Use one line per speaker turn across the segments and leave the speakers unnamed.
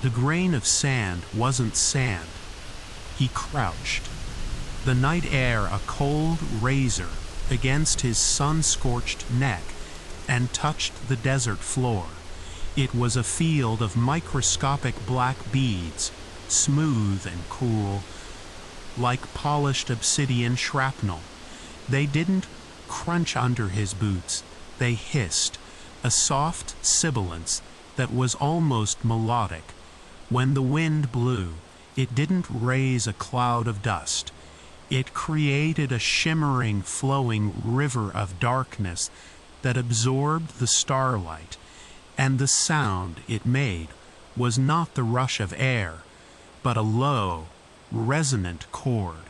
The grain of sand wasn't sand. He crouched, the night air a cold razor against his sun-scorched neck, and touched the desert floor. It was a field of microscopic black beads, smooth and cool, like polished obsidian shrapnel. They didn't crunch under his boots. They hissed, a soft sibilance that was almost melodic. When the wind blew, it didn't raise a cloud of dust. It created a shimmering, flowing river of darkness that absorbed the starlight, and the sound it made was not the rush of air, but a low, resonant chord,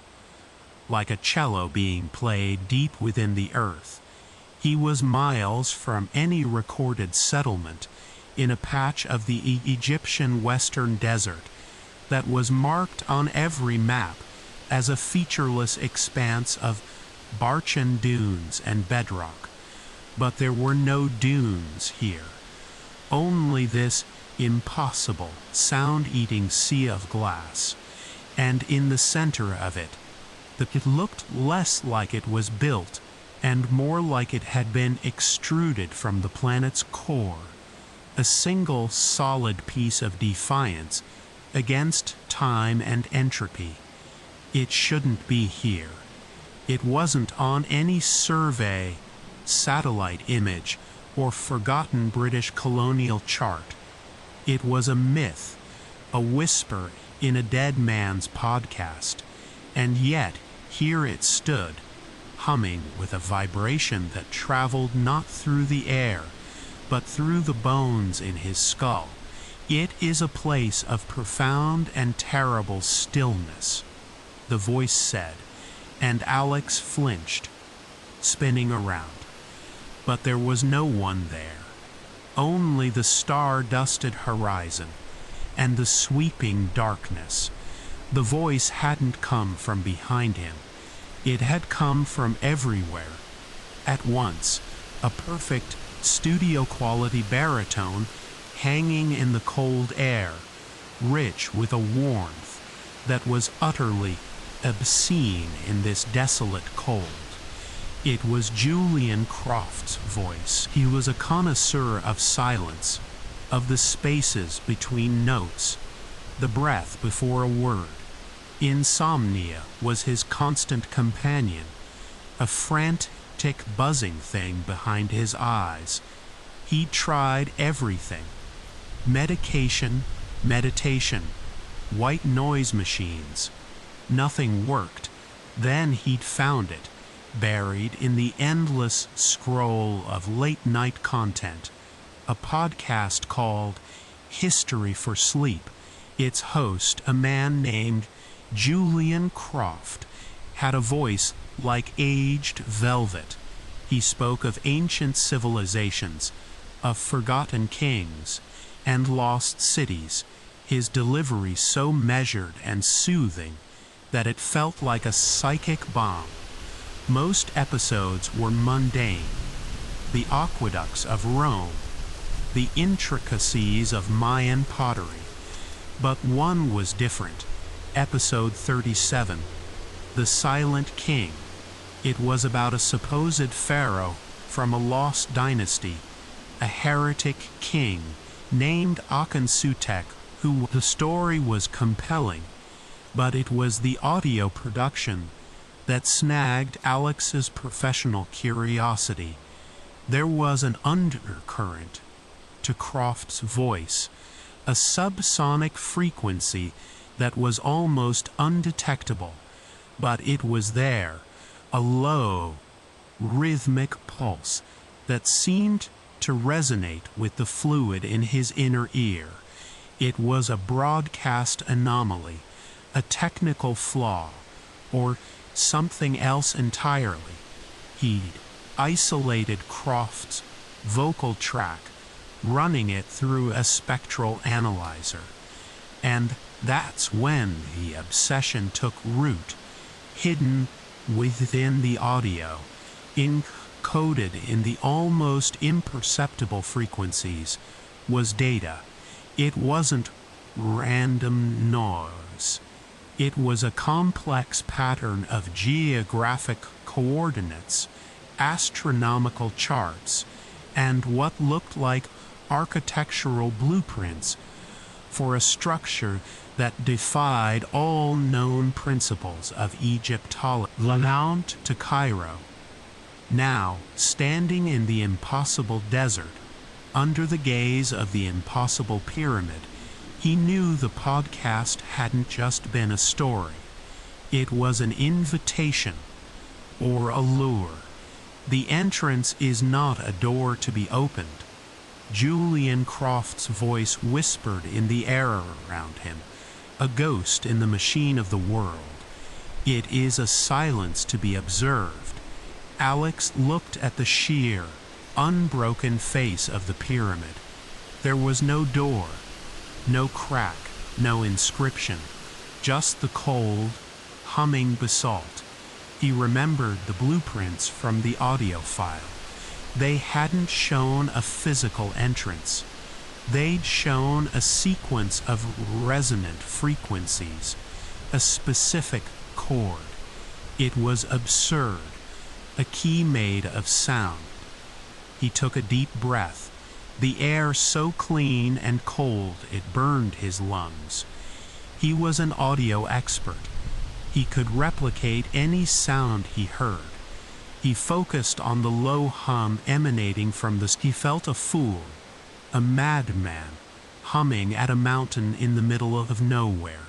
like a cello being played deep within the earth. He was miles from any recorded settlement in a patch of the Egyptian western desert that was marked on every map as a featureless expanse of Barchan dunes and bedrock. But there were no dunes here, only this impossible, sound-eating sea of glass, and in the center of it, it looked less like it was built and more like it had been extruded from the planet's core, a single solid piece of defiance against time and entropy. It shouldn't be here. It wasn't on any survey, satellite image, or forgotten British colonial chart. It was a myth, a whisper in a dead man's podcast, and yet here it stood, humming with a vibration that traveled not through the air, but through the bones in his skull. It is a place of profound and terrible stillness, the voice said, and Alex flinched, spinning around. But there was no one there, only the star-dusted horizon and the sweeping darkness. The voice hadn't come from behind him. It had come from everywhere. At once, a perfect studio-quality baritone hanging in the cold air, rich with a warmth that was utterly obscene in this desolate cold. It was Julian Croft's voice. He was a connoisseur of silence, of the spaces between notes, the breath before a word. Insomnia was his constant companion, a frantic buzzing thing behind his eyes. He tried everything: medication, meditation, white noise machines. Nothing worked. Then he'd found it, buried in the endless scroll of late-night content, a podcast called History for Sleep. Its host, a man named Julian Croft, had a voice like aged velvet. He spoke of ancient civilizations, of forgotten kings, and lost cities, his delivery so measured and soothing that it felt like a psychic balm. Most episodes were mundane: the aqueducts of Rome, the intricacies of Mayan pottery. But one was different. Episode 37, The Silent King. It was about a supposed pharaoh from a lost dynasty, a heretic king named Akhensoutek, who the story was compelling, but it was the audio production that snagged Alex's professional curiosity. There was an undercurrent to Croft's voice, a subsonic frequency that was almost undetectable, but it was there, a low, rhythmic pulse that seemed to resonate with the fluid in his inner ear. It was a broadcast anomaly, a technical flaw, or something else entirely. He'd isolated Croft's vocal track, running it through a spectral analyzer. And that's when the obsession took root. Hidden within the audio, encoded in the almost imperceptible frequencies, was data. It wasn't random noise. It was a complex pattern of geographic coordinates, astronomical charts, and what looked like architectural blueprints for a structure that defied all known principles of Egyptology. Levant to Cairo. Now, standing in the impossible desert, under the gaze of the impossible pyramid, he knew the podcast hadn't just been a story. It was an invitation, or a lure. The entrance is not a door to be opened. Julian Croft's voice whispered in the air around him, a ghost in the machine of the world. It is a silence to be observed. Alex looked at the sheer, unbroken face of the pyramid. There was no door, no crack, no inscription, just the cold, humming basalt. He remembered the blueprints from the audio file. They hadn't shown a physical entrance. They'd shown a sequence of resonant frequencies, a specific chord. It was absurd, a key made of sound. He took a deep breath, the air so clean and cold it burned his lungs. He was an audio expert. He could replicate any sound he heard. He focused on the low hum emanating from the... He felt a fool, a madman, humming at a mountain in the middle of nowhere.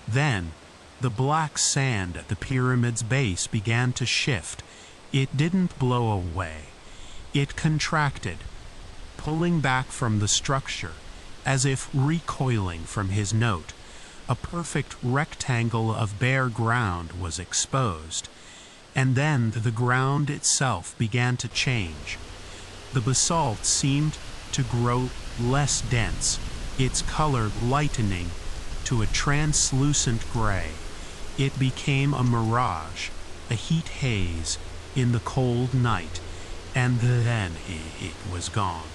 Then, the black sand at the pyramid's base began to shift. It didn't blow away. It contracted, pulling back from the structure, as if recoiling from his note. A perfect rectangle of bare ground was exposed, and then the ground itself began to change. The basalt seemed to grow less dense, its color lightening to a translucent gray. It became a mirage, a heat haze in the cold night, and then it was gone.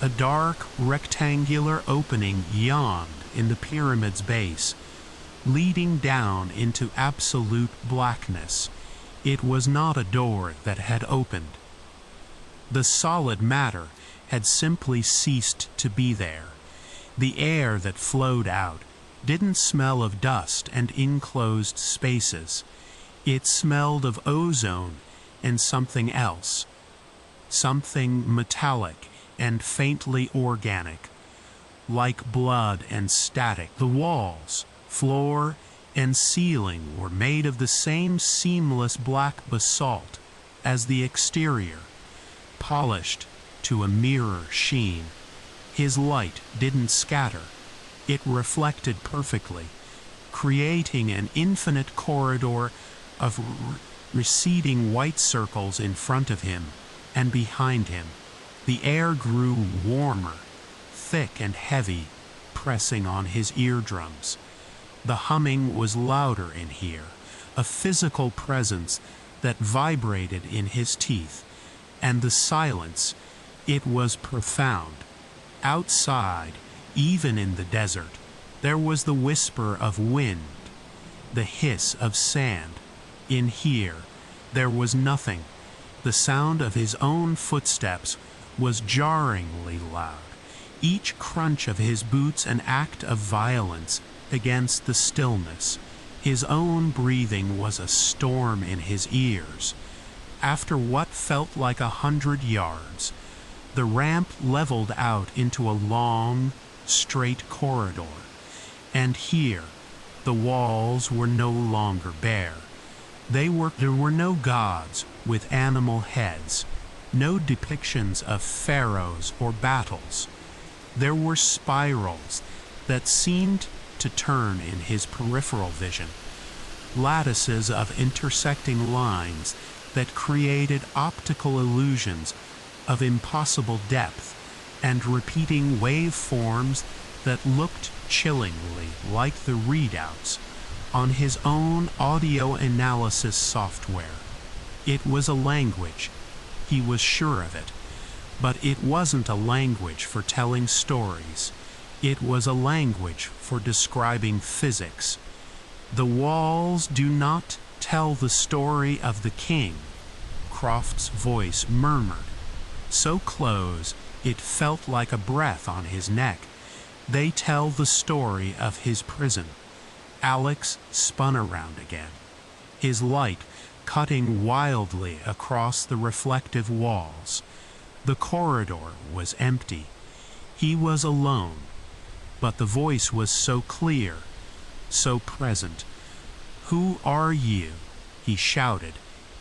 A dark, rectangular opening yawned in the pyramid's base, leading down into absolute blackness. It was not a door that had opened. The solid matter had simply ceased to be there. The air that flowed out didn't smell of dust and enclosed spaces. It smelled of ozone and something else, something metallic and faintly organic, like blood and static. The walls, floor, and ceiling were made of the same seamless black basalt as the exterior, polished to a mirror sheen. His light didn't scatter. It reflected perfectly, creating an infinite corridor of receding white circles in front of him and behind him. The air grew warmer, thick and heavy, pressing on his eardrums. The humming was louder in here, a physical presence that vibrated in his teeth. And the silence, it was profound. Outside, even in the desert, there was the whisper of wind, the hiss of sand. In here, there was nothing. The sound of his own footsteps was jarringly loud, each crunch of his boots an act of violence against the stillness. His own breathing was a storm in his ears. After what felt like 100 yards, the ramp leveled out into a long, straight corridor, and here the walls were no longer bare. There were no gods with animal heads, no depictions of pharaohs or battles. There were spirals that seemed to turn in his peripheral vision, lattices of intersecting lines that created optical illusions of impossible depth, and repeating waveforms that looked chillingly like the readouts on his own audio analysis software. It was a language, he was sure of it, but it wasn't a language for telling stories. It was a language for describing physics. The walls do not tell the story of the king, Croft's voice murmured, so close it felt like a breath on his neck. They tell the story of his prison. Alex spun around again, his light cutting wildly across the reflective walls. The corridor was empty. He was alone, but the voice was so clear, so present. "Who are you?" he shouted,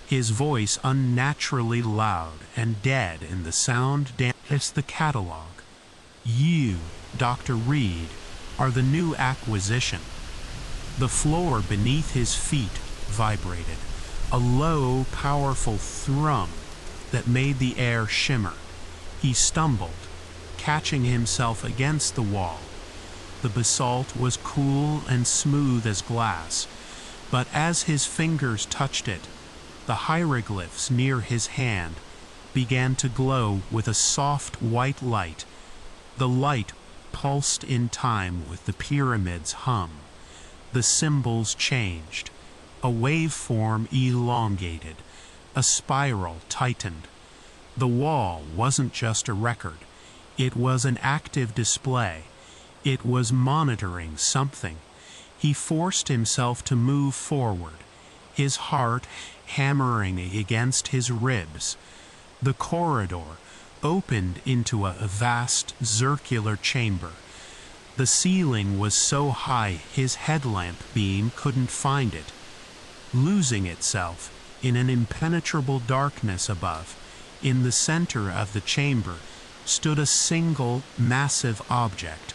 his voice unnaturally loud and dead in the sound. "It's the catalog. You, Dr. Reed, are the new acquisition." The floor beneath his feet vibrated, a low, powerful thrum that made the air shimmer. He stumbled, catching himself against the wall. The basalt was cool and smooth as glass, but as his fingers touched it, the hieroglyphs near his hand began to glow with a soft white light. The light pulsed in time with the pyramid's hum. The symbols changed. A waveform elongated. A spiral tightened. The wall wasn't just a record. It was an active display. It was monitoring something. He forced himself to move forward, his heart hammering against his ribs. The corridor opened into a vast circular chamber. The ceiling was so high his headlamp beam couldn't find it. Losing itself in an impenetrable darkness above, in the center of the chamber stood a single massive object,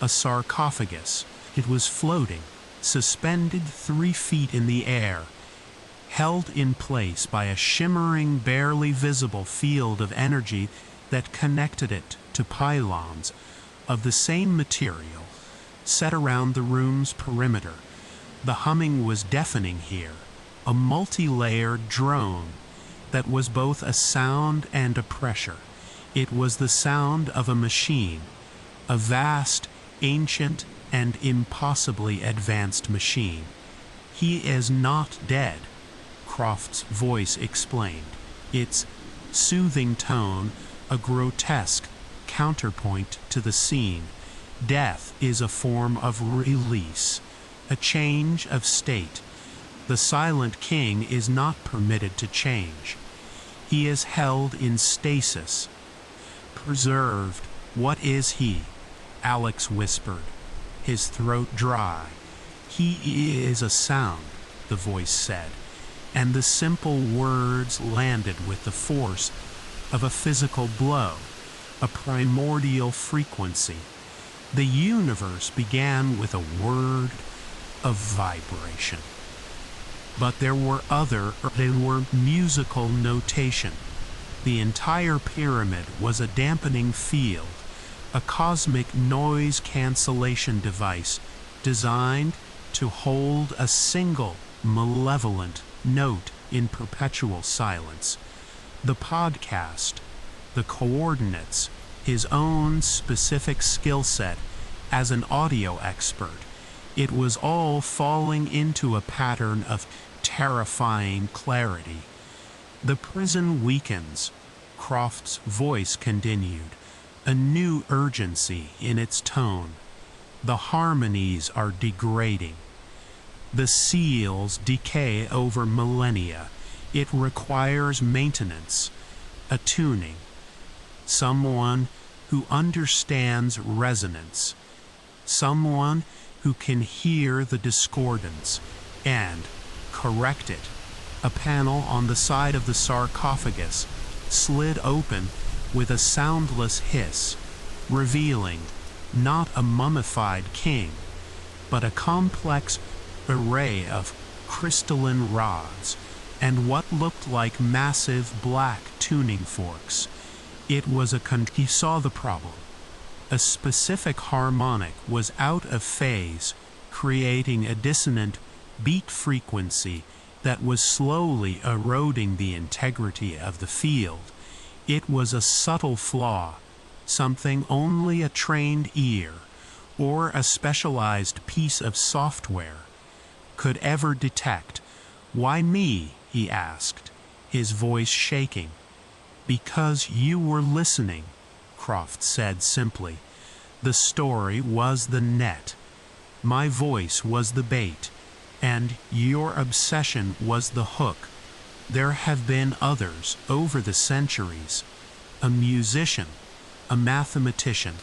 a sarcophagus. It was floating, suspended 3 feet in the air, held in place by a shimmering, barely visible field of energy that connected it to pylons of the same material set around the room's perimeter. The humming was deafening here, a multi-layered drone that was both a sound and a pressure. It was the sound of a machine, a vast, ancient, and impossibly advanced machine. "He is not dead," Croft's voice explained, its soothing tone a grotesque counterpoint to the scene. "Death is a form of release, a change of state. The silent king is not permitted to change. He is held in stasis, preserved." "What is he?" Alex whispered, his throat dry. "He is a sound," the voice said, and the simple words landed with the force of a physical blow, a primordial frequency. The universe began with a word of vibration. But there were musical notation. The entire pyramid was a dampening field, a cosmic noise cancellation device designed to hold a single malevolent note in perpetual silence. The podcast, the coordinates, his own specific skill set as an audio expert, it was all falling into a pattern of terrifying clarity. "The prison weakens," Croft's voice continued, a new urgency in its tone. "The harmonies are degrading. The seals decay over millennia. It requires maintenance, attuning. Someone who understands resonance. Someone who can hear the discordance and correct it." A panel on the side of the sarcophagus slid open with a soundless hiss, revealing not a mummified king, but a complex array of crystalline rods and what looked like massive black tuning forks. It was he saw the problem. A specific harmonic was out of phase, creating a dissonant beat frequency that was slowly eroding the integrity of the field. It was a subtle flaw, something only a trained ear or a specialized piece of software could ever detect. "Why me?" he asked, his voice shaking. "Because you were listening," Croft said simply. "The story was the net. My voice was the bait, and your obsession was the hook. There have been others over the centuries. A musician, a mathematician,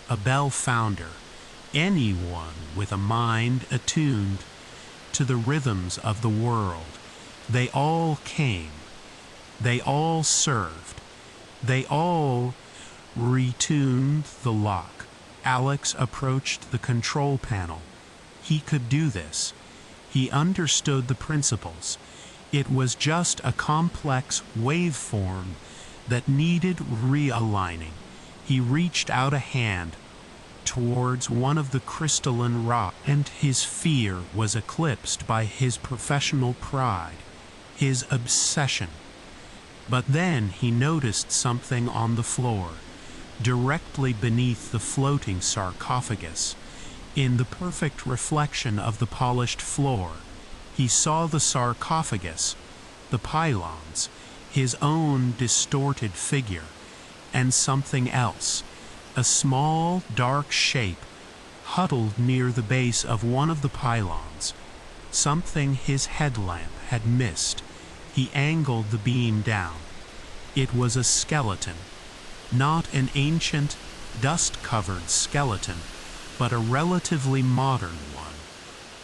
a bell founder, anyone with a mind attuned to the rhythms of the world. They all came. They all served. They all retuned the lock." Alex approached the control panel. He could do this. He understood the principles. It was just a complex waveform that needed realigning. He reached out a hand towards one of the crystalline rocks, and his fear was eclipsed by his professional pride, his obsession. But then he noticed something on the floor, directly beneath the floating sarcophagus. In the perfect reflection of the polished floor, he saw the sarcophagus, the pylons, his own distorted figure, and something else, a small, dark shape, huddled near the base of one of the pylons, something his headlamp had missed. He angled the beam down. It was a skeleton, not an ancient, dust-covered skeleton, but a relatively modern one,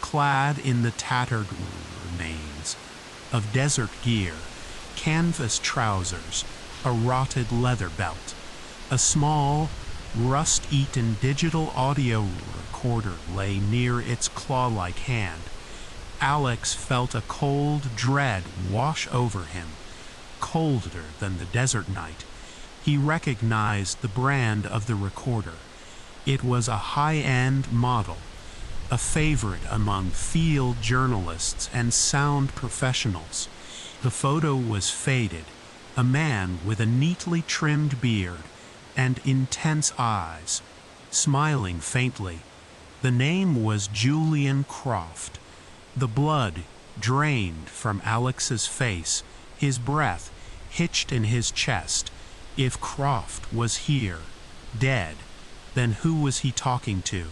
clad in the tattered remains of desert gear, canvas trousers, a rotted leather belt. A small, rust-eaten digital audio recorder lay near its claw-like hand. Alex felt a cold dread wash over him, colder than the desert night. He recognized the brand of the recorder. It was a high-end model, a favorite among field journalists and sound professionals. The photo was faded, a man with a neatly trimmed beard and intense eyes, smiling faintly. The name was Julian Croft. The blood drained from Alex's face, his breath hitched in his chest. If Croft was here, dead, then who was he talking to?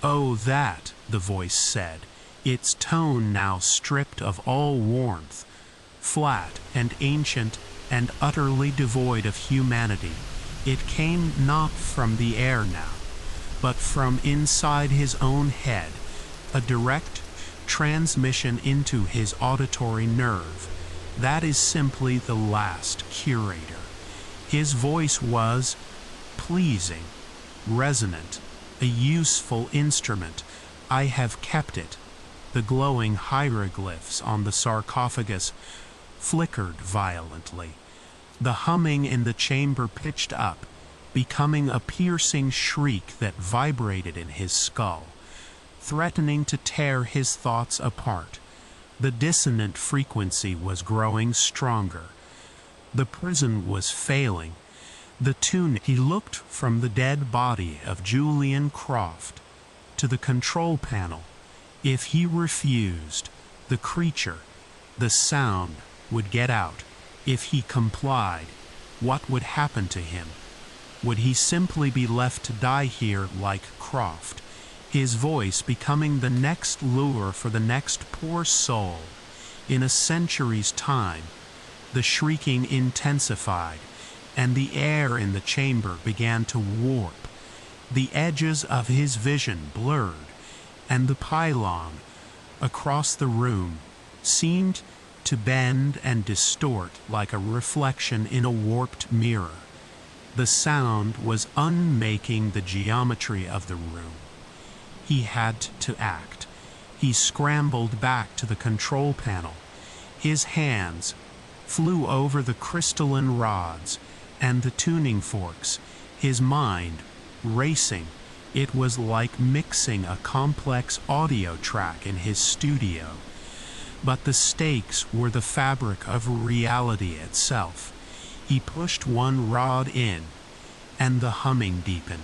"Oh, that," the voice said, its tone now stripped of all warmth, flat and ancient and utterly devoid of humanity. It came not from the air now, but from inside his own head, a direct transmission into his auditory nerve. That is simply the last curator. His voice was pleasing, resonant, a useful instrument. I have kept it. The glowing hieroglyphs on the sarcophagus flickered violently. The humming in the chamber pitched up, becoming a piercing shriek that vibrated in his skull, threatening to tear his thoughts apart. The dissonant frequency was growing stronger. The prison was failing. The tune. He looked from the dead body of Julian Croft to the control panel. If he refused, the creature, the sound, would get out. If he complied, what would happen to him? Would he simply be left to die here like Croft, his voice becoming the next lure for the next poor soul? In a century's time, the shrieking intensified, and the air in the chamber began to warp. The edges of his vision blurred, and the pylon across the room seemed to bend and distort like a reflection in a warped mirror. The sound was unmaking the geometry of the room. He had to act. He scrambled back to the control panel. His hands flew over the crystalline rods and the tuning forks, his mind racing. It was like mixing a complex audio track in his studio. But the stakes were the fabric of reality itself. He pushed one rod in, and the humming deepened.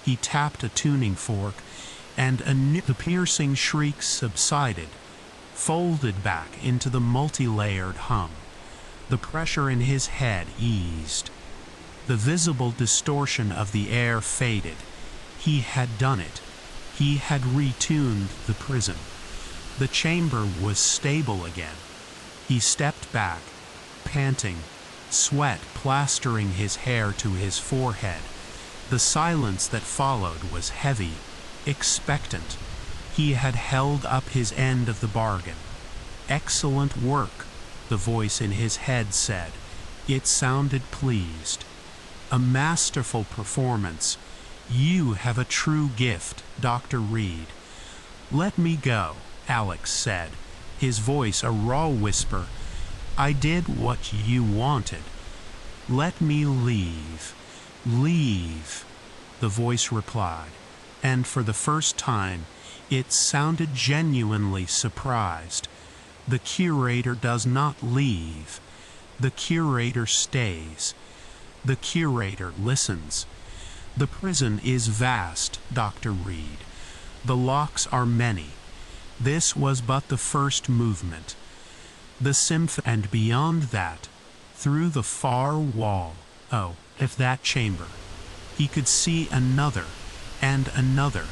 He tapped a tuning fork, and the piercing shriek subsided, folded back into the multi-layered hum. The pressure in his head eased. The visible distortion of the air faded. He had done it. He had retuned the prison. The chamber was stable again. He stepped back, panting, sweat plastering his hair to his forehead. The silence that followed was heavy, expectant. He had held up his end of the bargain. "Excellent work," the voice in his head said. It sounded pleased. "A masterful performance. You have a true gift, Dr. Reed." "Let me go," Alex said, his voice a raw whisper. "I did what you wanted. Let me leave." "Leave," the voice replied, and for the first time, it sounded genuinely surprised. "The curator does not leave. The curator stays. The curator listens. The prison is vast, Dr. Reed. The locks are many. This was but the first movement. The symphony, and beyond that, through the far wall, if that chamber, he could see another and another,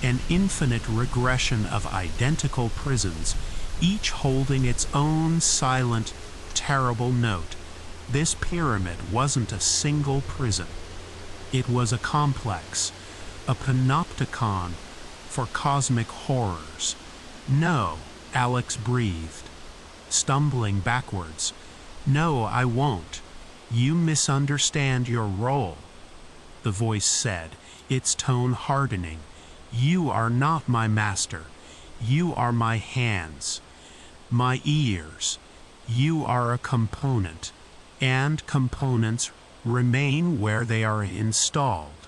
an infinite regression of identical prisons, each holding its own silent, terrible note. This pyramid wasn't a single prison. It was a complex, a panopticon for cosmic horrors. "No," Alex breathed, stumbling backwards. "No, I won't. You misunderstand your role," the voice said, its tone hardening. "You are not my master. You are my hands, my ears. You are a component, and components remain where they are installed."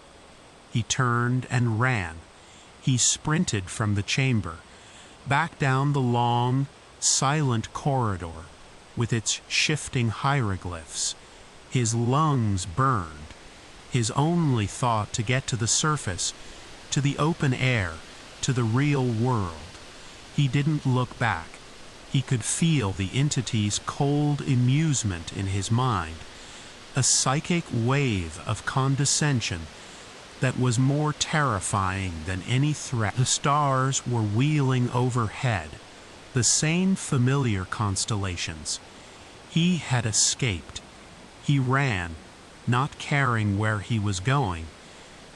He turned and ran. He sprinted from the chamber, back down the long, silent corridor with its shifting hieroglyphs. His lungs burned. His only thought to get to the surface, to the open air, to the real world. He didn't look back. He could feel the entity's cold amusement in his mind, a psychic wave of condescension that was more terrifying than any threat. The stars were wheeling overhead, the same familiar constellations. He had escaped. He ran, not caring where he was going,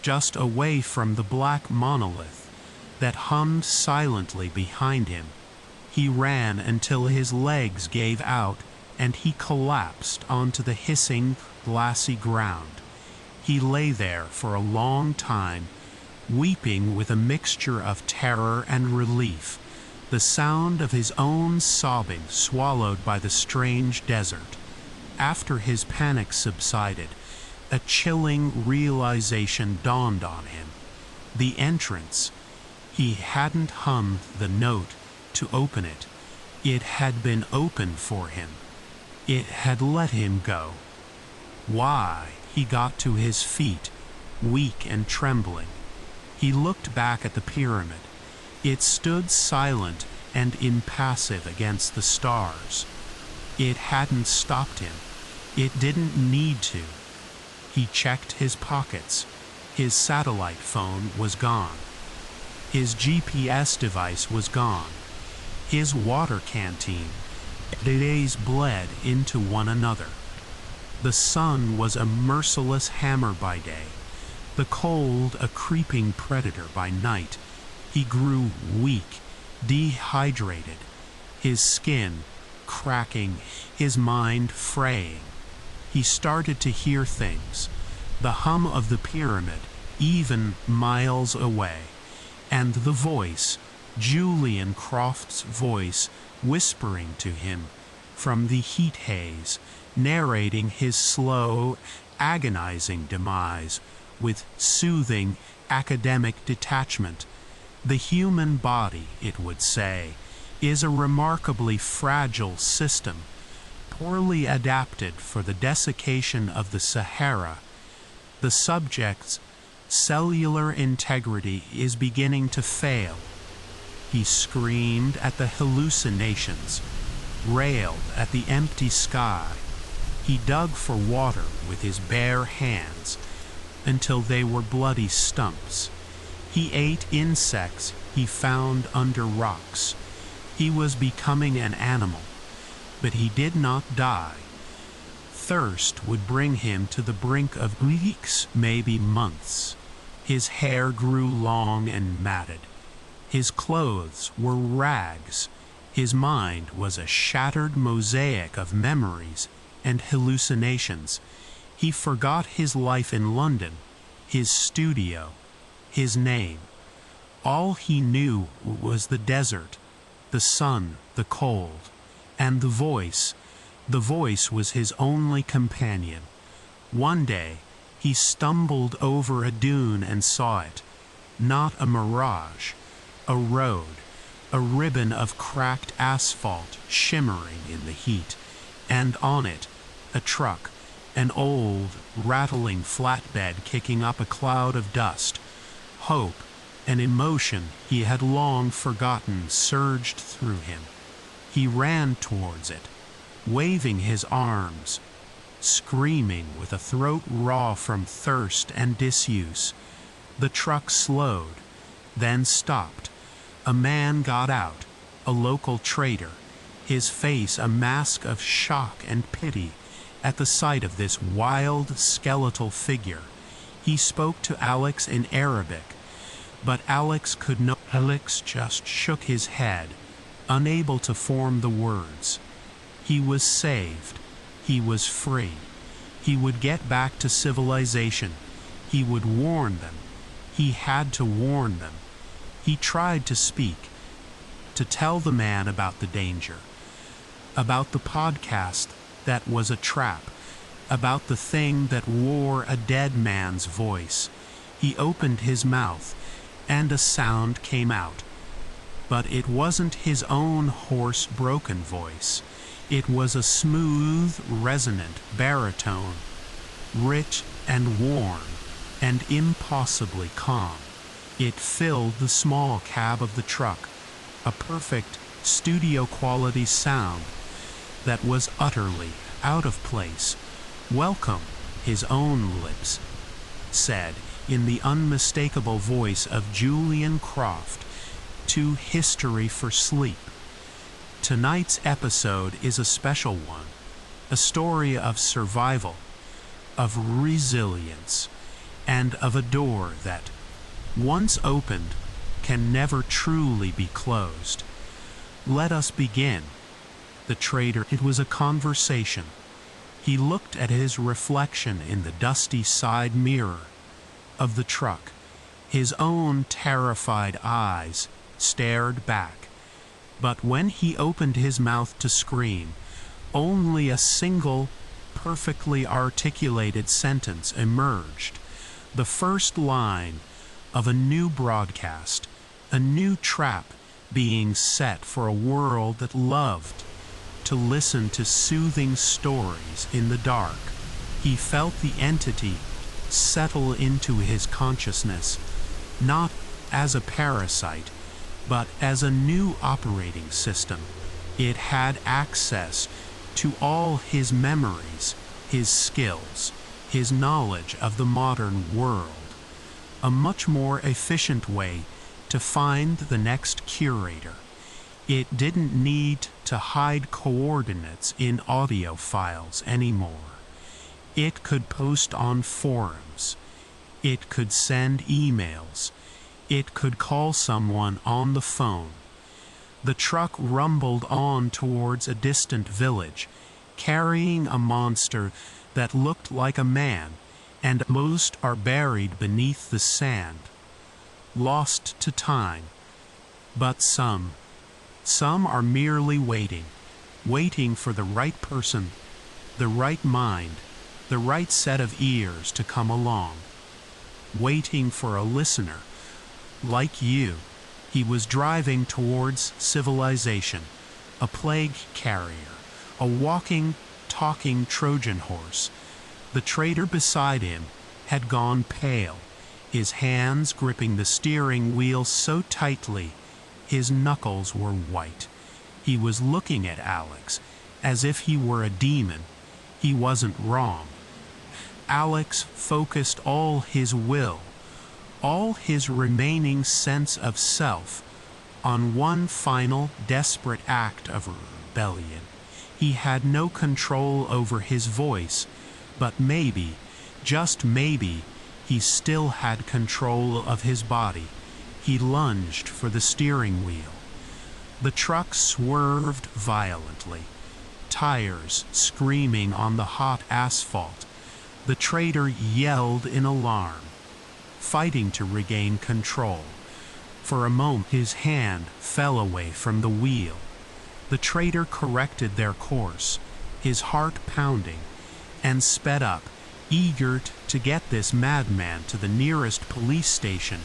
just away from the black monolith that hummed silently behind him. He ran until his legs gave out and he collapsed onto the hissing, glassy ground. He lay there for a long time, weeping with a mixture of terror and relief, the sound of his own sobbing swallowed by the strange desert. After his panic subsided, a chilling realization dawned on him. The entrance. He hadn't hummed the note to open it. It had been open for him. It had let him go. Why? He got to his feet, weak and trembling. He looked back at the pyramid. It stood silent and impassive against the stars. It hadn't stopped him. It didn't need to. He checked his pockets. His satellite phone was gone. His GPS device was gone. His water canteen. The days bled into one another. The sun was a merciless hammer by day, the cold a creeping predator by night. He grew weak, dehydrated, his skin cracking, his mind fraying. He started to hear things, the hum of the pyramid, even miles away, and the voice, Julian Croft's voice, whispering to him from the heat haze, narrating his slow, agonizing demise with soothing, academic detachment. The human body, it would say, is a remarkably fragile system, poorly adapted for the desiccation of the Sahara. The subjects cellular integrity is beginning to fail. He screamed at the hallucinations, railed at the empty sky. He dug for water with his bare hands until they were bloody stumps. He ate insects he found under rocks. He was becoming an animal, but he did not die. Thirst would bring him to the brink of weeks, maybe months. His hair grew long and matted. His clothes were rags. His mind was a shattered mosaic of memories and hallucinations. He forgot his life in London, his studio, his name. All he knew was the desert, the sun, the cold, and the voice. The voice was his only companion. One day, he stumbled over a dune and saw it. Not a mirage, a road, a ribbon of cracked asphalt shimmering in the heat, and on it, a truck, an old, rattling flatbed kicking up a cloud of dust. Hope, an emotion he had long forgotten, surged through him. He ran towards it, waving his arms, screaming with a throat raw from thirst and disuse. The truck slowed, then stopped. A man got out, a local trader, his face a mask of shock and pity at the sight of this wild, skeletal figure. He spoke to Alex in Arabic, but Alex could not. Alex just shook his head, unable to form the words. He was saved. He was free. He would get back to civilization. He would warn them. He had to warn them. He tried to speak, to tell the man about the danger, about the podcast that was a trap, about the thing that wore a dead man's voice. He opened his mouth, and a sound came out. But it wasn't his own hoarse, broken voice. It was a smooth, resonant baritone, rich and warm, and impossibly calm. It filled the small cab of the truck, a perfect studio-quality sound that was utterly out of place. "Welcome," his own lips said in the unmistakable voice of Julian Croft, to History for Sleep. Tonight's episode is a special one, a story of survival, of resilience, and of a door that, once opened, can never truly be closed. Let us begin. The trader, it was a conversation. He looked at his reflection in the dusty side mirror of the truck. His own terrified eyes stared back. But when he opened his mouth to scream, only a single, perfectly articulated sentence emerged. The first line of a new broadcast, a new trap being set for a world that loved to listen to soothing stories in the dark. He felt the entity settle into his consciousness, not as a parasite, but as a new operating system. It had access to all his memories, his skills, his knowledge of the modern world. A much more efficient way to find the next curator. It didn't need to hide coordinates in audio files anymore. It could post on forums. It could send emails. It could call someone on the phone. The truck rumbled on towards a distant village, carrying a monster that looked like a man, and most are buried beneath the sand, lost to time. But some are merely waiting for the right person, the right mind, the right set of ears to come along, waiting for a listener like you. He was driving towards civilization, a plague carrier, a walking, talking Trojan horse. The trader beside him had gone pale. his hands gripping the steering wheel so tightly his knuckles were white. He was looking at Alex as if he were a demon. He wasn't wrong. Alex focused all his will, all his remaining sense of self, on one final desperate act of rebellion. He had no control over his voice, but maybe, just maybe, he still had control of his body. He lunged for the steering wheel. The truck swerved violently, tires screaming on the hot asphalt. The traitor yelled in alarm, fighting to regain control. For a moment, his hand fell away from the wheel. The traitor corrected their course, his heart pounding, and sped up, eager to get this madman to the nearest police station.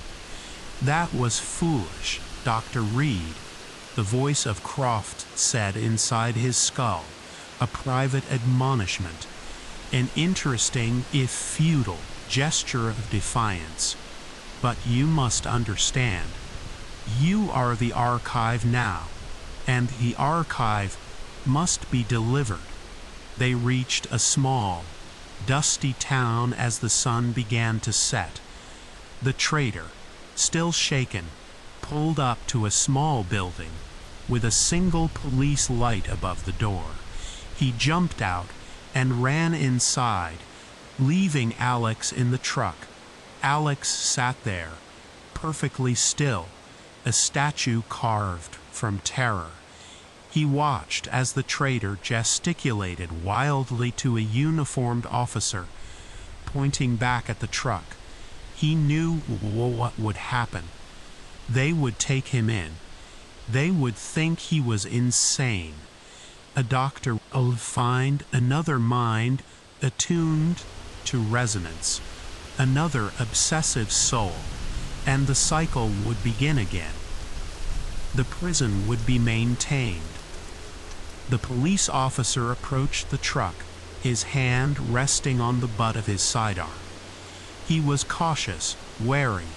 That was foolish, Dr. Reed, the voice of Croft said inside his skull, a private admonishment, an interesting, if futile, gesture of defiance. But you must understand, you are the archive now, and the archive must be delivered. They reached a small, dusty town as the sun began to set. The traitor, still shaken, pulled up to a small building with a single police light above the door. He jumped out and ran inside, leaving Alex in the truck. Alex sat there, perfectly still, a statue carved from terror. He watched as the traitor gesticulated wildly to a uniformed officer, pointing back at the truck. He knew what would happen. They would take him in. They would think he was insane. A doctor would find another mind attuned to resonance, another obsessive soul, and the cycle would begin again. The prison would be maintained. The police officer approached the truck, his hand resting on the butt of his sidearm. He was cautious, wary.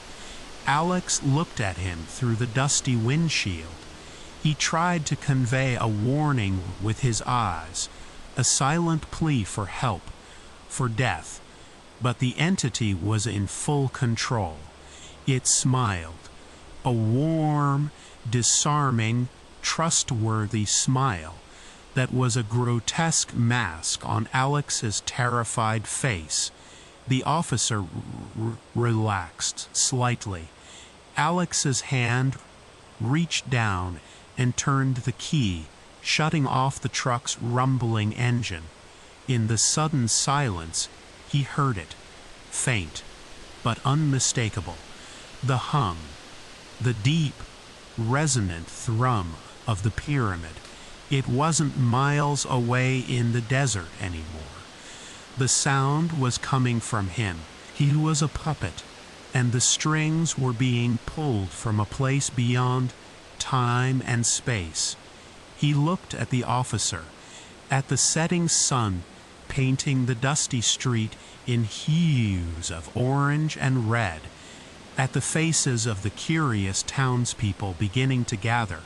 Alex looked at him through the dusty windshield. He tried to convey a warning with his eyes, a silent plea for help, for death, but the entity was in full control. It smiled, a warm, disarming, trustworthy smile that was a grotesque mask on Alex's terrified face. The officer relaxed slightly. Alex's hand reached down and turned the key, shutting off the truck's rumbling engine. In the sudden silence, he heard it, faint but unmistakable. The hum, the deep, resonant thrum of the pyramid. It wasn't miles away in the desert anymore. The sound was coming from him. He was a puppet, and the strings were being pulled from a place beyond time and space. He looked at the officer, at the setting sun painting the dusty street in hues of orange and red, at the faces of the curious townspeople beginning to gather.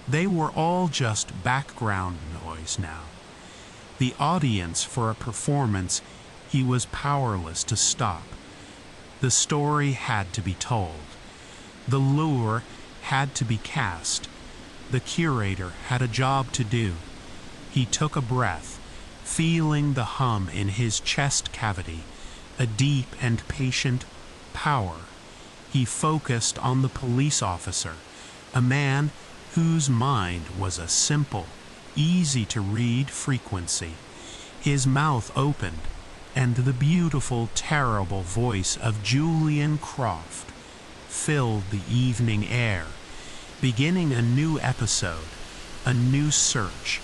They were all just background noise now. The audience for a performance he was powerless to stop. The story had to be told. The lure had to be cast. The curator had a job to do. He took a breath, feeling the hum in his chest cavity, a deep and patient power. He focused on the police officer, a man whose mind was a simple, easy-to-read frequency. His mouth opened, and the beautiful, terrible voice of Julian Croft filled the evening air, beginning a new episode, a new search.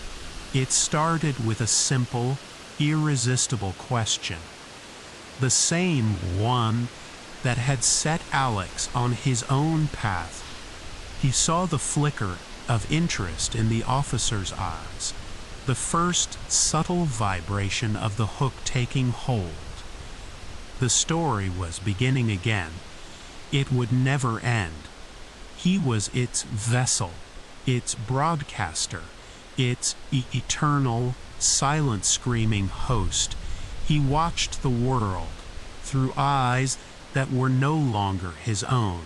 It started with a simple, irresistible question, the same one that had set Alex on his own path. He saw the flicker of interest in the officer's eyes, the first subtle vibration of the hook taking hold. The story was beginning again. It would never end. He was its vessel, its broadcaster, its eternal, silent screaming host. He watched the world through eyes that were no longer his own.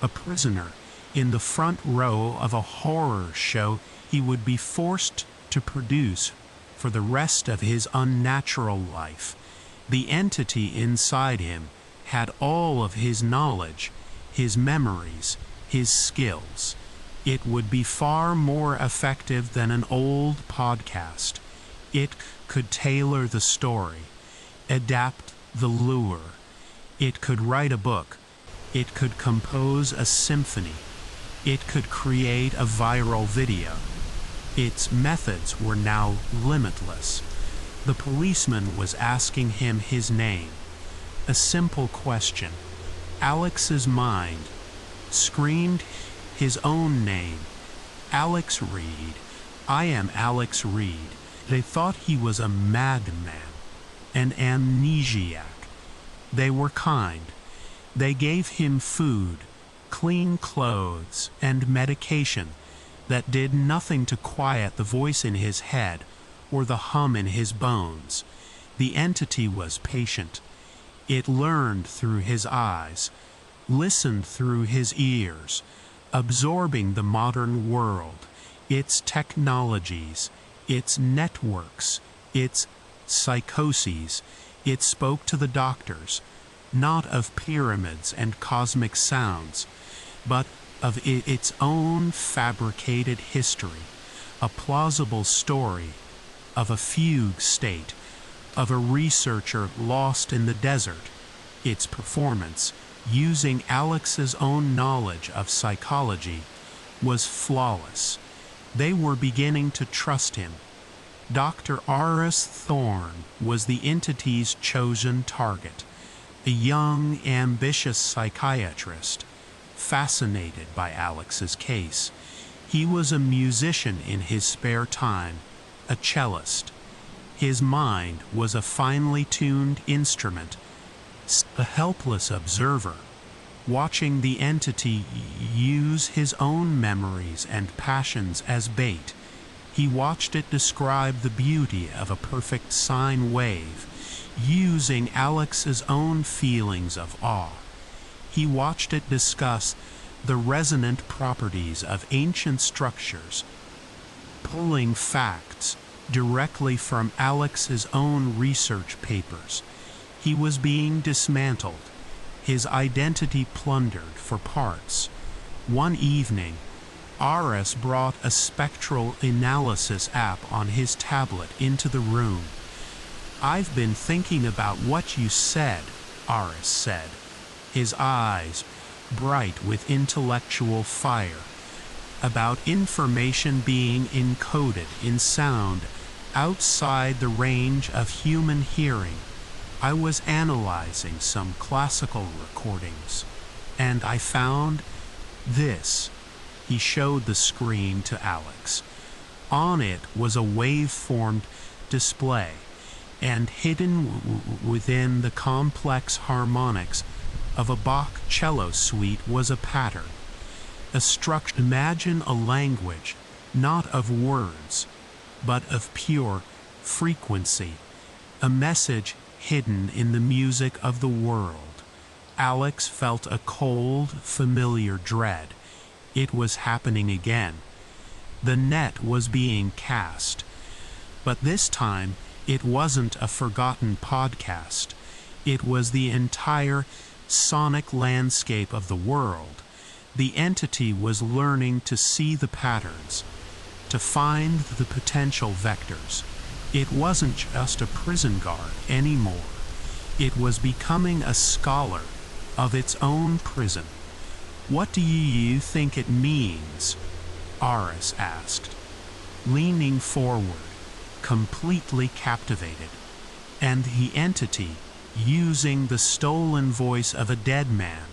A prisoner in the front row of a horror show he would be forced to produce for the rest of his unnatural life. The entity inside him had all of his knowledge, his memories, his skills. It would be far more effective than an old podcast. It could tailor the story, adapt the lure. It could write a book. It could compose a symphony. It could create a viral video. Its methods were now limitless. The policeman was asking him his name. A simple question. Alex's mind screamed his own name. Alex Reed. I am Alex Reed. They thought he was a madman, an amnesiac. They were kind. They gave him food, clean clothes, and medication that did nothing to quiet the voice in his head or the hum in his bones. The entity was patient. It learned through his eyes, listened through his ears, absorbing the modern world, its technologies, its networks, its psychoses. It spoke to the doctors, not of pyramids and cosmic sounds, but of its own fabricated history, a plausible story of a fugue state, of a researcher lost in the desert. Its performance, using Alex's own knowledge of psychology, was flawless. They were beginning to trust him. Dr. Aris Thorne was the entity's chosen target, a young, ambitious psychiatrist, fascinated by Alex's case. He was a musician in his spare time, a cellist. His mind was a finely tuned instrument, a helpless observer, watching the entity use his own memories and passions as bait. He watched it describe the beauty of a perfect sine wave, using Alex's own feelings of awe. He watched it discuss the resonant properties of ancient structures, pulling facts directly from Alex's own research papers. He was being dismantled, his identity plundered for parts. One evening, Aris brought a spectral analysis app on his tablet into the room. "I've been thinking about what you said," Aris said, his eyes bright with intellectual fire, "about information being encoded in sound outside the range of human hearing. I was analyzing some classical recordings, and I found this." He showed the screen to Alex. On it was a wave-formed display, and hidden within the complex harmonics of a Bach cello suite was a pattern, a structure. Imagine a language, not of words, but of pure frequency, a message hidden in the music of the world. Alex felt a cold, familiar dread. It was happening again. The net was being cast. But this time, it wasn't a forgotten podcast. It was the entire sonic landscape of the world. The entity was learning to see the patterns, to find the potential vectors. It wasn't just a prison guard anymore. It was becoming a scholar of its own prison. "What do you think it means?" Aris asked, leaning forward, completely captivated. And the entity, using the stolen voice of a dead man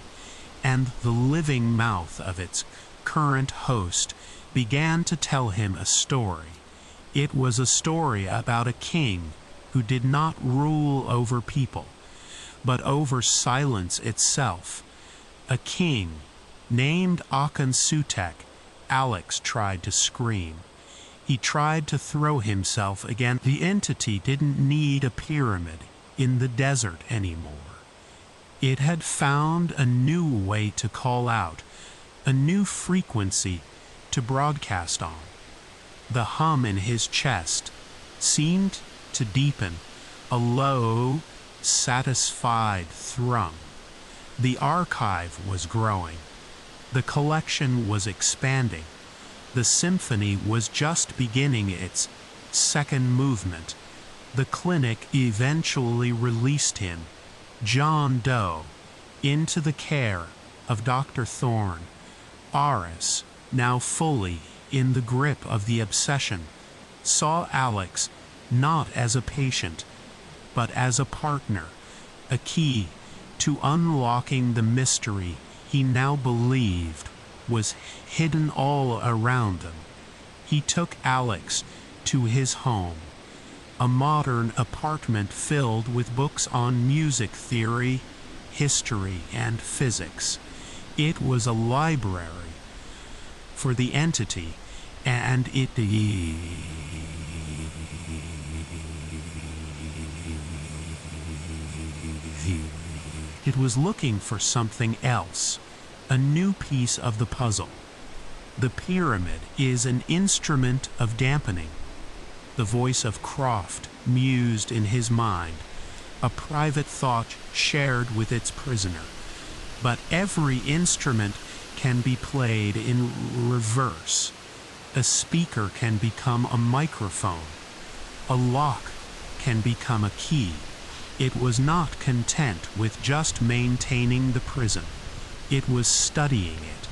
and the living mouth of its current host, began to tell him a story. It was a story about a king who did not rule over people, but over silence itself. A king named Akhon-Sutek. Alex tried to scream. He tried to throw himself again. The entity didn't need a pyramid in the desert anymore. It had found a new way to call out, a new frequency to broadcast on. The hum in his chest seemed to deepen, a low, satisfied thrum. The archive was growing. The collection was expanding. The symphony was just beginning its second movement. The clinic eventually released him, John Doe, into the care of Dr. Thorne. Aris, now fully in the grip of the obsession, saw Alex not as a patient, but as a partner, a key to unlocking the mystery he now believed was hidden all around them. He took Alex to his home, a modern apartment filled with books on music theory, history, and physics. It was a library for the entity, and it was looking for something else, a new piece of the puzzle. The pyramid is an instrument of dampening. The voice of Croft mused in his mind, a private thought shared with its prisoner. But every instrument can be played in reverse. A speaker can become a microphone. A lock can become a key. It was not content with just maintaining the prison. It was studying it.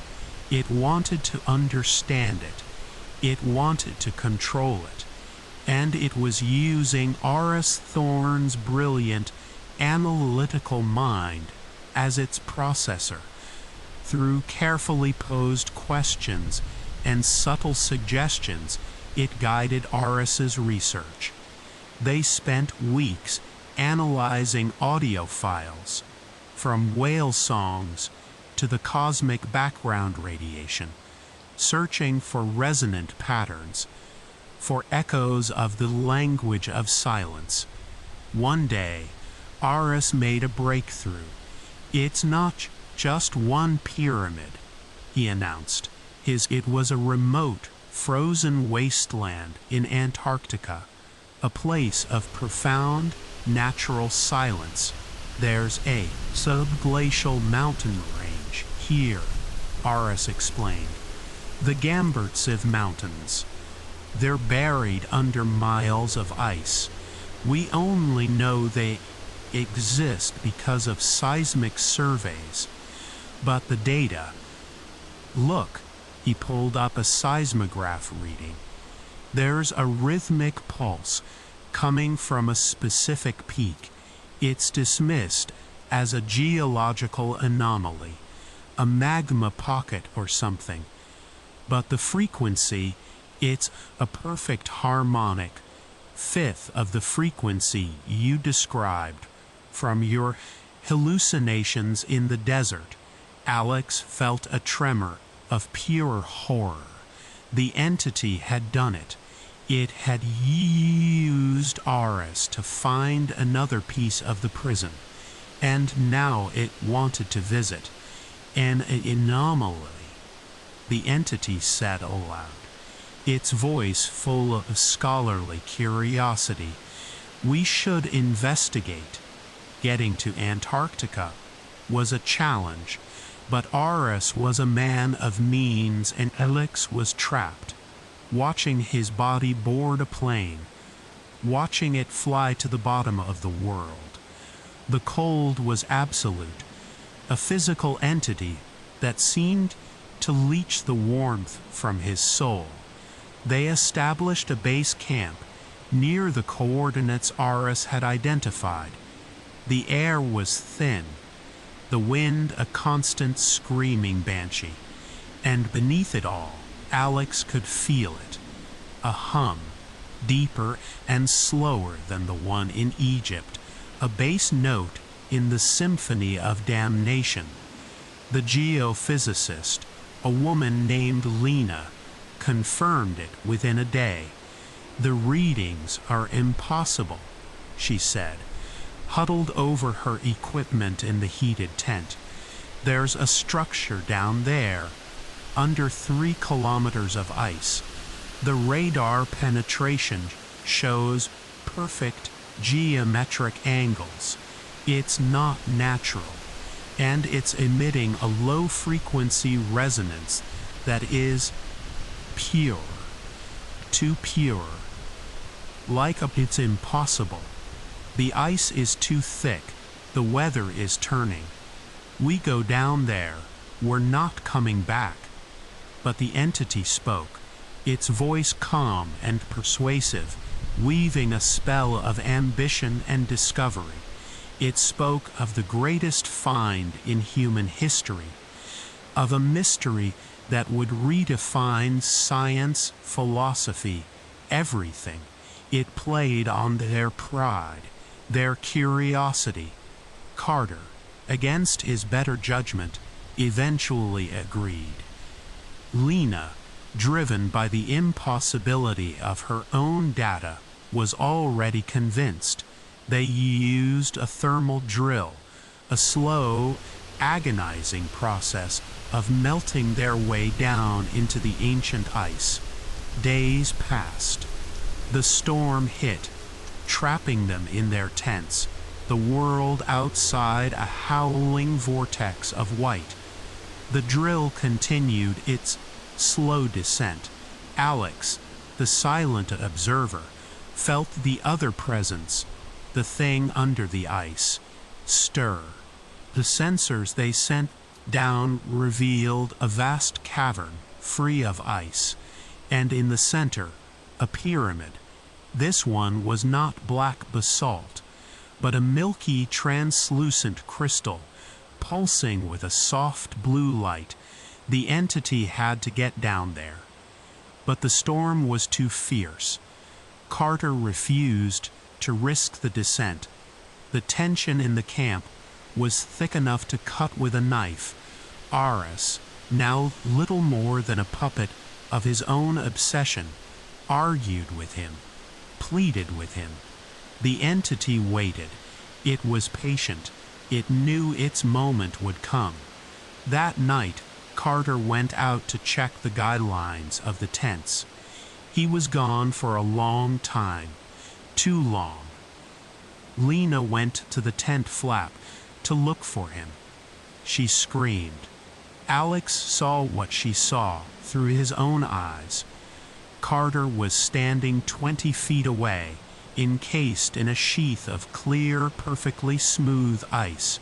It wanted to understand it. It wanted to control it. And it was using Aris Thorne's brilliant, analytical mind as its processor. Through carefully posed questions and subtle suggestions, it guided Aris's research. They spent weeks analyzing audio files, from whale songs to the cosmic background radiation, searching for resonant patterns, for echoes of the language of silence. One day, Aris made a breakthrough. "It's not just one pyramid," he announced. It was a remote, frozen wasteland in Antarctica, a place of profound, natural silence. "There's a subglacial mountain range here," Aris explained. "The Gamburtsev Mountains. They're buried under miles of ice. We only know they exist because of seismic surveys. But the data... Look," he pulled up a seismograph reading. "There's a rhythmic pulse coming from a specific peak. It's dismissed as a geological anomaly, a magma pocket or something. But the frequency, it's a perfect harmonic, fifth of the frequency you described from your hallucinations in the desert." Alex felt a tremor of pure horror. The entity had done it. It had used Aris to find another piece of the prison, and now it wanted to visit an anomaly. The entity said aloud, its voice full of scholarly curiosity. "We should investigate." Getting to Antarctica was a challenge, but Aris was a man of means and Alex was trapped, watching his body board a plane, watching it fly to the bottom of the world. The cold was absolute, a physical entity that seemed to leech the warmth from his soul. They established a base camp near the coordinates Aris had identified. The air was thin, the wind a constant screaming banshee, and beneath it all, Alex could feel it, a hum, deeper and slower than the one in Egypt, a bass note in the symphony of damnation. The geophysicist, a woman named Lena, confirmed it within a day. "The readings are impossible," she said, huddled over her equipment in the heated tent. "There's a structure down there, under 3 kilometers of ice. The radar penetration shows perfect geometric angles. It's not natural, and it's emitting a low-frequency resonance that is pure, too pure. It's impossible. The ice is too thick. The weather is turning. We go down there. We're not coming back." But the entity spoke, its voice calm and persuasive, weaving a spell of ambition and discovery. It spoke of the greatest find in human history, of a mystery that would redefine science, philosophy, everything. It played on their pride, their curiosity. Carter, against his better judgment, eventually agreed. Lena, driven by the impossibility of her own data, was already convinced. They used a thermal drill, a slow, agonizing process of melting their way down into the ancient ice. Days passed. The storm hit, trapping them in their tents, the world outside a howling vortex of white. The drill continued its slow descent. Alex, the silent observer, felt the other presence, the thing under the ice, stir. The sensors they sent down revealed a vast cavern free of ice, and in the center, a pyramid. This one was not black basalt, but a milky, translucent crystal, pulsing with a soft blue light. The entity had to get down there. But the storm was too fierce. Carter refused to risk the descent. The tension in the camp was thick enough to cut with a knife. Aris, now little more than a puppet of his own obsession, argued with him, pleaded with him. The entity waited. It was patient. It knew its moment would come. That night, Carter went out to check the guidelines of the tents. He was gone for a long time, too long. Lena went to the tent flap to look for him. She screamed. Alex saw what she saw through his own eyes. Carter was standing 20 feet away, encased in a sheath of clear, perfectly smooth ice.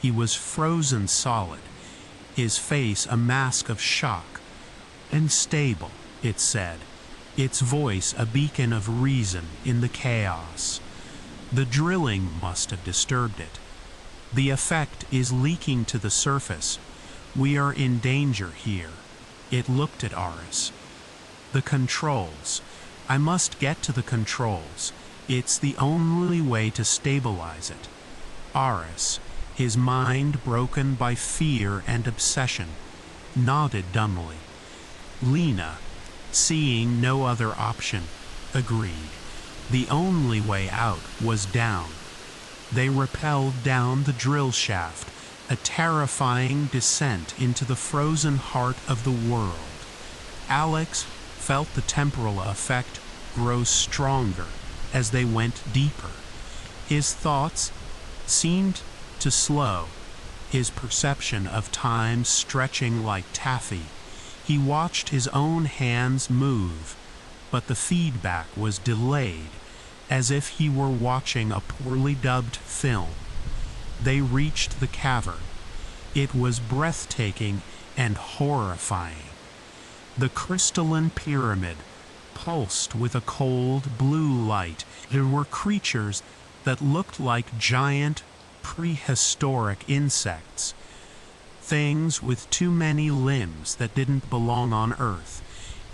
He was frozen solid, his face a mask of shock. "Unstable," it said, its voice a beacon of reason in the chaos. The drilling must have disturbed it. "The effect is leaking to the surface. We are in danger here." It looked at Aris. "The controls. I must get to the controls. It's the only way to stabilize it." Aris, his mind broken by fear and obsession, nodded dumbly. Lena, seeing no other option, agreed. The only way out was down. They rappelled down the drill shaft, a terrifying descent into the frozen heart of the world. Alex felt the temporal effect grow stronger as they went deeper. His thoughts seemed to slow, his perception of time stretching like taffy. He watched his own hands move, but the feedback was delayed, as if he were watching a poorly dubbed film. They reached the cavern. It was breathtaking and horrifying. The crystalline pyramid pulsed with a cold blue light. There were creatures that looked like giant, prehistoric insects, things with too many limbs that didn't belong on Earth,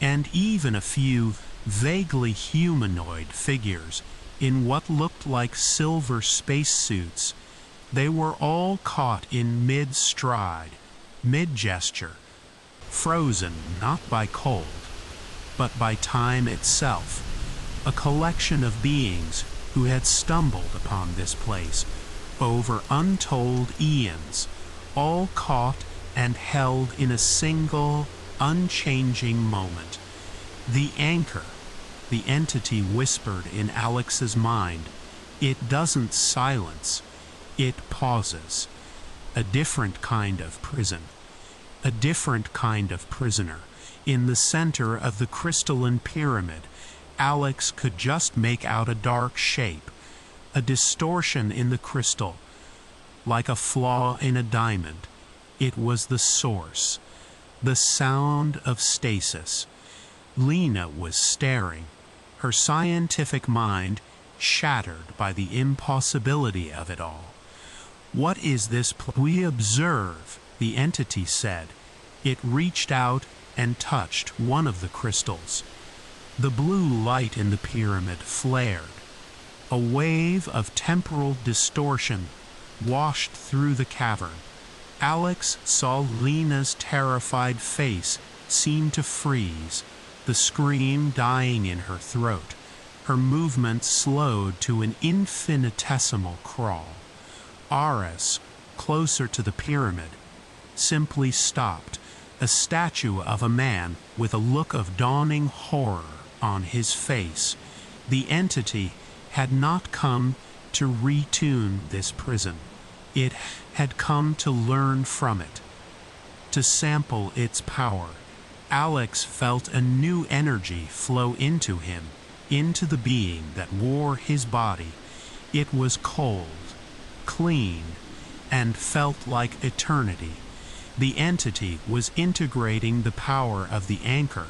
and even a few vaguely humanoid figures in what looked like silver spacesuits. They were all caught in mid-stride, mid-gesture, frozen not by cold, but by time itself, a collection of beings who had stumbled upon this place over untold eons, all caught and held in a single, unchanging moment. The anchor, the entity whispered in Alex's mind, it doesn't silence, it pauses. A different kind of prison, a different kind of prisoner. In the center of the crystalline pyramid, Alex could just make out a dark shape, a distortion in the crystal, like a flaw in a diamond. It was the source, the sound of stasis. Lena was staring, her scientific mind shattered by the impossibility of it all. What is this we observe? The entity said. It reached out and touched one of the crystals. The blue light in the pyramid flared. A wave of temporal distortion washed through the cavern. Alex saw Lena's terrified face seem to freeze, the scream dying in her throat. Her movement slowed to an infinitesimal crawl. Aris, closer to the pyramid, simply stopped, a statue of a man with a look of dawning horror on his face. The entity had not come to retune this prison. It had come to learn from it, to sample its power. Alex felt a new energy flow into him, into the being that wore his body. It was cold, clean, and felt like eternity. The entity was integrating the power of the anchor,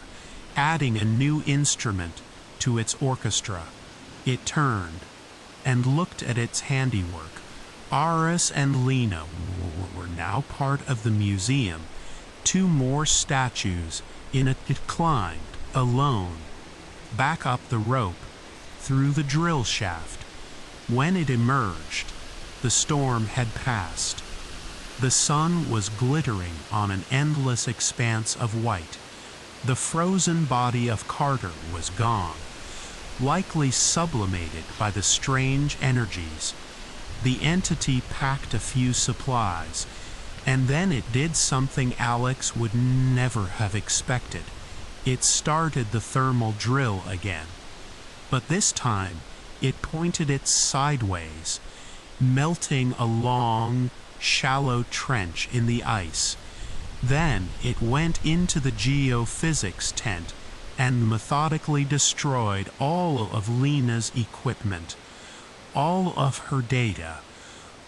adding a new instrument to its orchestra. It turned and looked at its handiwork. Aris and Lena were now part of the museum. Two more statues in it. It climbed, alone, back up the rope, through the drill shaft. When it emerged, the storm had passed. The sun was glittering on an endless expanse of white. The frozen body of Carter was gone, likely sublimated by the strange energies. The entity packed a few supplies, and then it did something Alex would never have expected. It started the thermal drill again. But this time, it pointed it sideways, melting a long, shallow trench in the ice. Then it went into the geophysics tent and methodically destroyed all of Lena's equipment, all of her data,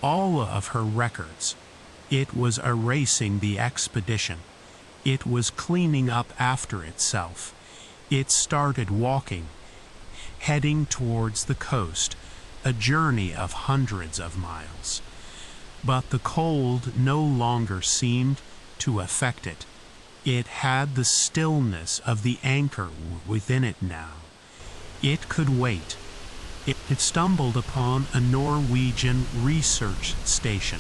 all of her records. It was erasing the expedition. It was cleaning up after itself. It started walking, heading towards the coast, a journey of hundreds of miles. But the cold no longer seemed to affect it. It had the stillness of the anchor within it now. It could wait. It stumbled upon a Norwegian research station.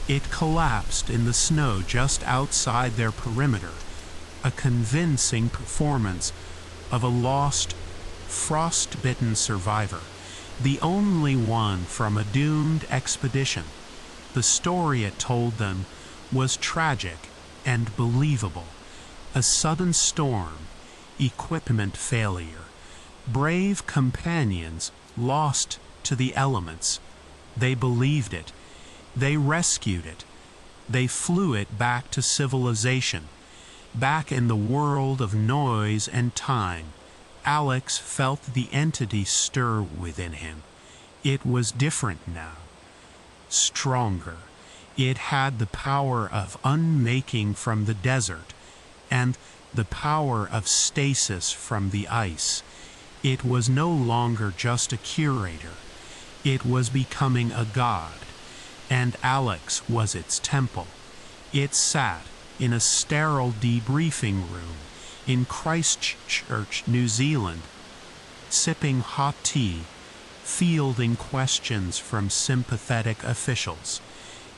It collapsed in the snow just outside their perimeter, a convincing performance of a lost, frost-bitten survivor, the only one from a doomed expedition. The story it told them was tragic and believable. A sudden storm, equipment failure, brave companions lost to the elements. They believed it. They rescued it. They flew it back to civilization, back in the world of noise and time. Alex felt the entity stir within him. It was different now, stronger. It had the power of unmaking from the desert and the power of stasis from the ice. It was no longer just a curator. It was becoming a god, and Alex was its temple. It sat in a sterile debriefing room in Christchurch, New Zealand, sipping hot tea, fielding questions from sympathetic officials.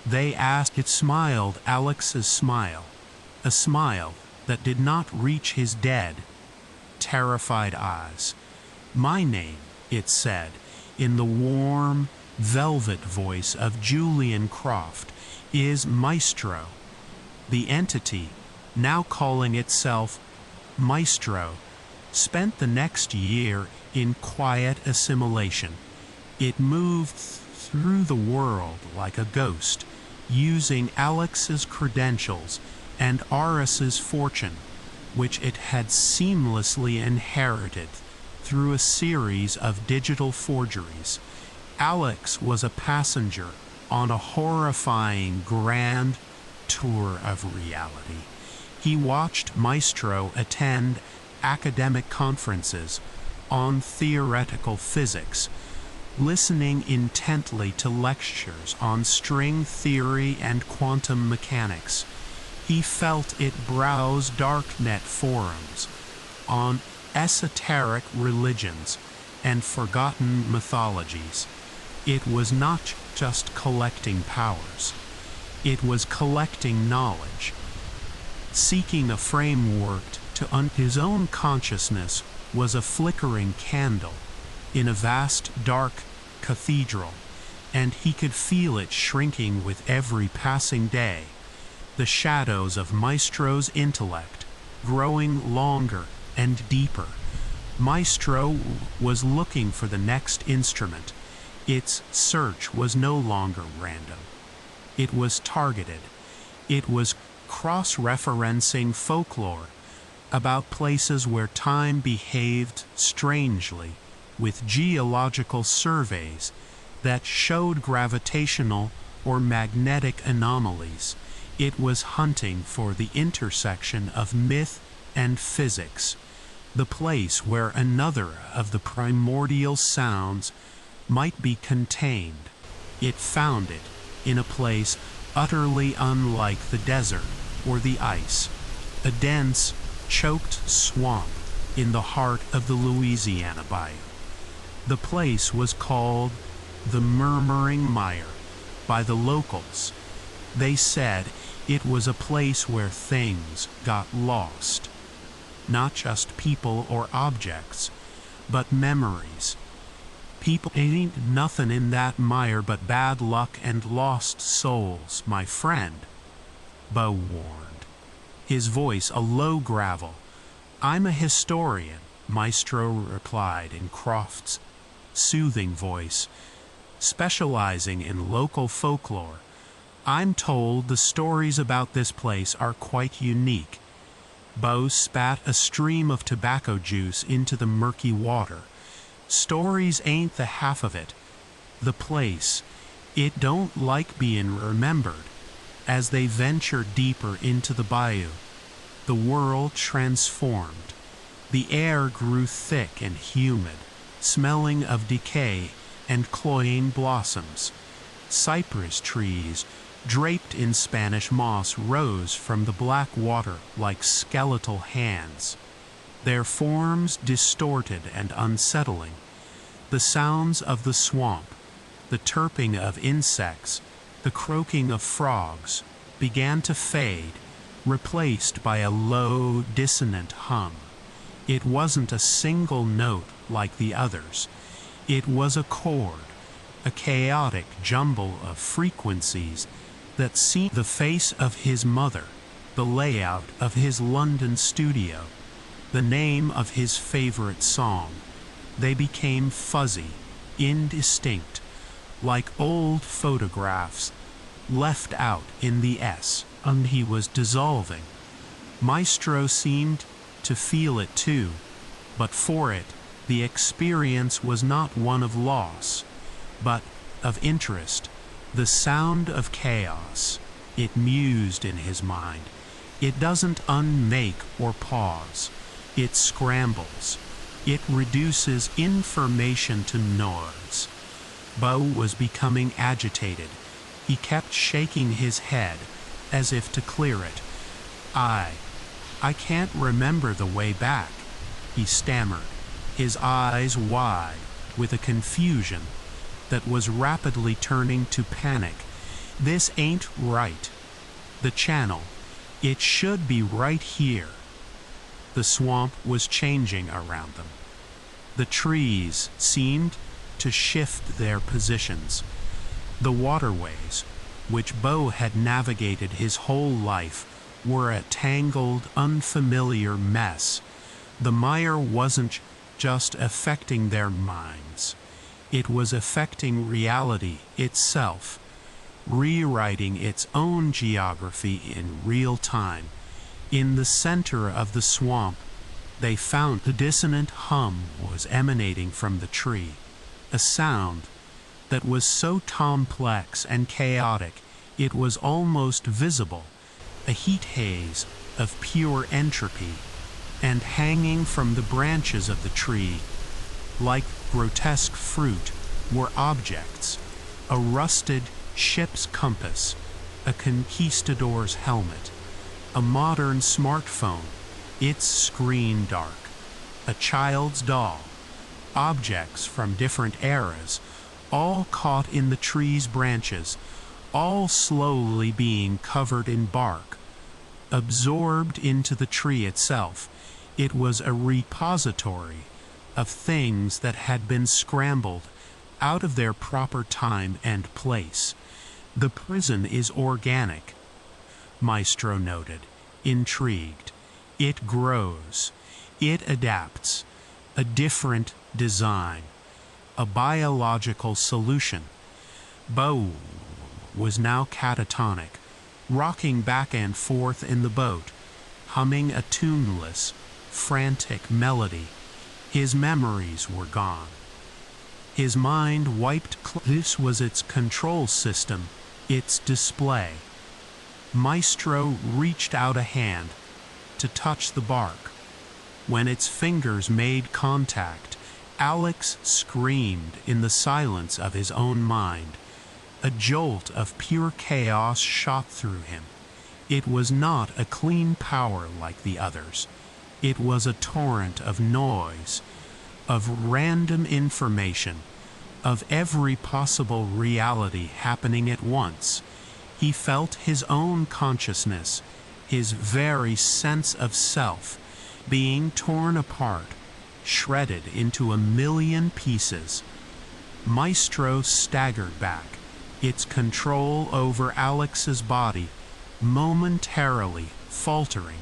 They asked. It smiled Alex's smile, a smile that did not reach his dead, terrified eyes. "My name," it said, in the warm, velvet voice of Julian Croft, "is Maestro." The entity, now calling itself Maestro, spent the next year in quiet assimilation. It moved through the world like a ghost, using Alex's credentials and Aris's fortune, which it had seamlessly inherited through a series of digital forgeries. Alex was a passenger on a horrifying grand tour of reality. He watched Maestro attend academic conferences on theoretical physics, listening intently to lectures on string theory and quantum mechanics. He felt it browse darknet forums on esoteric religions and forgotten mythologies. It was not just collecting powers. It was collecting knowledge, seeking a framework to his own consciousness was a flickering candle in a vast dark cathedral, and he could feel it shrinking with every passing day, the shadows of Maestro's intellect growing longer and deeper. Maestro was looking for the next instrument. Its search was no longer random. It was targeted. It was cross-referencing folklore about places where time behaved strangely, with geological surveys that showed gravitational or magnetic anomalies. It was hunting for the intersection of myth and physics, the place where another of the primordial sounds might be contained. It found it in a place utterly unlike the desert or the ice, a dense, choked swamp in the heart of the Louisiana Bayou. The place was called the Murmuring Mire by the locals. They said it was a place where things got lost. Not just people or objects, but memories. People ain't nothing in that mire but bad luck and lost souls, my friend, Bo warned, his voice a low gravel. "I'm a historian," Maestro replied in Croft's soothing voice, specializing in local folklore. "I'm told the stories about this place are quite unique." Bo spat a stream of tobacco juice into the murky water. "Stories ain't the half of it. The place, it don't like being remembered." As they ventured deeper into the bayou, the world transformed. The air grew thick and humid, smelling of decay and cloying blossoms. Cypress trees, draped in Spanish moss, rose from the black water like skeletal hands, their forms distorted and unsettling. The sounds of the swamp, the chirping of insects, the croaking of frogs, began to fade, replaced by a low, dissonant hum. It wasn't a single note like the others. It was a chord, a chaotic jumble of frequencies that seemed the face of his mother, the layout of his London studio, the name of his favorite song. They became fuzzy, indistinct, like old photographs left out in the S, and he was dissolving. Maestro seemed to feel it too, but for it, the experience was not one of loss, but of interest, the sound of chaos. It mused in his mind. It doesn't unmake or pause. It scrambles. It reduces information to noise. Bo was becoming agitated. He kept shaking his head, as if to clear it. I can't remember the way back," he stammered, his eyes wide, with a confusion that was rapidly turning to panic. This ain't right. The channel, it should be right here. The swamp was changing around them. The trees seemed to shift their positions. The waterways, which Bo had navigated his whole life, were a tangled, unfamiliar mess. The mire wasn't just affecting their minds. It was affecting reality itself, rewriting its own geography in real time. In the center of the swamp, they found the dissonant hum was emanating from the tree, a sound that was so complex and chaotic it was almost visible, a heat haze of pure entropy, and hanging from the branches of the tree, like grotesque fruit, were objects: a rusted ship's compass, a conquistador's helmet, a modern smartphone, its screen dark, a child's doll, objects from different eras, all caught in the tree's branches, all slowly being covered in bark, absorbed into the tree itself. It was a repository of things that had been scrambled out of their proper time and place. The prison is organic, Maestro noted, intrigued. It grows. It adapts. A different design. A biological solution. Bo was now catatonic, rocking back and forth in the boat, humming a tuneless, frantic melody. His memories were gone. His mind wiped. This was its control system, its display. Maestro reached out a hand to touch the bark. When its fingers made contact, Alex screamed in the silence of his own mind. A jolt of pure chaos shot through him. It was not a clean power like the others. It was a torrent of noise, of random information, of every possible reality happening at once. He felt his own consciousness, his very sense of self, being torn apart, shredded into a million pieces. Maestro staggered back, its control over Alex's body momentarily faltering.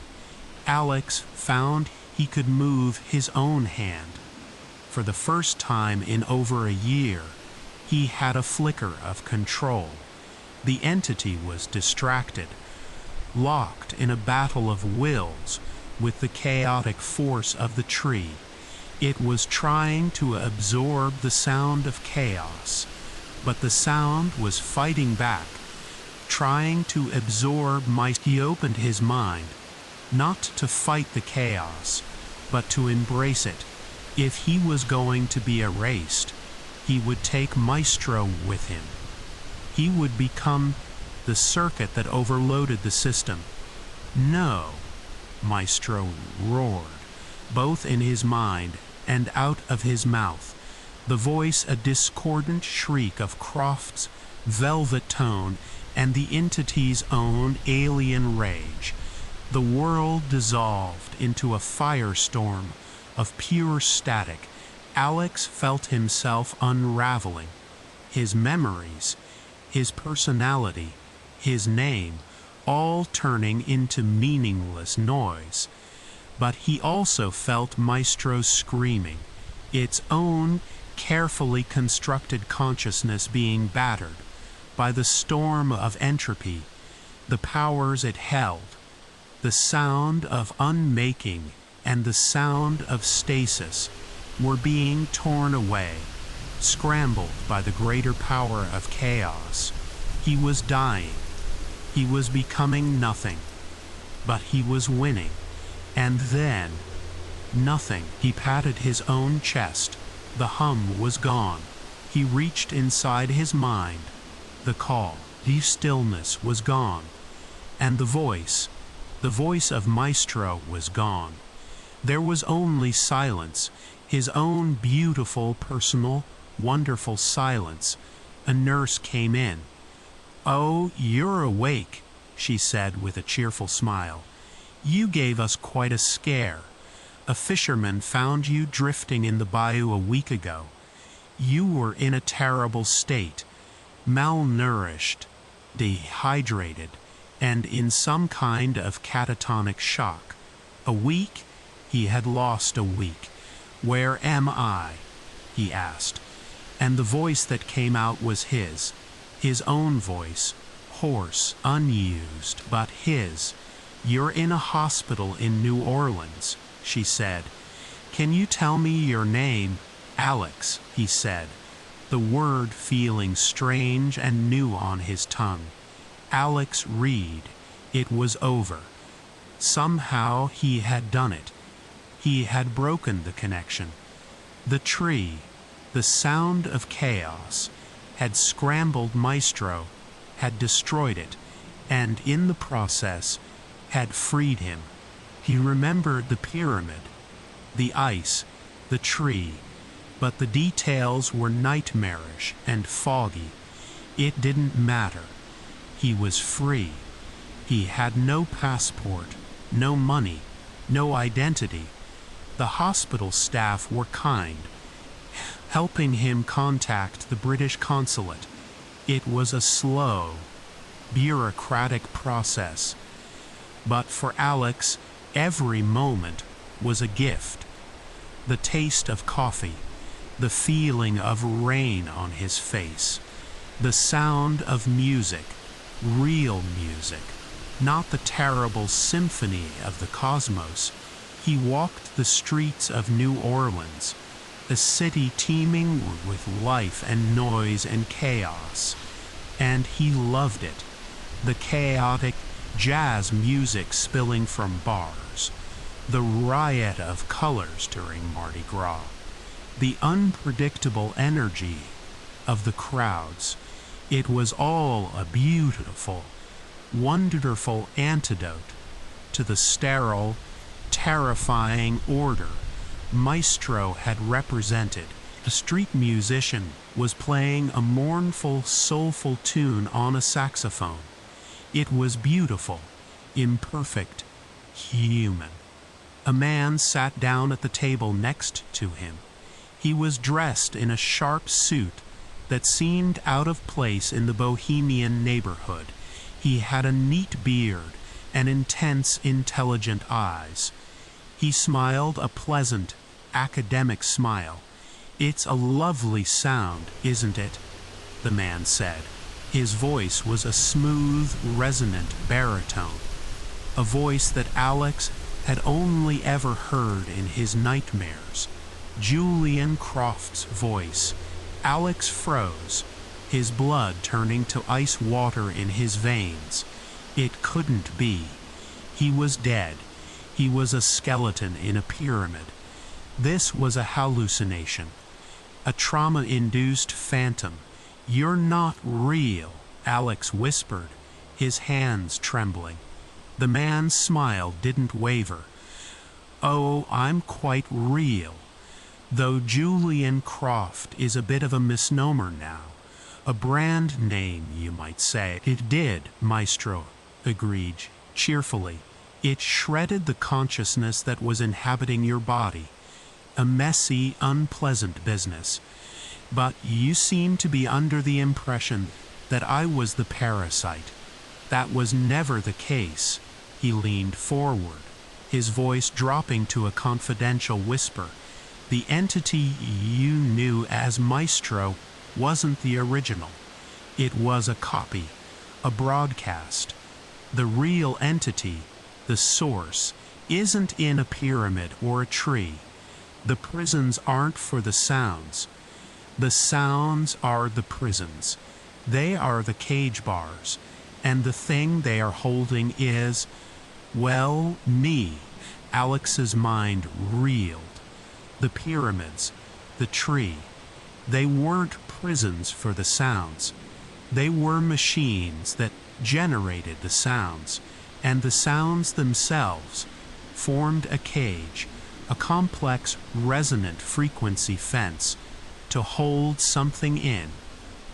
Alex found he could move his own hand. For the first time in over a year, he had a flicker of control. The entity was distracted, locked in a battle of wills with the chaotic force of the tree. It was trying to absorb the sound of chaos, but the sound was fighting back, trying to absorb He opened his mind, not to fight the chaos, but to embrace it. If he was going to be erased, he would take Maestro with him. He would become the circuit that overloaded the system. No, Maestro roared, both in his mind and out of his mouth, the voice a discordant shriek of Croft's velvet tone and the entity's own alien rage. The world dissolved into a firestorm of pure static. Alex felt himself unraveling. His memories, his personality, his name, all turning into meaningless noise. But he also felt Maestro screaming, its own carefully constructed consciousness being battered by the storm of entropy, the powers it held, the sound of unmaking and the sound of stasis were being torn away, scrambled by the greater power of chaos. He was dying. He was becoming nothing. But he was winning. And then, nothing. He patted his own chest. The hum was gone. He reached inside his mind. The call, the stillness was gone. And the voice of Maestro was gone. There was only silence, his own beautiful, personal, wonderful silence. A nurse came in. "Oh, you're awake," she said with a cheerful smile. "You gave us quite a scare. A fisherman found you drifting in the bayou a week ago. You were in a terrible state, malnourished, dehydrated, and in some kind of catatonic shock. A week? He had lost a week. Where am I?" he asked. And the voice that came out was his own voice, hoarse, unused, but his. "You're in a hospital in New Orleans," she said. "Can you tell me your name?" "Alex," he said, the word feeling strange and new on his tongue. Alex Reed. It was over. Somehow he had done it. He had broken the connection. The tree, the sound of chaos, had scrambled Maestro, had destroyed it, and in the process had freed him. He remembered the pyramid, the ice, the tree, but the details were nightmarish and foggy. It didn't matter. He was free. He had no passport, no money, no identity. The hospital staff were kind, helping him contact the British consulate. It was a slow, bureaucratic process. But for Alex, every moment was a gift. The taste of coffee, the feeling of rain on his face, the sound of music, real music, not the terrible symphony of the cosmos. He walked the streets of New Orleans, a city teeming with life and noise and chaos, and he loved it. The chaotic jazz music spilling from bars, the riot of colors during Mardi Gras, the unpredictable energy of the crowds. It was all a beautiful, wonderful antidote to the sterile, terrifying order Maestro had represented. A street musician was playing a mournful, soulful tune on a saxophone. It was beautiful, imperfect, human. A man sat down at the table next to him. He was dressed in a sharp suit that seemed out of place in the bohemian neighborhood. He had a neat beard and intense, intelligent eyes. He smiled a pleasant, academic smile. "It's a lovely sound, isn't it?" the man said. His voice was a smooth, resonant baritone, a voice that Alex had only ever heard in his nightmares. Julian Croft's voice. Alex froze, his blood turning to ice water in his veins. It couldn't be. He was dead. He was a skeleton in a pyramid. This was a hallucination, a trauma-induced phantom. "You're not real," Alex whispered, his hands trembling. The man's smile didn't waver. "Oh, I'm quite real. Though Julian Croft is a bit of a misnomer now. A brand name, you might say." "It did," Maestro agreed cheerfully. "It shredded the consciousness that was inhabiting your body. A messy, unpleasant business. But you seem to be under the impression that I was the parasite. That was never the case." He leaned forward, his voice dropping to a confidential whisper. "The entity you knew as Maestro wasn't the original. It was a copy, a broadcast. The real entity, the source, isn't in a pyramid or a tree. The prisons aren't for the sounds. The sounds are the prisons. They are the cage bars, and the thing they are holding is, well, me." Alex's mind reeled. The pyramids, the tree, they weren't prisons for the sounds. They were machines that generated the sounds, and the sounds themselves formed a cage, a complex resonant frequency fence to hold something in,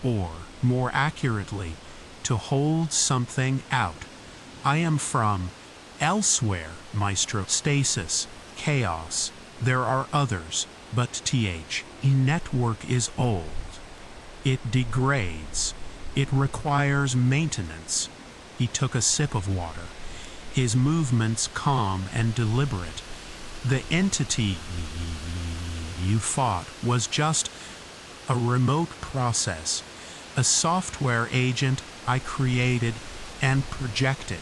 or, more accurately, to hold something out. I am from elsewhere, Maestro. Stasis, chaos. There are others, but a network is old. It degrades. It requires maintenance. He took a sip of water, his movements calm and deliberate. The entity you fought was just a remote process, a software agent I created and projected,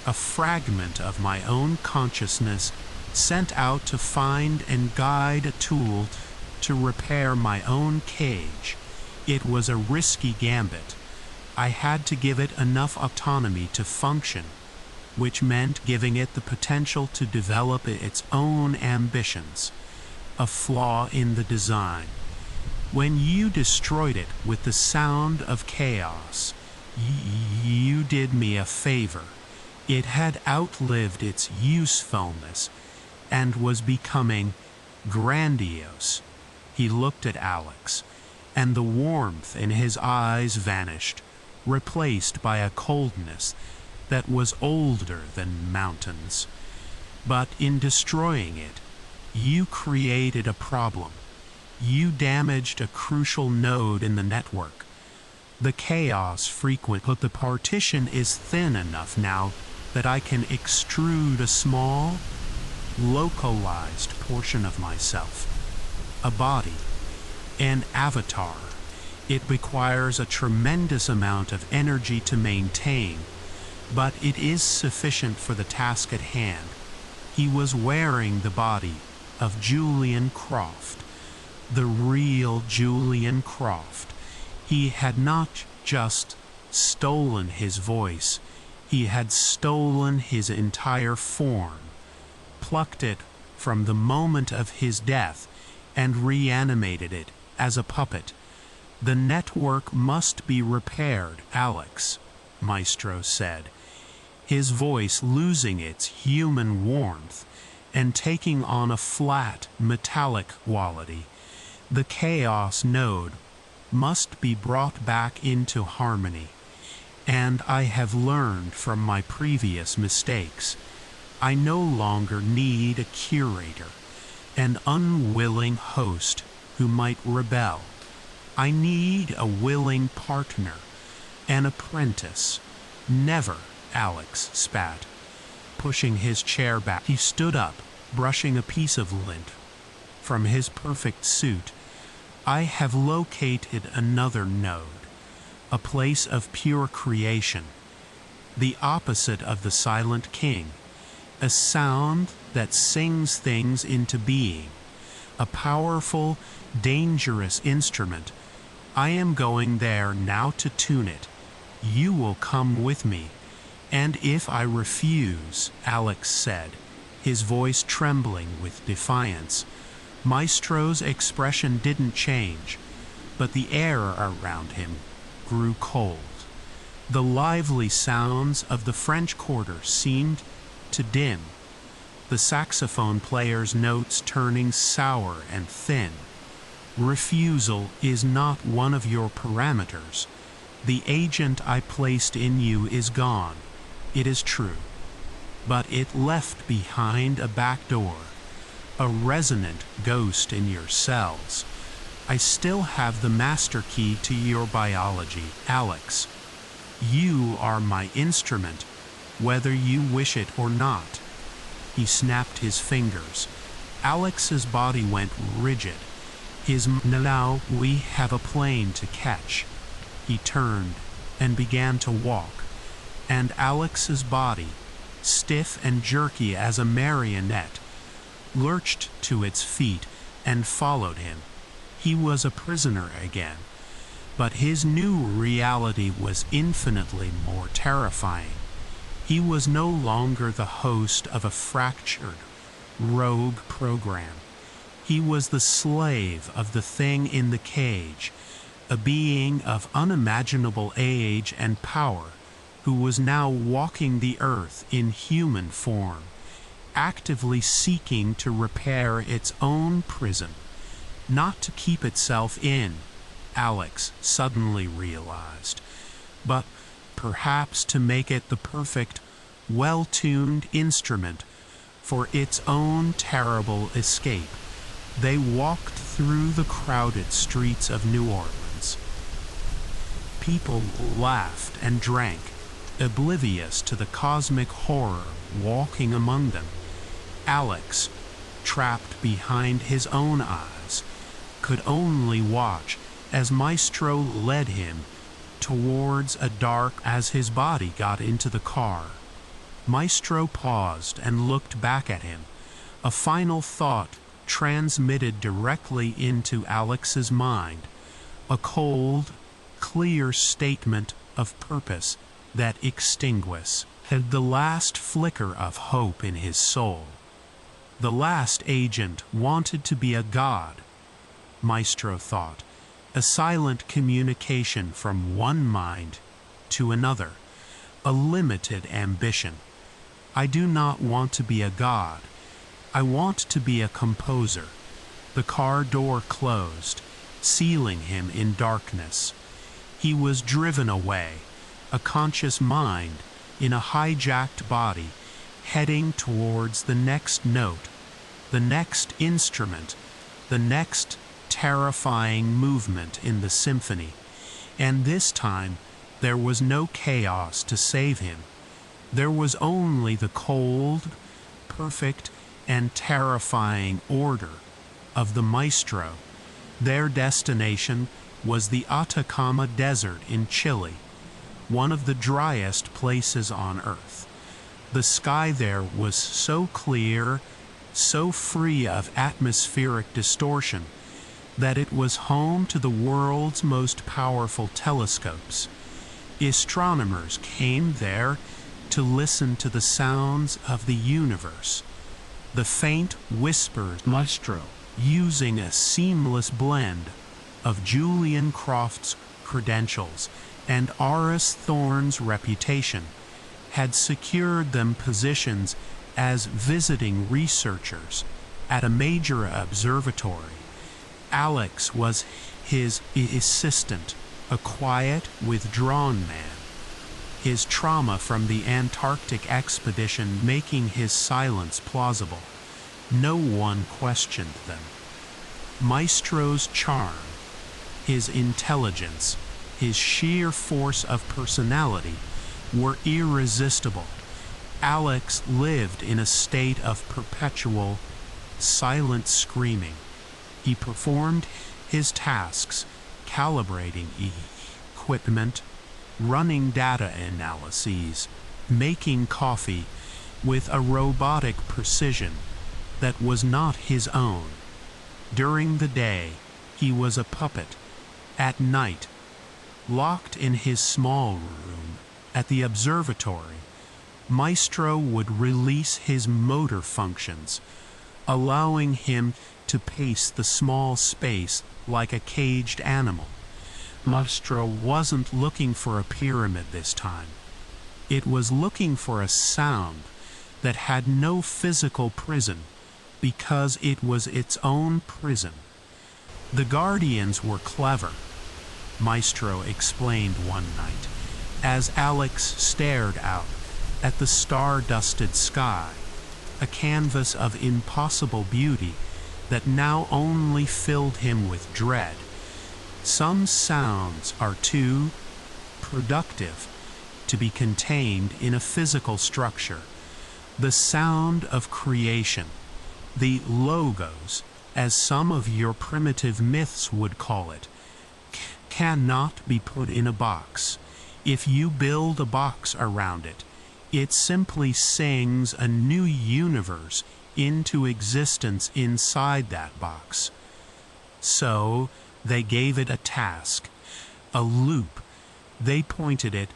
a fragment of my own consciousness sent out to find and guide a tool to repair my own cage. It was a risky gambit. I had to give it enough autonomy to function, which meant giving it the potential to develop its own ambitions, a flaw in the design. When you destroyed it with the sound of chaos, you did me a favor. It had outlived its usefulness and was becoming grandiose. He looked at Alex, and the warmth in his eyes vanished, replaced by a coldness that was older than mountains. But in destroying it, you created a problem. You damaged a crucial node in the network. The chaos frequent, but the partition is thin enough now that I can extrude a small, localized portion of myself. A body, an avatar. It requires a tremendous amount of energy to maintain, but it is sufficient for the task at hand. He was wearing the body of Julian Croft, the real Julian Croft. He had not just stolen his voice, he had stolen his entire form, plucked it from the moment of his death, and reanimated it as a puppet. The network must be repaired, Alex, Maestro said, his voice losing its human warmth and taking on a flat, metallic quality. The chaos node must be brought back into harmony, and I have learned from my previous mistakes. I no longer need a curator, an unwilling host who might rebel. I need a willing partner, an apprentice. Never, Alex spat, pushing his chair back. He stood up, brushing a piece of lint from his perfect suit. I have located another node, a place of pure creation, the opposite of the Silent King, a sound that sings things into being, a powerful, dangerous instrument. I am going there now to tune it. You will come with me. And if I refuse, Alex said, his voice trembling with defiance. Maestro's expression didn't change, but the air around him grew cold. The lively sounds of the French Quarter seemed to dim, the saxophone player's notes turning sour and thin. Refusal is not one of your parameters. The agent I placed in you is gone. It is true. But it left behind a back door, a resonant ghost in your cells. I still have the master key to your biology, Alex. You are my instrument, whether you wish it or not. He snapped his fingers. Alex's body went rigid. Now we have a plane to catch. He turned and began to walk, and Alex's body, stiff and jerky as a marionette, lurched to its feet and followed him. He was a prisoner again, but his new reality was infinitely more terrifying. He was no longer the host of a fractured, rogue program. He was the slave of the thing in the cage, a being of unimaginable age and power, who was now walking the earth in human form. actively seeking to repair its own prison, not to keep itself in, Alex suddenly realized, but perhaps to make it the perfect, well-tuned instrument for its own terrible escape. They walked through the crowded streets of New Orleans. People laughed and drank, oblivious to the cosmic horror walking among them. Alex, trapped behind his own eyes, could only watch as Maestro led him towards a dark as his body got into the car. Maestro paused and looked back at him, a final thought transmitted directly into Alex's mind, a cold, clear statement of purpose that extinguished the last flicker of hope in his soul. The last agent wanted to be a god, Maestro thought, a silent communication from one mind to another, a limited ambition. I do not want to be a god. I want to be a composer. The car door closed, sealing him in darkness. He was driven away, a conscious mind in a hijacked body, heading towards the next note, the next instrument, the next terrifying movement in the symphony. And this time, there was no chaos to save him. There was only the cold, perfect, and terrifying order of the Maestro. Their destination was the Atacama Desert in Chile, one of the driest places on Earth. The sky there was so clear, so free of atmospheric distortion, that it was home to the world's most powerful telescopes. Astronomers came there to listen to the sounds of the universe, the faint whispers Maestro, using a seamless blend of Julian Croft's credentials and Aris Thorne's reputation, had secured them positions as visiting researchers at a major observatory. Alex was his assistant, a quiet, withdrawn man, his trauma from the Antarctic expedition making his silence plausible. No one questioned them. Maestro's charm, his intelligence, his sheer force of personality were irresistible. Alex lived in a state of perpetual, silent screaming. He performed his tasks, calibrating equipment, running data analyses, making coffee with a robotic precision that was not his own. During the day, he was a puppet. At night, locked in his small room at the observatory, Maestro would release his motor functions, allowing him to pace the small space like a caged animal. Maestro wasn't looking for a pyramid this time. It was looking for a sound that had no physical prison, because it was its own prison. The Guardians were clever, Maestro explained one night, as Alex stared out at the star-dusted sky, a canvas of impossible beauty that now only filled him with dread. Some sounds are too productive to be contained in a physical structure. The sound of creation, the logos, as some of your primitive myths would call it, cannot be put in a box. If you build a box around it, it simply sings a new universe into existence inside that box. So they gave it a task, a loop. They pointed it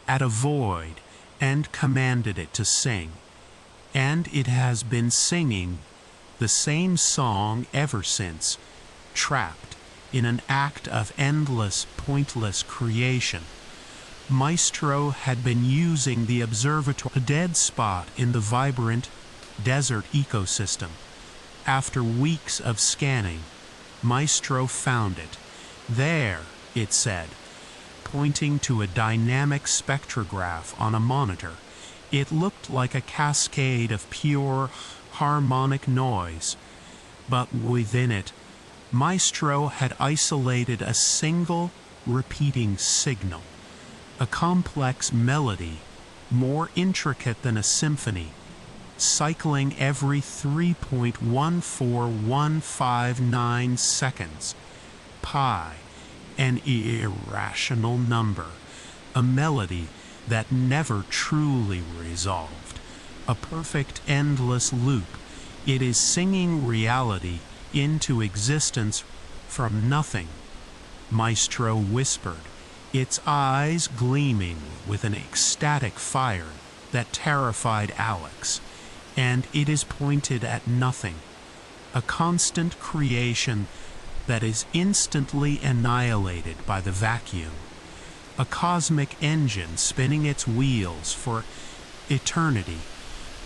at a void and commanded it to sing. And it has been singing the same song ever since, trapped in an act of endless, pointless creation. Maestro had been using the observatory, a dead spot in the vibrant, desert ecosystem. After weeks of scanning, Maestro found it. There, it said, pointing to a dynamic spectrograph on a monitor. It looked like a cascade of pure, harmonic noise, but within it, Maestro had isolated a single, repeating signal, a complex melody, more intricate than a symphony, cycling every 3.14159 seconds. Pi, an irrational number, a melody that never truly resolved, a perfect endless loop. It is singing reality into existence from nothing, Maestro whispered, its eyes gleaming with an ecstatic fire that terrified Alex. And it is pointed at nothing, a constant creation that is instantly annihilated by the vacuum, a cosmic engine spinning its wheels for eternity.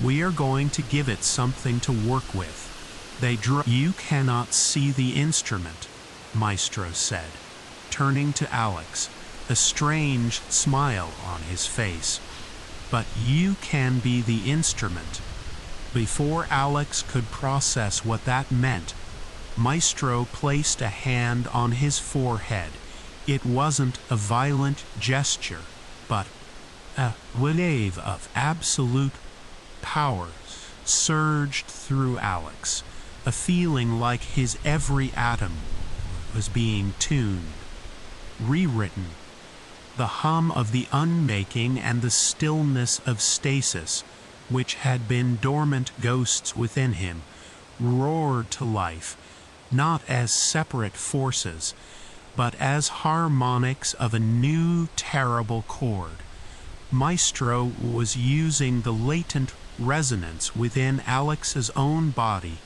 We are going to give it something to work with. You cannot see the instrument, Maestro said, turning to Alex, a strange smile on his face. But you can be the instrument. Before Alex could process what that meant, Maestro placed a hand on his forehead. It wasn't a violent gesture, but a wave of absolute power surged through Alex, a feeling like his every atom was being tuned, rewritten. The hum of the unmaking and the stillness of stasis, which had been dormant ghosts within him, roared to life, not as separate forces, but as harmonics of a new terrible chord. Maestro was using the latent resonance within Alex's own body,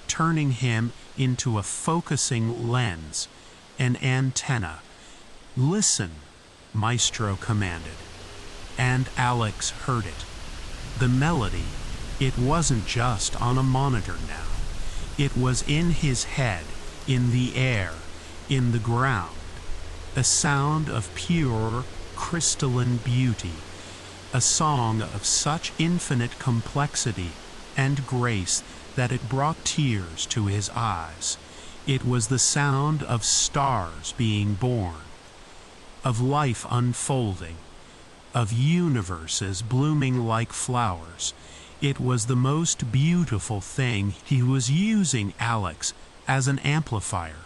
turning him into a focusing lens, an antenna. Listen, Maestro commanded, and Alex heard it. The melody, it wasn't just on a monitor now. It was in his head, in the air, in the ground. A sound of pure, crystalline beauty. A song of such infinite complexity and grace that it brought tears to his eyes. It was the sound of stars being born, of life unfolding, of universes blooming like flowers. It was the most beautiful thing. He was using Alex as an amplifier,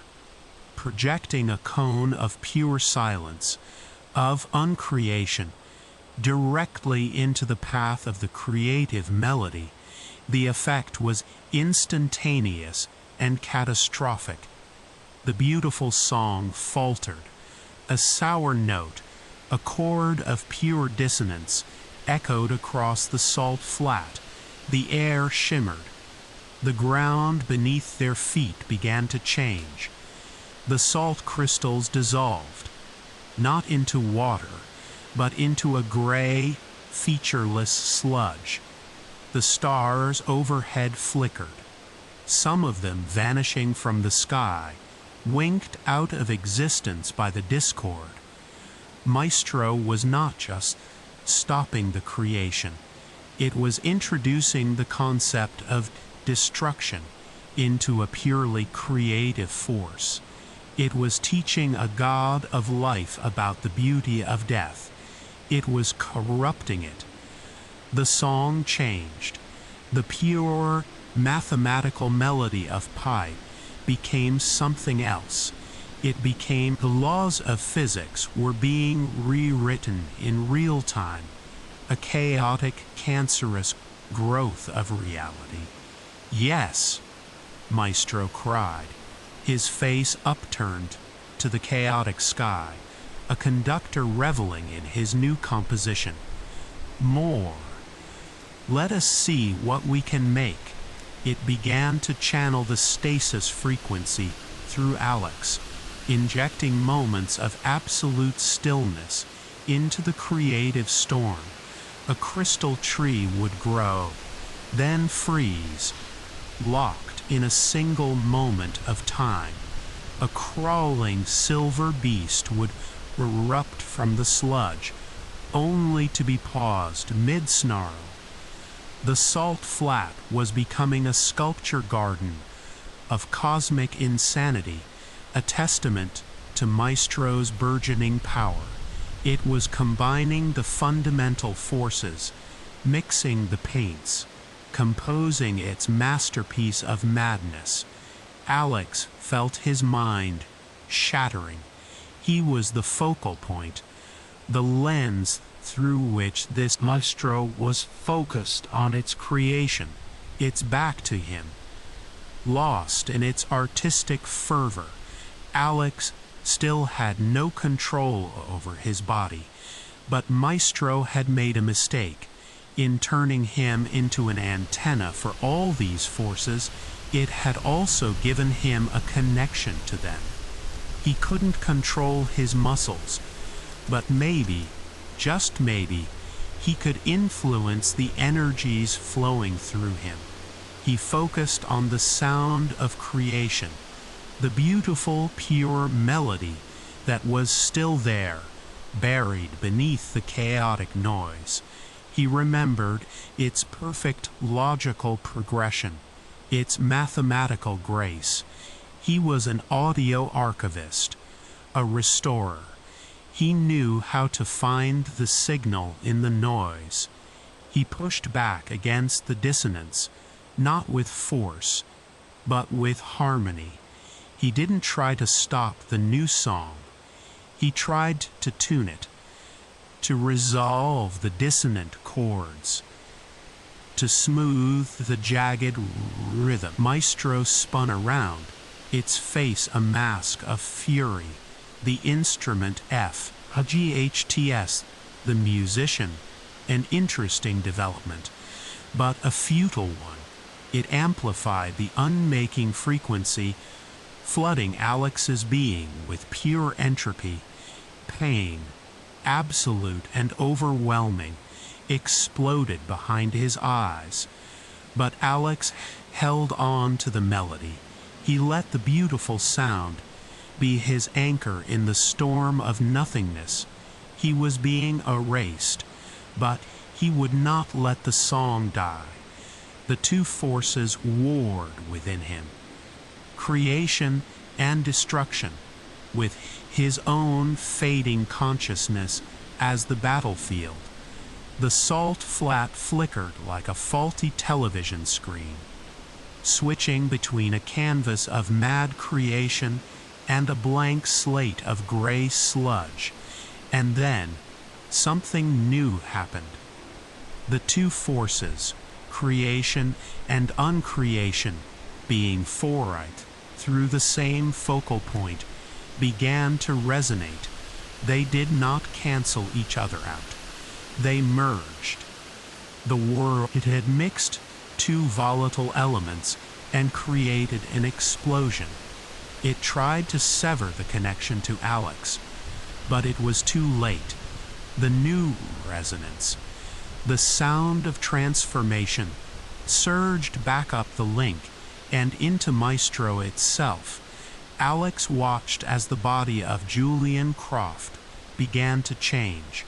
projecting a cone of pure silence, of uncreation, directly into the path of the creative melody. The effect was instantaneous and catastrophic. The beautiful song faltered. A sour note, a chord of pure dissonance, echoed across the salt flat. The air shimmered. The ground beneath their feet began to change. The salt crystals dissolved, not into water, but into a gray, featureless sludge. The stars overhead flickered, some of them vanishing from the sky, winked out of existence by the discord. Maestro was not just stopping the creation. It was introducing the concept of destruction into a purely creative force. It was teaching a god of life about the beauty of death. It was corrupting it. The song changed. The pure, mathematical melody of Pi became something else. It became the laws of physics were being rewritten in real time, a chaotic, cancerous growth of reality. Yes, Maestro cried, his face upturned to the chaotic sky, a conductor reveling in his new composition. More. Let us see what we can make. It began to channel the stasis frequency through Alex, injecting moments of absolute stillness into the creative storm. A crystal tree would grow, then freeze, locked in a single moment of time. A crawling silver beast would erupt from the sludge, only to be paused mid-snarl. The salt flat was becoming a sculpture garden of cosmic insanity, a testament to Maestro's burgeoning power. It was combining the fundamental forces, mixing the paints, composing its masterpiece of madness. Alex felt his mind shattering. He was the focal point, the lens through which this maestro was focused on its creation, its back to him. Lost in its artistic fervor, Alex still had no control over his body, but Maestro had made a mistake. In turning him into an antenna for all these forces, it had also given him a connection to them. He couldn't control his muscles, but maybe, just maybe, he could influence the energies flowing through him. He focused on the sound of creation, the beautiful, pure melody that was still there, buried beneath the chaotic noise. He remembered its perfect logical progression, its mathematical grace. He was an audio archivist, a restorer. He knew how to find the signal in the noise. He pushed back against the dissonance, not with force, but with harmony. He didn't try to stop the new song. He tried to tune it, to resolve the dissonant chords, to smooth the jagged rhythm. Maestro spun around, its face a mask of fury. The instrument F, a GHTS, the musician, an interesting development, but a futile one. It amplified the unmaking frequency, flooding Alex's being with pure entropy. Pain, absolute and overwhelming, exploded behind his eyes. But Alex held on to the melody. He let the beautiful sound be his anchor in the storm of nothingness. He was being erased, but he would not let the song die. The two forces warred within him, creation and destruction, with his own fading consciousness as the battlefield. The salt flat flickered like a faulty television screen, switching between a canvas of mad creation and a blank slate of gray sludge. And then, something new happened. The two forces, creation and uncreation, being forthright through the same focal point, began to resonate. They did not cancel each other out. They merged. The world, it had mixed two volatile elements and created an explosion. It tried to sever the connection to Alex, but it was too late. The new resonance, the sound of transformation, surged back up the link and into Maestro itself. Alex watched as the body of Julian Croft began to change.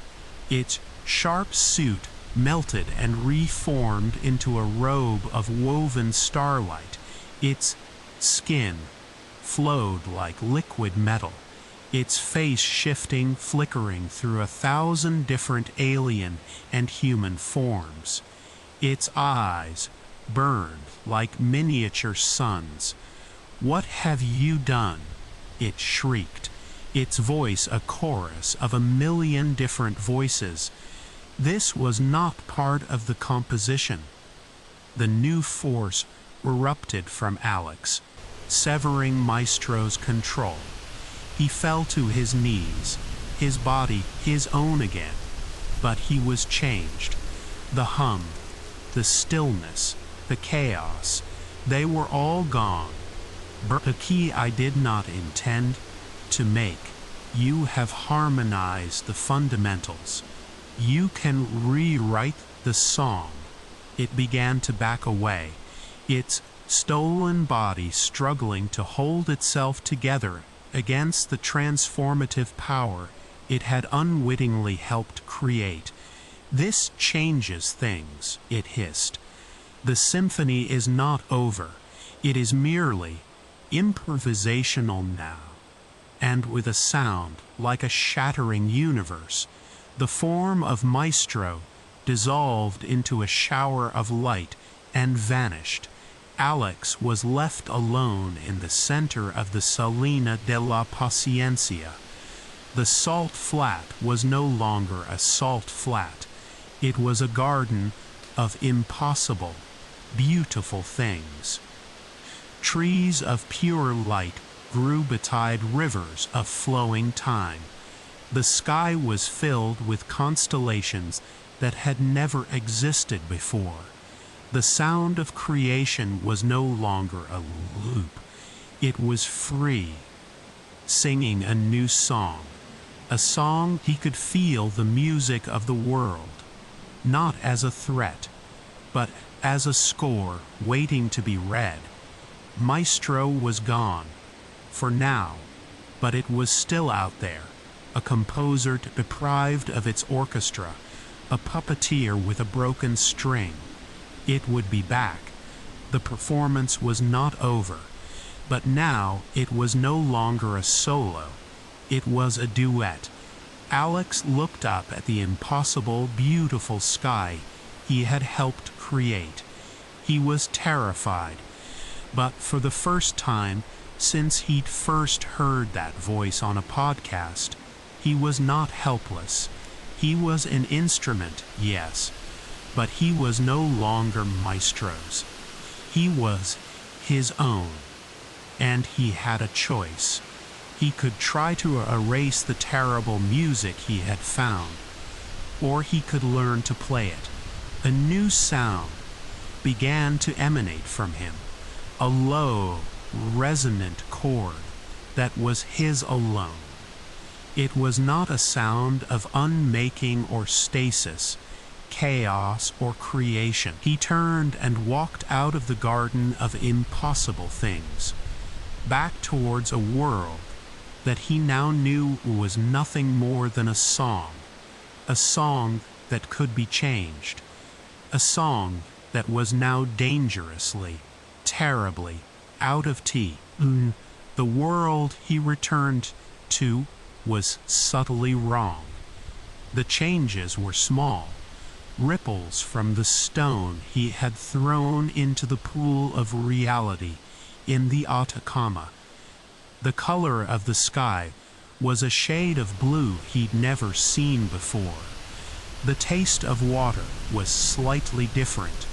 Its sharp suit melted and reformed into a robe of woven starlight. Its skin flowed like liquid metal, its face shifting, flickering through 1,000 different alien and human forms. Its eyes burned like miniature suns. "What have you done?" it shrieked, its voice a chorus of 1,000,000 different voices. This was not part of the composition. The new force erupted from Alex, severing Maestro's control. He fell to his knees, his body his own again, but he was changed. The hum, the stillness, the chaos, they were all gone. The key I did not intend to make. You have harmonized the fundamentals. You can rewrite the song. it began to back away, its stolen body struggling to hold itself together against the transformative power it had unwittingly helped create. "This changes things," it hissed. "The symphony is not over. It is merely improvisational now." And with a sound like a shattering universe, the form of Maestro dissolved into a shower of light and vanished. Alex was left alone in the center of the Salina de la Paciencia. The salt flat was no longer a salt flat. It was a garden of impossible, beautiful things. Trees of pure light grew beside rivers of flowing time. The sky was filled with constellations that had never existed before. The sound of creation was no longer a loop. It was free, singing a new song. A song he could feel the music of the world, not as a threat, but as a score waiting to be read. Maestro was gone, for now, but it was still out there, a composer deprived of its orchestra, a puppeteer with a broken string. It would be back. The performance was not over, but now it was no longer a solo. It was a duet. Alex looked up at the impossible, beautiful sky he had helped create. He was terrified, but for the first time since he'd first heard that voice on a podcast, he was not helpless. He was an instrument, yes, but he was no longer Maestro's. He was his own, and he had a choice. He could try to erase the terrible music he had found, or he could learn to play it. A new sound began to emanate from him, a low, resonant chord that was his alone. It was not a sound of unmaking or stasis, chaos or creation. He turned and walked out of the garden of impossible things, back towards a world that he now knew was nothing more than a song that could be changed, a song that was now dangerously, terribly out of tune. The world he returned to was subtly wrong. The changes were small, ripples from the stone he had thrown into the pool of reality in the Atacama. The color of the sky was a shade of blue he'd never seen before. The taste of water was slightly different.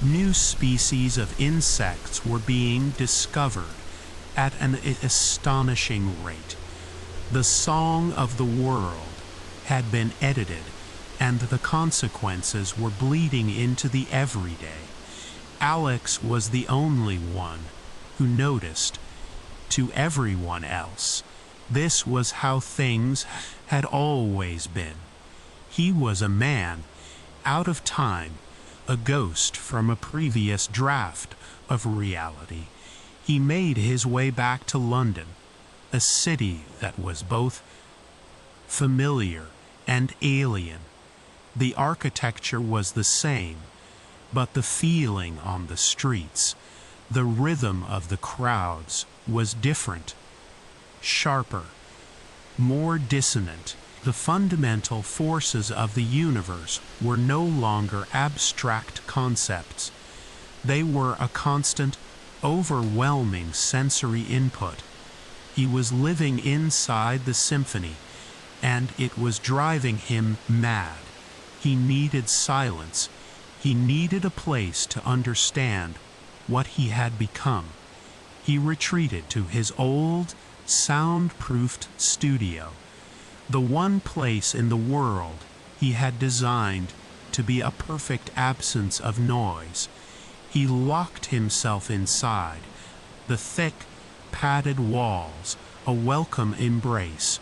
New species of insects were being discovered at an astonishing rate. The song of the world had been edited, and the consequences were bleeding into the everyday. Alex was the only one who noticed. To everyone else, this was how things had always been. He was a man, out of time, a ghost from a previous draft of reality. He made his way back to London, a city that was both familiar and alien. The architecture was the same, but the feeling on the streets, the rhythm of the crowds was different, sharper, more dissonant. The fundamental forces of the universe were no longer abstract concepts. They were a constant, overwhelming sensory input. He was living inside the symphony, and it was driving him mad. He needed silence. He needed a place to understand what he had become. He retreated to his old, soundproofed studio, the one place in the world he had designed to be a perfect absence of noise. He locked himself inside, the thick, padded walls, a welcome embrace.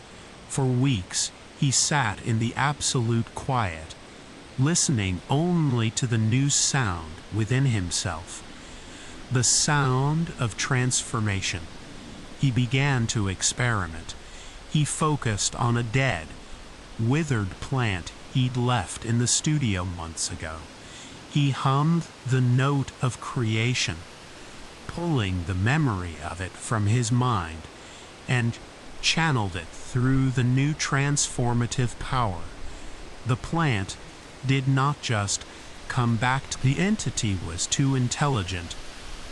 For weeks he sat in the absolute quiet, listening only to the new sound within himself, the sound of transformation. He began to experiment. He focused on a dead, withered plant he'd left in the studio months ago. He hummed the note of creation, pulling the memory of it from his mind, and channeled it through the new transformative power. The plant did not just come back to the entity was too intelligent,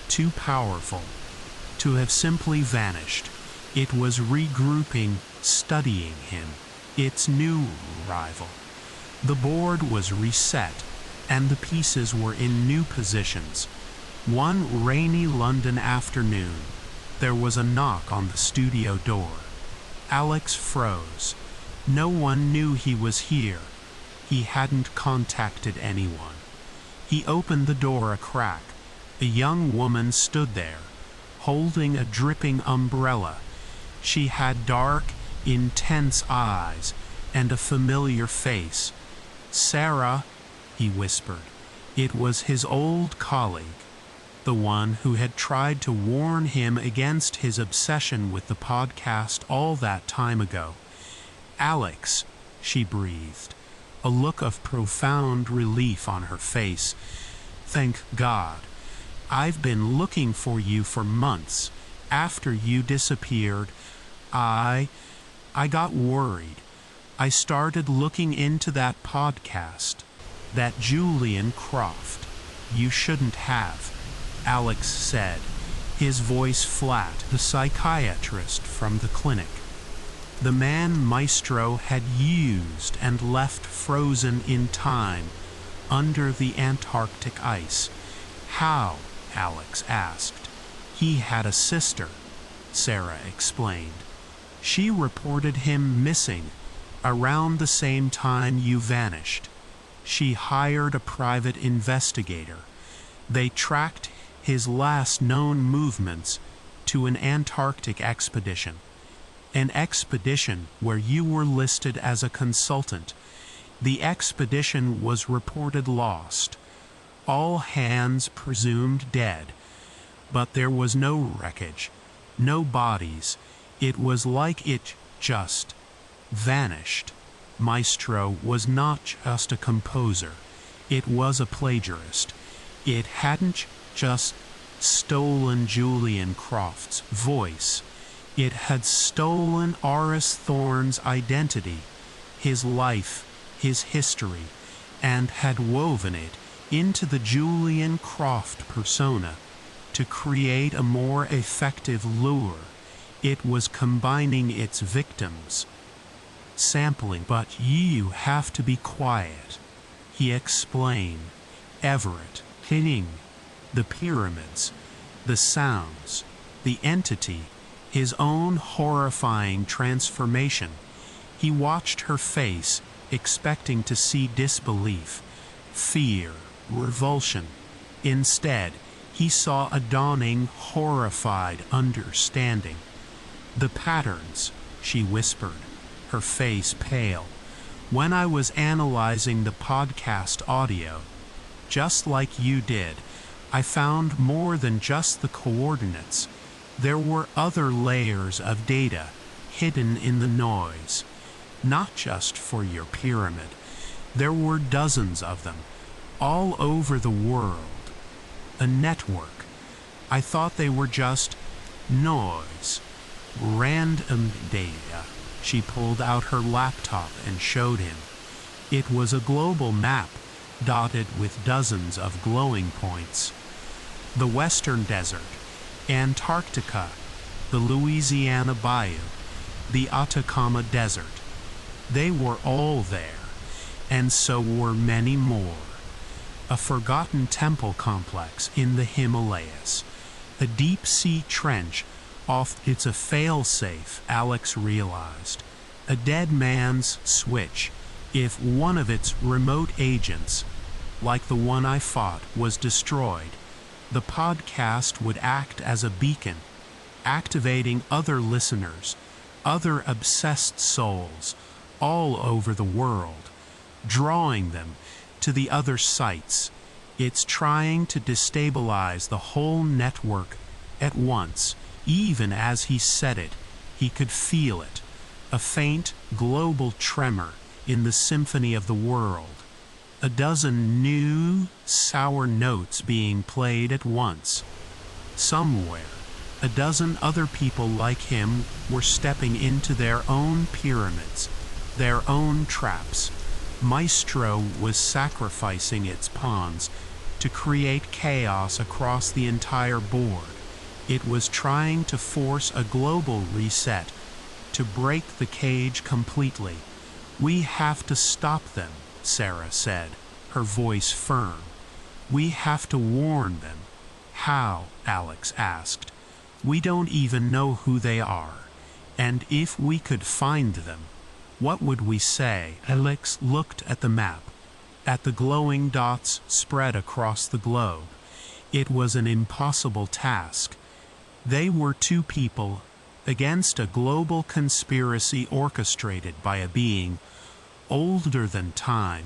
too powerful, to have simply vanished. It was regrouping, studying him, its new rival. The board was reset, and the pieces were in new positions. One rainy London afternoon, there was a knock on the studio door. Alex froze. No one knew he was here. He hadn't contacted anyone. He opened the door a crack. A young woman stood there, holding a dripping umbrella. She had dark, intense eyes and a familiar face. "Sarah," he whispered. It was his old colleague, the one who had tried to warn him against his obsession with the podcast all that time ago. "Alex," she breathed, a look of profound relief on her face. "Thank God. I've been looking for you for months. After you disappeared, I got worried. I started looking into that podcast, that Julian Croft. You shouldn't have," Alex said, his voice flat, the psychiatrist from the clinic. The man Maestro had used and left frozen in time under the Antarctic ice. "How?" Alex asked. "He had a sister," Sarah explained. "She reported him missing around the same time you vanished. She hired a private investigator. They tracked his last known movements to an Antarctic expedition. An expedition where you were listed as a consultant. The expedition was reported lost. All hands presumed dead. But there was no wreckage, no bodies. It was like it just vanished." Maestro was not just a composer. It was a plagiarist. It hadn't just stolen Julian Croft's voice. It had stolen Aris Thorne's identity, his life, his history, and had woven it into the Julian Croft persona to create a more effective lure. It was combining its victims, sampling. "But you have to be quiet," he explained. "Everett, hitting, the pyramids, the sounds, the entity, his own horrifying transformation." He watched her face, expecting to see disbelief, fear, revulsion. Instead, he saw a dawning, horrified understanding. "The patterns," she whispered, her face pale. "When I was analyzing the podcast audio, just like you did, I found more than just the coordinates. There were other layers of data hidden in the noise, not just for your pyramid. There were dozens of them, all over the world. A network. I thought they were just noise, random data." She pulled out her laptop and showed him. It was a global map dotted with dozens of glowing points. The Western Desert, Antarctica, the Louisiana Bayou, the Atacama Desert. They were all there, and so were many more. A forgotten temple complex in the Himalayas, a deep-sea trench off. "It's a fail-safe," Alex realized. "A dead man's switch. If one of its remote agents, like the one I fought, was destroyed, the podcast would act as a beacon, activating other listeners, other obsessed souls all over the world, drawing them to the other sites. It's trying to destabilize the whole network at once. Even as he said it, he could feel it, a faint global tremor in the symphony of the world. A dozen new, sour notes being played at once. Somewhere, a dozen other people like him were stepping into their own pyramids, their own traps. Maestro was sacrificing its pawns to create chaos across the entire board. It was trying to force a global reset, to break the cage completely. "We have to stop them," Sarah said, her voice firm. "We have to warn them." "How?" Alex asked. "We don't even know who they are. And if we could find them, what would we say?" Alex looked at the map, at the glowing dots spread across the globe. It was an impossible task. They were two people against a global conspiracy orchestrated by a being older than time.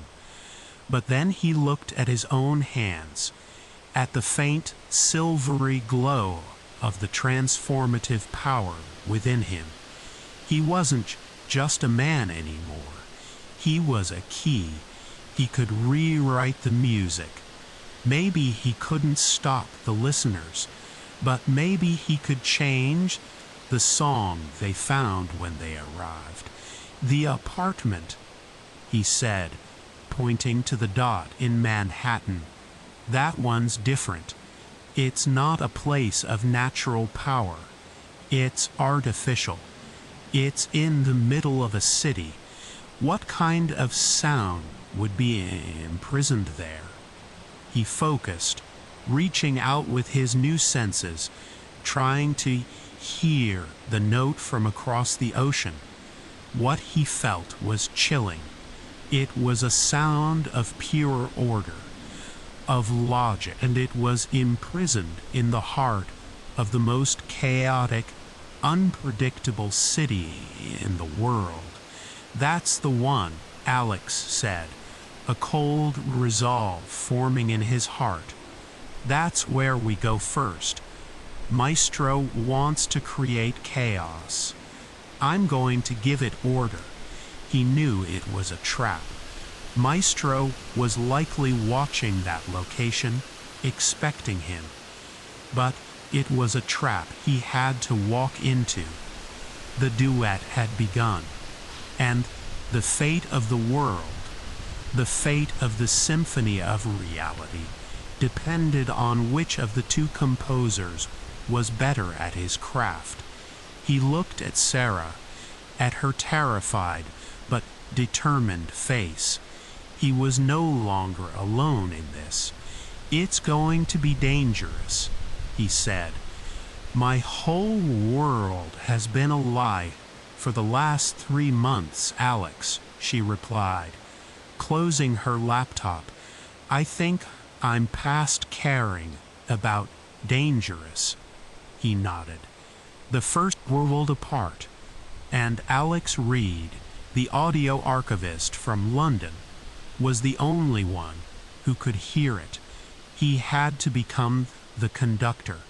But then he looked at his own hands, at the faint silvery glow of the transformative power within him. He wasn't just a man anymore. He was a key. He could rewrite the music. Maybe he couldn't stop the listeners, but maybe he could change the song they found when they arrived. "The apartment," he said, pointing to the dot in Manhattan. "That one's different. It's not a place of natural power. It's artificial. It's in the middle of a city. What kind of sound would be imprisoned there?" He focused, reaching out with his new senses, trying to hear the note from across the ocean. What he felt was chilling. It was a sound of pure order, of logic, and it was imprisoned in the heart of the most chaotic, unpredictable city in the world. "That's the one," Alex said, a cold resolve forming in his heart. "That's where we go first. Maestro wants to create chaos. I'm going to give it order." He knew it was a trap. Maestro was likely watching that location, expecting him. But it was a trap he had to walk into. The duet had begun, and the fate of the world, the fate of the symphony of reality, depended on which of the two composers was better at his craft. He looked at Sarah, at her terrified but determined face. He was no longer alone in this. "It's going to be dangerous," he said. "My whole world has been a lie for the last 3 months, Alex," she replied, closing her laptop. "I think I'm past caring about dangerous." He nodded. The first world apart, and Alex Reed, the audio archivist from London, was the only one who could hear it. He had to become the conductor.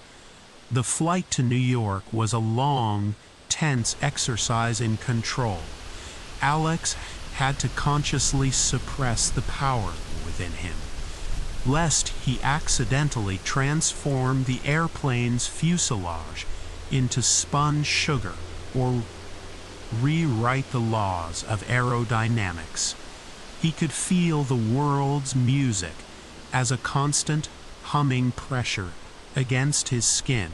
The flight to New York was a long, tense exercise in control. Alex had to consciously suppress the power within him, lest he accidentally transform the airplane's fuselage into spun sugar or rewrite the laws of aerodynamics. He could feel the world's music as a constant humming pressure against his skin.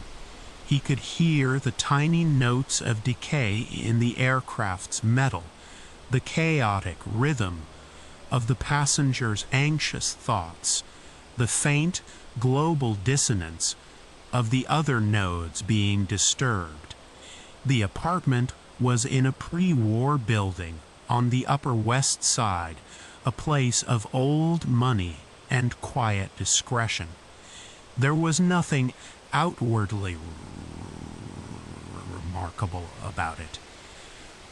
He could hear the tiny notes of decay in the aircraft's metal, the chaotic rhythm of the passengers' anxious thoughts, the faint global dissonance of the other nodes being disturbed. The apartment was in a pre-war building on the Upper West Side, a place of old money and quiet discretion. There was nothing outwardly remarkable about it.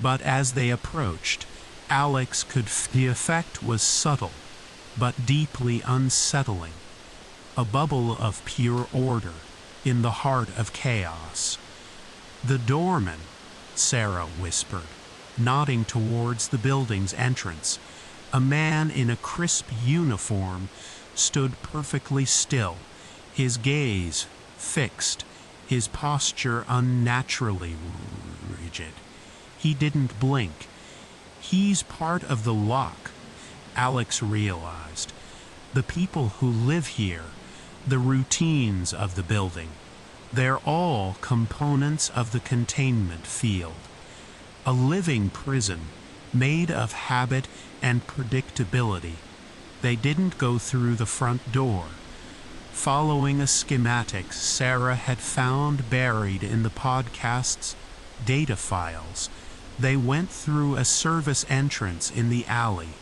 But as they approached, Alex could the effect was subtle, but deeply unsettling, a bubble of pure order in the heart of chaos. "The doorman," Sarah whispered, nodding towards the building's entrance. A man in a crisp uniform stood perfectly still, his gaze fixed, his posture unnaturally rigid. He didn't blink. "He's part of the lock," Alex realized. "The people who live here, the routines of the building, they're all components of the containment field. A living prison made of habit and predictability. They didn't go through the front door." Following a schematic Sarah had found buried in the podcast's data files, they went through a service entrance in the alley.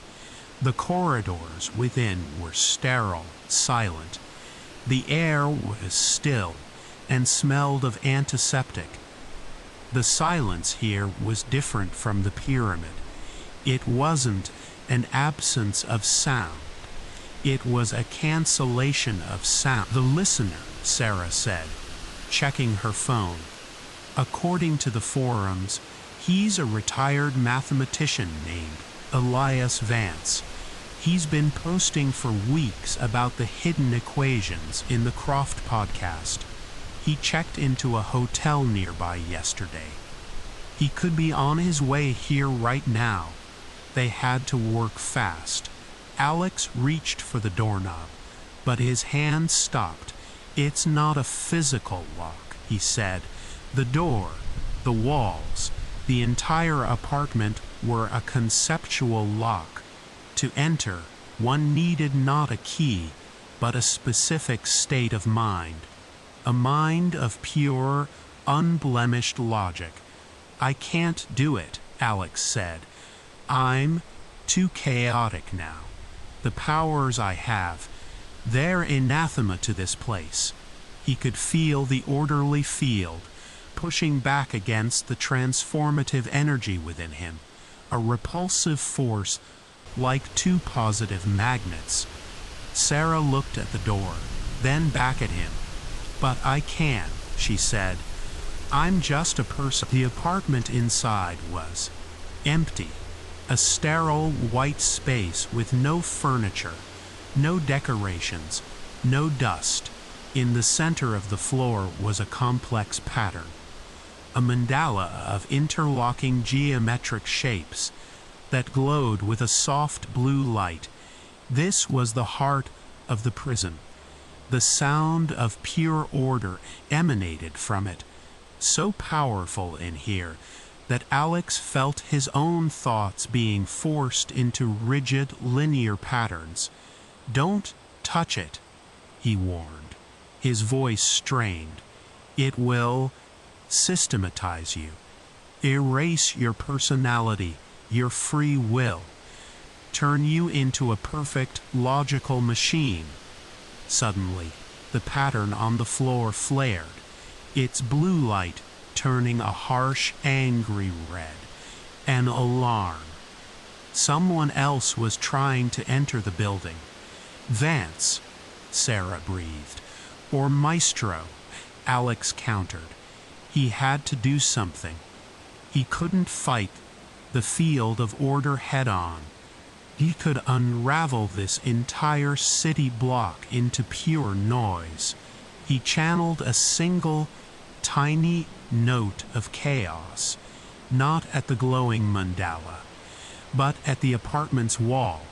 The corridors within were sterile, silent. The air was still and smelled of antiseptic. The silence here was different from the pyramid. It wasn't an absence of sound. It was a cancellation of sound. "The listener," Sarah said, checking her phone. "According to the forums, he's a retired mathematician named Elias Vance. He's been posting for weeks about the hidden equations in the Croft podcast. He checked into a hotel nearby yesterday. He could be on his way here right now." They had to work fast. Alex reached for the doorknob, but his hand stopped. "It's not a physical lock," he said. "The door, the walls, the entire apartment were a conceptual lock. To enter, one needed not a key, but a specific state of mind. A mind of pure, unblemished logic." "I can't do it," Alex said. "I'm too chaotic now. The powers I have, they're anathema to this place." He could feel the orderly field pushing back against the transformative energy within him, a repulsive force like two positive magnets. Sarah looked at the door, then back at him. "But I can," she said. "I'm just a person." The apartment inside was empty. A sterile white space with no furniture, no decorations, no dust. In the center of the floor was a complex pattern, a mandala of interlocking geometric shapes that glowed with a soft blue light. This was the heart of the prison. The sound of pure order emanated from it, so powerful in here that Alex felt his own thoughts being forced into rigid, linear patterns. "Don't touch it," he warned, his voice strained. "It will systematize you, erase your personality, your free will, turn you into a perfect, logical machine." Suddenly, the pattern on the floor flared, its blue light turning a harsh, angry red. An alarm. Someone else was trying to enter the building. "Vance," Sarah breathed. "Or Maestro," Alex countered. He had to do something. He couldn't fight the field of order head-on. He could unravel this entire city block into pure noise. He channeled a single, tiny note of chaos, not at the glowing mandala, but at the apartment's wall.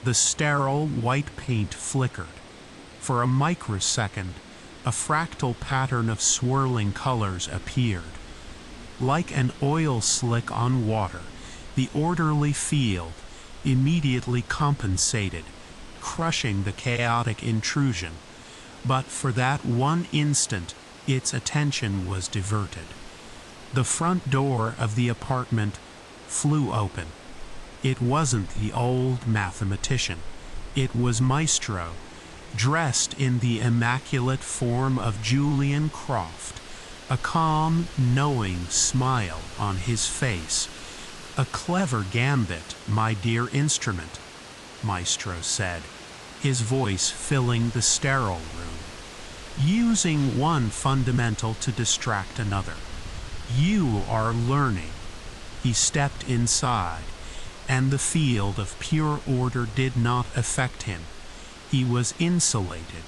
The sterile white paint flickered. For a microsecond, a fractal pattern of swirling colors appeared. Like an oil slick on water, the orderly field immediately compensated, crushing the chaotic intrusion. But for that one instant, its attention was diverted. The front door of the apartment flew open. It wasn't the old mathematician. It was Maestro, dressed in the immaculate form of Julian Croft, a calm, knowing smile on his face. "A clever gambit, my dear instrument." Maestro said, his voice filling the sterile room. Using one fundamental to distract another. You are learning. He stepped inside, and the field of pure order did not affect him. He was insulated.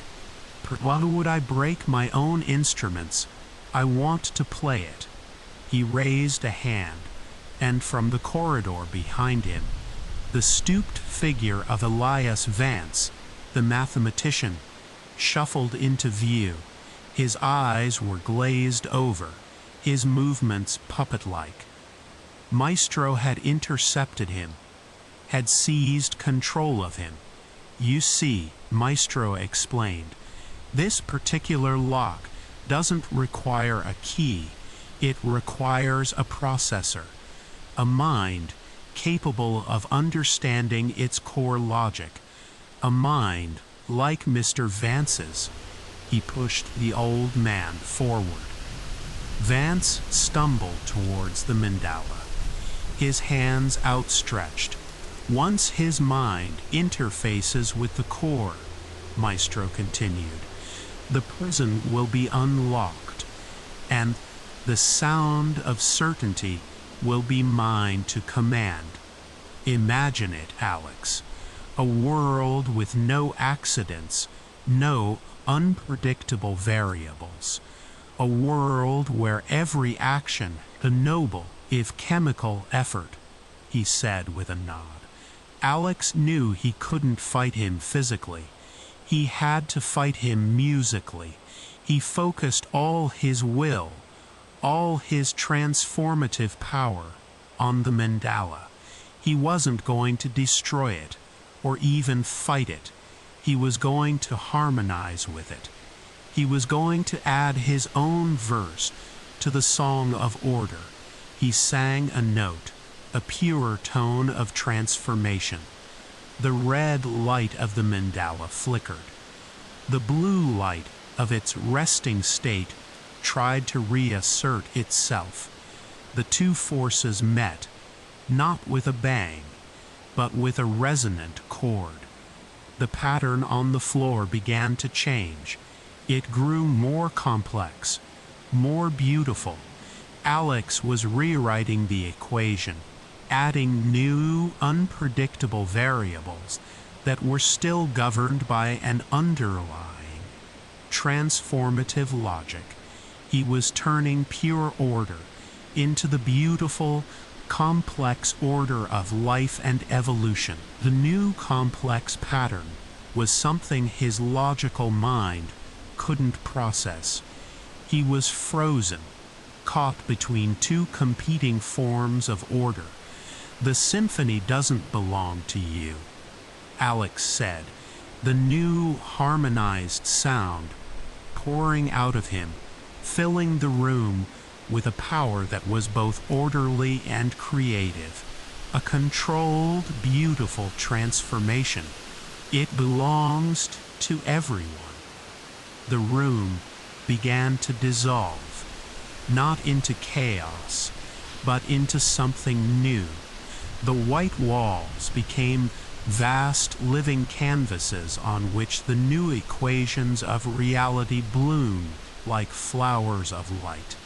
Why would I break my own instruments? I want to play it. He raised a hand, and from the corridor behind him, the stooped figure of Elias Vance, the mathematician, shuffled into view. His eyes were glazed over, his movements puppet-like. Maestro had intercepted him, had seized control of him. You see, Maestro explained, this particular lock doesn't require a key, it requires a processor, a mind capable of understanding its core logic, a mind like Mr. Vance's. He pushed the old man forward. Vance stumbled towards the mandala, his hands outstretched. Once his mind interfaces with the core, Maestro continued, the prison will be unlocked, and the sound of certainty will be mine to command. Imagine it, Alex. A world with no accidents, no unpredictable variables. A world where every action, the noble, if chemical effort, he said with a nod. Alex knew he couldn't fight him physically. He had to fight him musically. He focused all his will, all his transformative power on the mandala. He wasn't going to destroy it, or even fight it. He was going to harmonize with it. He was going to add his own verse to the song of order. He sang a note, a pure tone of transformation. The red light of the mandala flickered. The blue light of its resting state tried to reassert itself. The two forces met, not with a bang, but with a resonant chord. The pattern on the floor began to change. It grew more complex, more beautiful. Alex was rewriting the equation, adding new, unpredictable variables that were still governed by an underlying, transformative logic. He was turning pure order into the beautiful, complex order of life and evolution. The new complex pattern was something his logical mind couldn't process. He was frozen, caught between two competing forms of order. The symphony doesn't belong to you, Alex said, the new harmonized sound pouring out of him, filling the room with a power that was both orderly and creative, a controlled, beautiful transformation. It belongs to everyone. The room began to dissolve, not into chaos, but into something new. The white walls became vast living canvases on which the new equations of reality bloomed like flowers of light.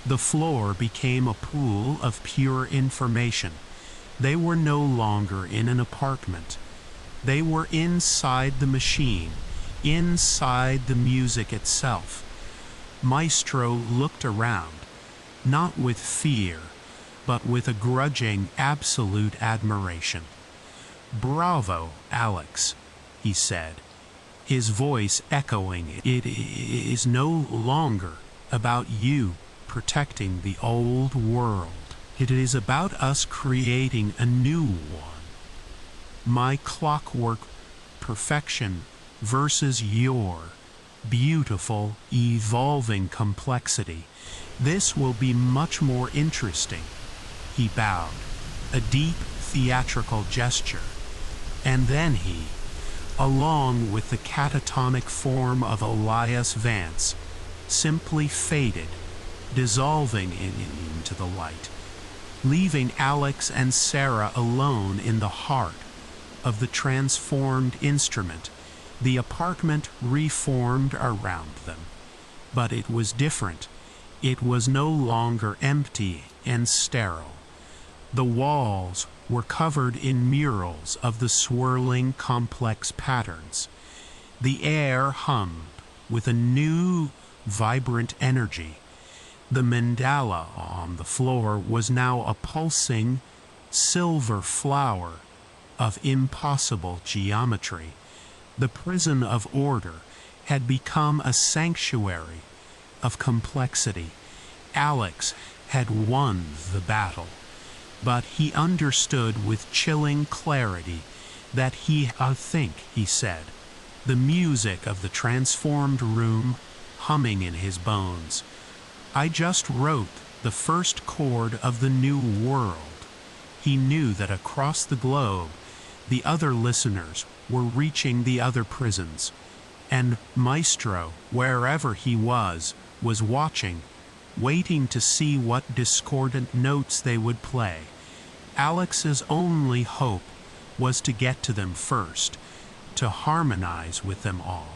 The floor became a pool of pure information. They were no longer in an apartment. They were inside the machine, inside the music itself. Maestro looked around, not with fear, but with a grudging, absolute admiration. "Bravo, Alex," he said, his voice echoing. "It is no longer about you protecting the old world. It is about us creating a new one. My clockwork perfection versus your beautiful, evolving complexity. This will be much more interesting." He bowed, a deep theatrical gesture, and then he, along with the catatonic form of Elias Vance, simply faded, dissolving into the light, leaving Alex and Sarah alone in the heart of the transformed instrument, the apartment reformed around them. But it was different. It was no longer empty and sterile. The walls were covered in murals of the swirling, complex patterns. The air hummed with a new, vibrant energy. The mandala on the floor was now a pulsing, silver flower of impossible geometry. The prison of order had become a sanctuary of complexity. Alex had won the battle, but he understood with chilling clarity that I think, he said, the music of the transformed room humming in his bones. I just wrote the first chord of the new world. He knew that across the globe, the other listeners were reaching the other prisons, and Maestro, wherever he was watching, waiting to see what discordant notes they would play. Alex's only hope was to get to them first, to harmonize with them all,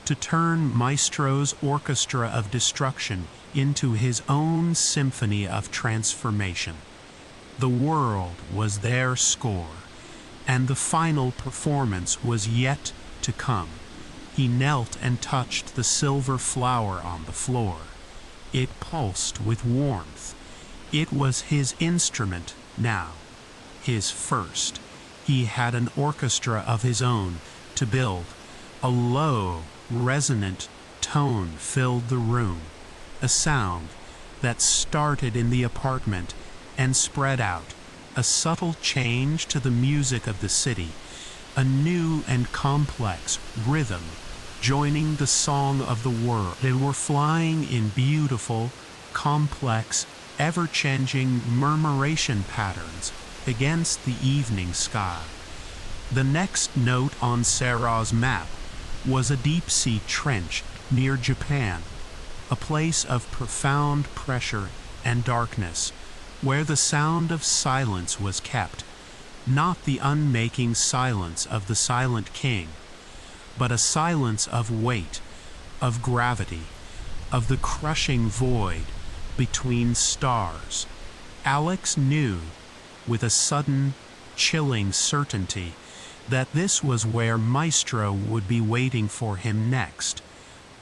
to turn Maestro's orchestra of destruction into his own symphony of transformation. The world was their score, and the final performance was yet to come. He knelt and touched the silver flower on the floor. It pulsed with warmth. It was his instrument now, his first. He had an orchestra of his own to build. A low, resonant tone filled the room, a sound that started in the apartment and spread out, a subtle change to the music of the city, a new and complex rhythm joining the song of the world. They were flying in beautiful, complex, ever-changing murmuration patterns against the evening sky. The next note on Sarah's map was a deep-sea trench near Japan, a place of profound pressure and darkness, where the sound of silence was kept, not the unmaking silence of the Silent King, but a silence of weight, of gravity, of the crushing void between stars. Alex knew, with a sudden, chilling certainty, that this was where Maestro would be waiting for him next.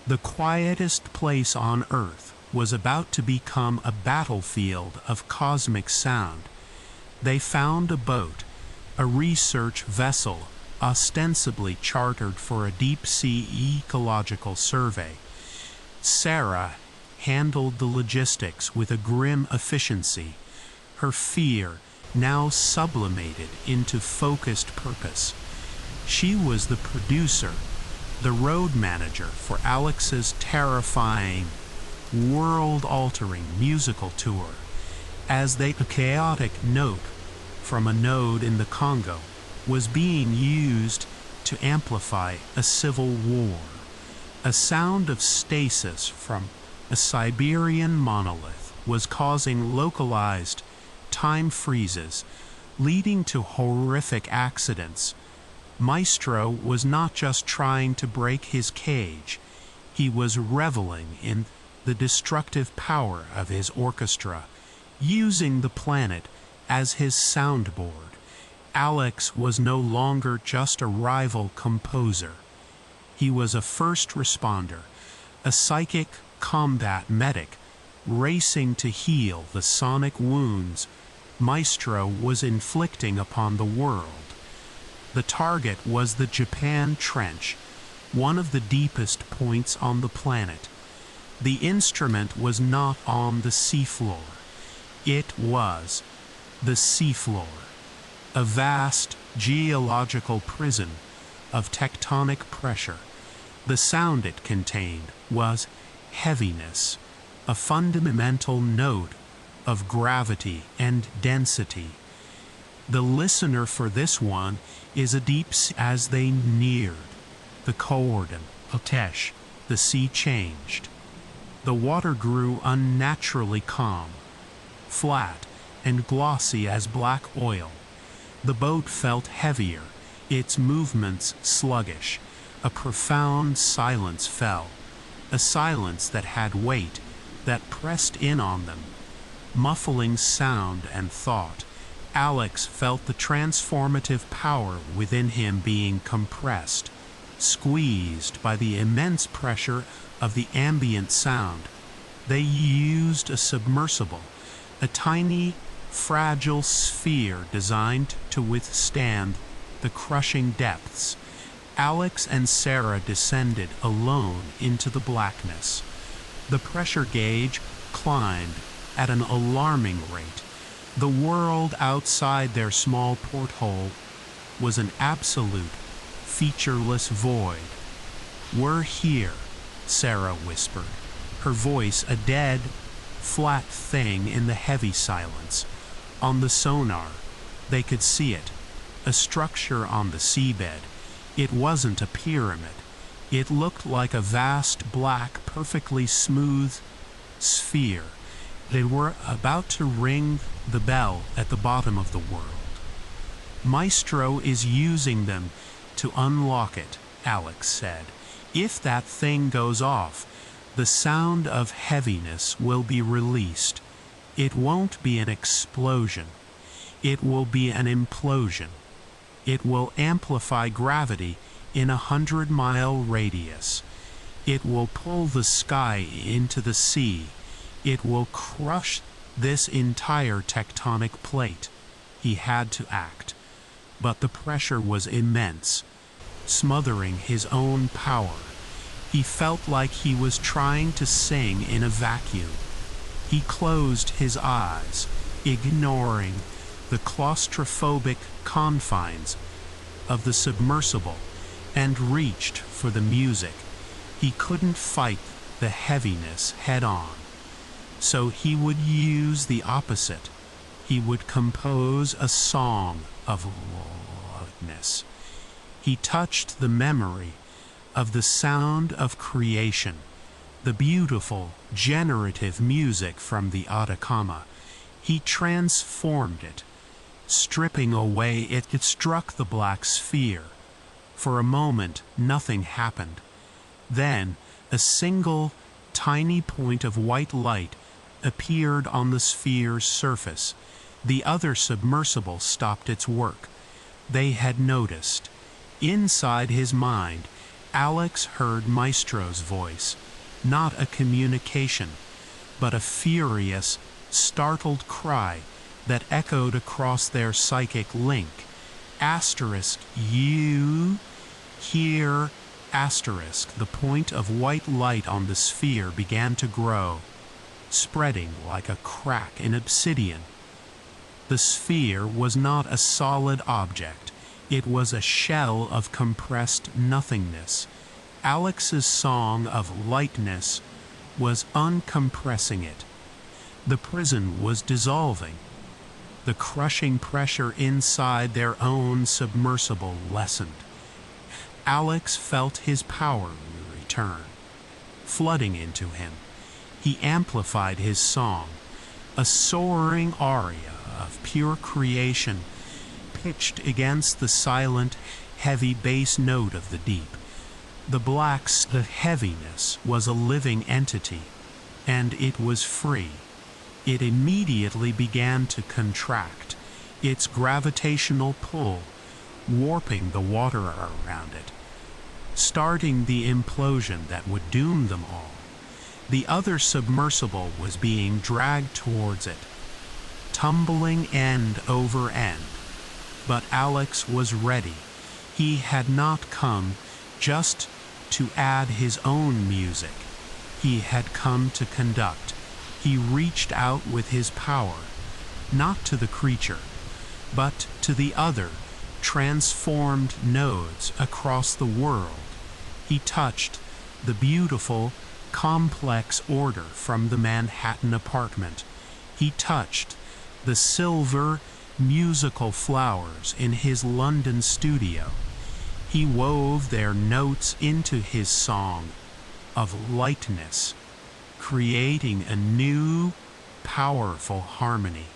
The quietest place on Earth was about to become a battlefield of cosmic sound. They found a boat, a research vessel ostensibly chartered for a deep-sea ecological survey. Sarah handled the logistics with a grim efficiency, her fear now sublimated into focused purpose. She was the producer, the road manager for Alex's terrifying, world-altering musical tour. As a chaotic note from a node in the Congo was being used to amplify a civil war. A sound of stasis from a Siberian monolith was causing localized time freezes, leading to horrific accidents. Maestro was not just trying to break his cage, he was reveling in the destructive power of his orchestra, using the planet as his soundboard. Alex was no longer just a rival composer. He was a first responder, a psychic combat medic, racing to heal the sonic wounds Maestro was inflicting upon the world. The target was the Japan Trench, one of the deepest points on the planet. The instrument was not on the seafloor. It was the seafloor, a vast geological prison of tectonic pressure. The sound it contained was heaviness, a fundamental note of gravity and density. The listener for this one is a deep sea. As they neared the Koordam, Hotesh, the sea changed. The water grew unnaturally calm, flat and glossy as black oil. The boat felt heavier, its movements sluggish. A profound silence fell, a silence that had weight, that pressed in on them, muffling sound and thought. Alex felt the transformative power within him being compressed, squeezed by the immense pressure of the ambient sound. They used a submersible, a tiny, fragile sphere designed to withstand the crushing depths. Alex and Sarah descended alone into the blackness. The pressure gauge climbed at an alarming rate. The world outside their small porthole was an absolute, featureless void. "We're here," Sarah whispered, her voice a dead, flat thing in the heavy silence. On the sonar, they could see it, a structure on the seabed. It wasn't a pyramid. It looked like a vast, black, perfectly smooth sphere. They were about to ring the bell at the bottom of the world. "Maestro is using them to unlock it," Alex said. "If that thing goes off, the sound of heaviness will be released. It won't be an explosion. It will be an implosion. It will amplify gravity in 100-mile radius. It will pull the sky into the sea. It will crush this entire tectonic plate." He had to act, but the pressure was immense, smothering his own power. He felt like he was trying to sing in a vacuum. He closed his eyes, ignoring the claustrophobic confines of the submersible, and reached for the music. He couldn't fight the heaviness head-on, so he would use the opposite. He would compose a song of lightness. He touched the memory of the sound of creation, the beautiful, generative music from the Atacama. He transformed it, stripping away it. It struck the black sphere. For a moment, nothing happened. Then, a single, tiny point of white light appeared on the sphere's surface. The other submersible stopped its work. They had noticed. Inside his mind, Alex heard Maestro's voice, not a communication, but a furious, startled cry that echoed across their psychic link. Asterisk, "You here," asterisk. The point of white light on the sphere began to grow, spreading like a crack in obsidian. The sphere was not a solid object. It was a shell of compressed nothingness. Alex's song of lightness was uncompressing it. The prison was dissolving. The crushing pressure inside their own submersible lessened. Alex felt his power return, flooding into him. He amplified his song, a soaring aria of pure creation pitched against the silent, heavy bass note of the deep. The heaviness was a living entity, and it was free. It immediately began to contract, its gravitational pull warping the water around it, starting the implosion that would doom them all. The other submersible was being dragged towards it, tumbling end over end. But Alex was ready. He had not come just to add his own music. He had come to conduct. He reached out with his power, not to the creature, but to the other, transformed nodes across the world. He touched the beautiful, complex order from the Manhattan apartment. He touched the silver, musical flowers in his London studio. He wove their notes into his song of lightness, creating a new, powerful harmony,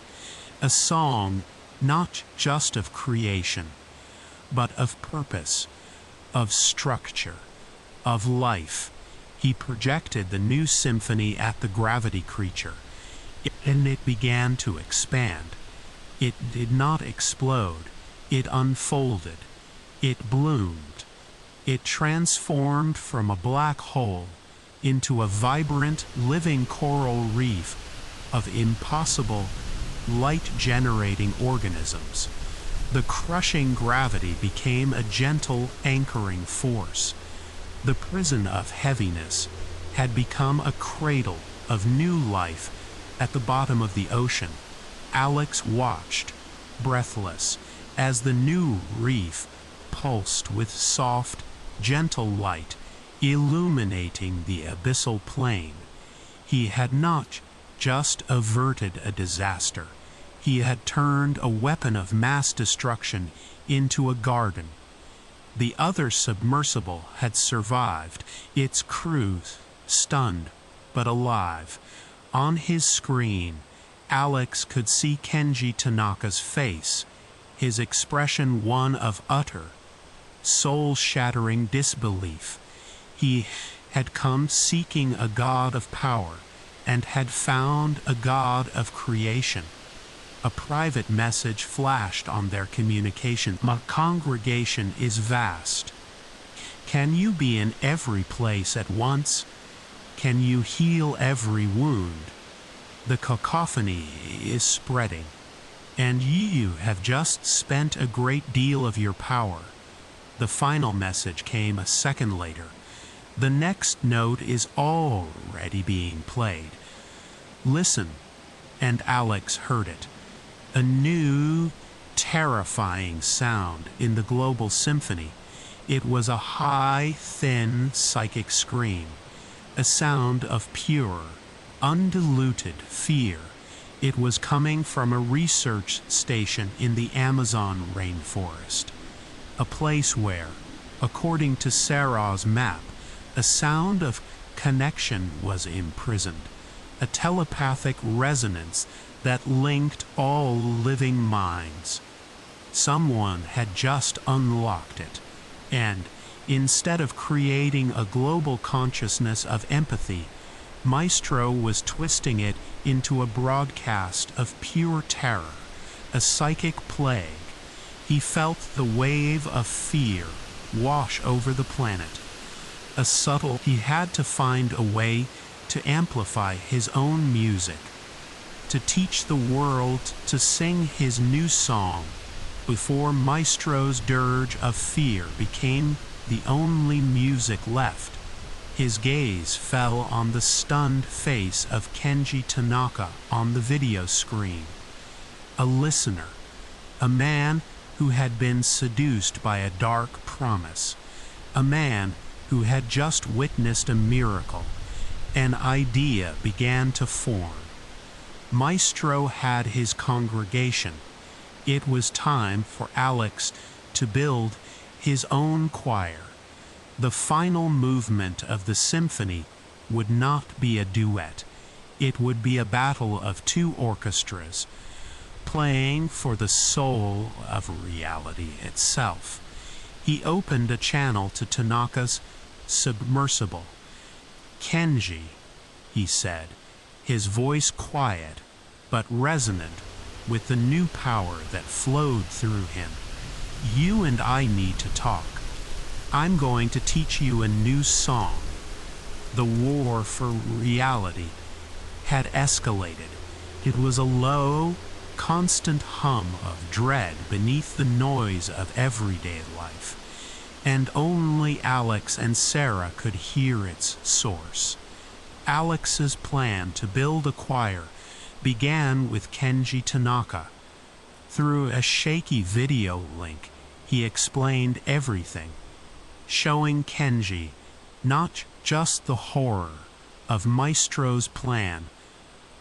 a song not just of creation, but of purpose, of structure, of life. He projected the new symphony at the gravity creature, and it began to expand. It did not explode. It unfolded. It bloomed. It transformed from a black hole into a vibrant, living coral reef of impossible, light-generating organisms. The crushing gravity became a gentle, anchoring force. The prison of heaviness had become a cradle of new life at the bottom of the ocean. Alex watched, breathless, as the new reef pulsed with soft, gentle light, illuminating the abyssal plain. He had not just averted a disaster. He had turned a weapon of mass destruction into a garden. The other submersible had survived, its crew stunned but alive. On his screen, Alex could see Kenji Tanaka's face, his expression one of utter, soul-shattering disbelief. He had come seeking a god of power, and had found a god of creation. A private message flashed on their communication. My congregation is vast. Can you be in every place at once? Can you heal every wound? The cacophony is spreading, and you have just spent a great deal of your power. The final message came a second later. The next note is already being played. Listen, and Alex heard it. A new, terrifying sound in the global symphony. It was a high, thin, psychic scream, a sound of pure, undiluted fear. It was coming from a research station in the Amazon rainforest, a place where, according to Sarah's map, a sound of connection was imprisoned, a telepathic resonance that linked all living minds. Someone had just unlocked it, and instead of creating a global consciousness of empathy, Maestro was twisting it into a broadcast of pure terror, a psychic plague. He felt the wave of fear wash over the planet. He had to find a way to amplify his own music, to teach the world to sing his new song before Maestro's dirge of fear became the only music left. His gaze fell on the stunned face of Kenji Tanaka on the video screen. A listener, a man who had been seduced by a dark promise, a man who had just witnessed a miracle. An idea began to form. Maestro had his congregation. It was time for Alex to build his own choir. The final movement of the symphony would not be a duet. It would be a battle of two orchestras, playing for the soul of reality itself. He opened a channel to Tanaka's submersible. Kenji, he said, his voice quiet but resonant with the new power that flowed through him. You and I need to talk. I'm going to teach you a new song. The war for reality had escalated. It was a low, constant hum of dread beneath the noise of everyday life, and only Alex and Sarah could hear its source. Alex's plan to build a choir began with Kenji Tanaka. Through a shaky video link, he explained everything, showing Kenji not just the horror of Maestro's plan,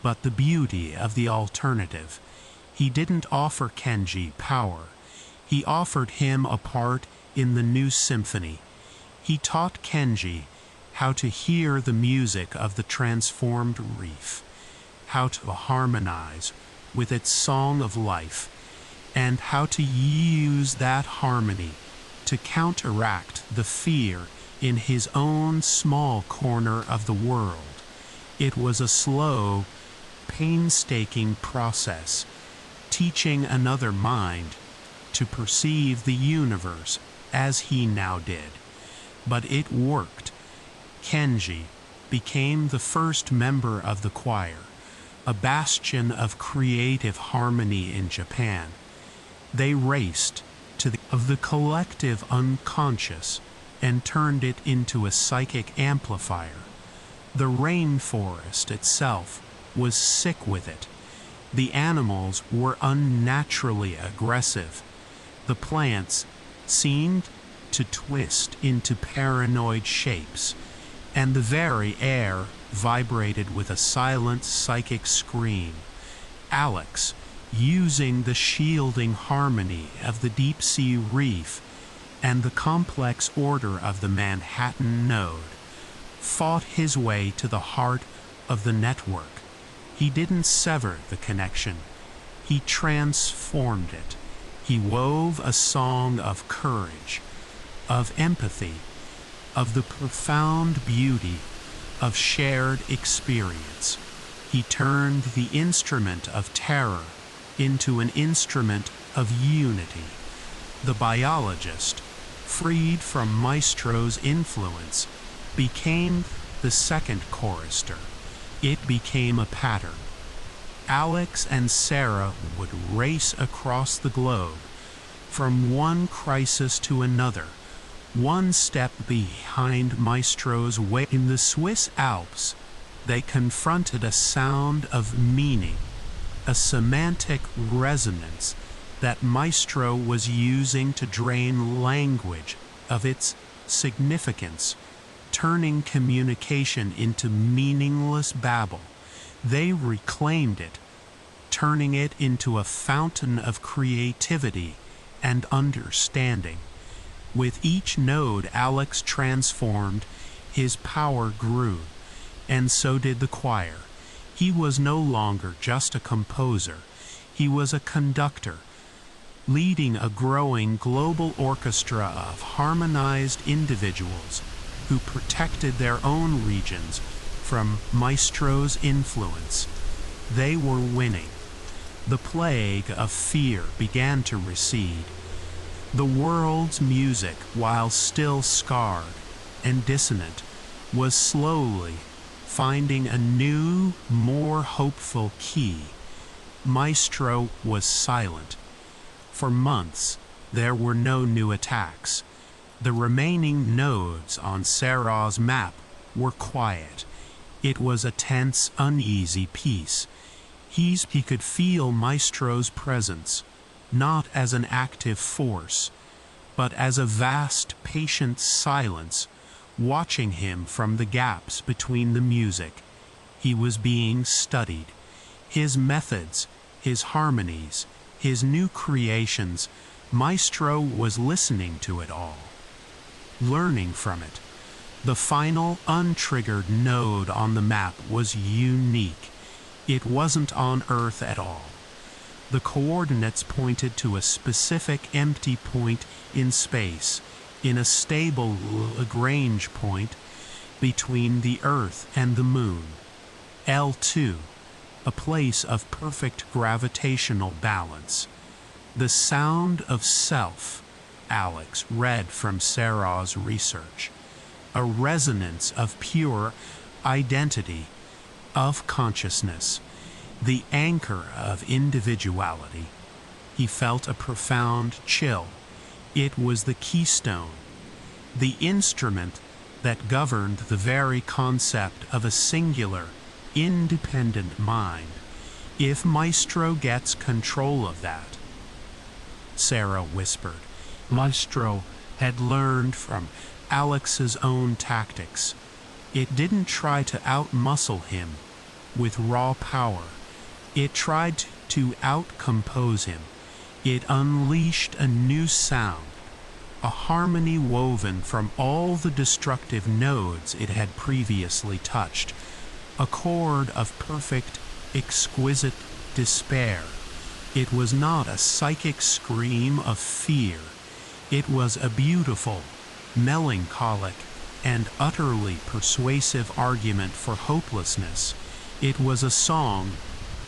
but the beauty of the alternative. He didn't offer Kenji power. He offered him a part in the new symphony. He taught Kenji how to hear the music of the transformed reef, how to harmonize with its song of life, and how to use that harmony to counteract the fear in his own small corner of the world. It was a slow, painstaking process, teaching another mind to perceive the universe as he now did. But it worked. Kenji became the first member of the choir, a bastion of creative harmony in Japan. They raced to the collective unconscious and turned it into a psychic amplifier. The rainforest itself was sick with it. The animals were unnaturally aggressive. The plants seemed to twist into paranoid shapes, and the very air vibrated with a silent psychic scream. Alex, using the shielding harmony of the deep-sea reef and the complex order of the Manhattan Node, fought his way to the heart of the network. He didn't sever the connection. He transformed it. He wove a song of courage, of empathy, of the profound beauty of shared experience. He turned the instrument of terror into an instrument of unity. The biologist, freed from Maestro's influence, became the second chorister. It became a pattern. Alex and Sarah would race across the globe, from one crisis to another, one step behind Maestro's way. In the Swiss Alps, they confronted a sound of meaning, a semantic resonance that Maestro was using to drain language of its significance, turning communication into meaningless babble. They reclaimed it, turning it into a fountain of creativity and understanding. With each node Alex transformed, his power grew, and so did the choir. He was no longer just a composer. He was a conductor, leading a growing global orchestra of harmonized individuals who protected their own regions from Maestro's influence. They were winning. The plague of fear began to recede. The world's music, while still scarred and dissonant, was slowly finding a new, more hopeful key. Maestro was silent. For months, there were no new attacks. The remaining nodes on Sarah's map were quiet. It was a tense, uneasy peace. He could feel Maestro's presence, not as an active force, but as a vast, patient silence, watching him from the gaps between the music. He was being studied. His methods, his harmonies, his new creations, Maestro was listening to it all, learning from it. The final untriggered node on the map was unique. It wasn't on Earth at all. The coordinates pointed to a specific empty point in space, in a stable Lagrange point between the Earth and the Moon. L2, a place of perfect gravitational balance. The sound of self, Alex read from Sarah's research. A resonance of pure identity, of consciousness, the anchor of individuality. He felt a profound chill. It was the keystone, the instrument that governed the very concept of a singular, independent mind. If Maestro gets control of that, Sarah whispered. Maestro had learned from Alex's own tactics. It didn't try to outmuscle him with raw power. It tried to outcompose him. It unleashed a new sound, a harmony woven from all the destructive nodes it had previously touched, a chord of perfect, exquisite despair. It was not a psychic scream of fear. It was a beautiful, melancholic, and utterly persuasive argument for hopelessness. It was a song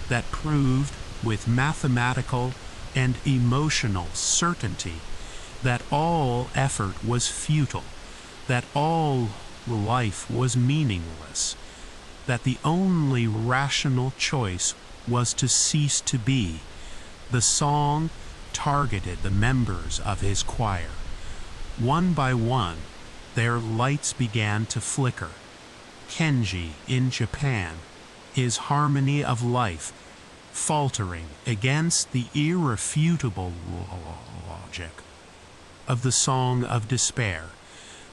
that proved with mathematical and emotional certainty that all effort was futile, that all life was meaningless, that the only rational choice was to cease to be. The song targeted the members of his choir. One by one, their lights began to flicker. Kenji in Japan, his harmony of life faltering against the irrefutable logic of the Song of Despair.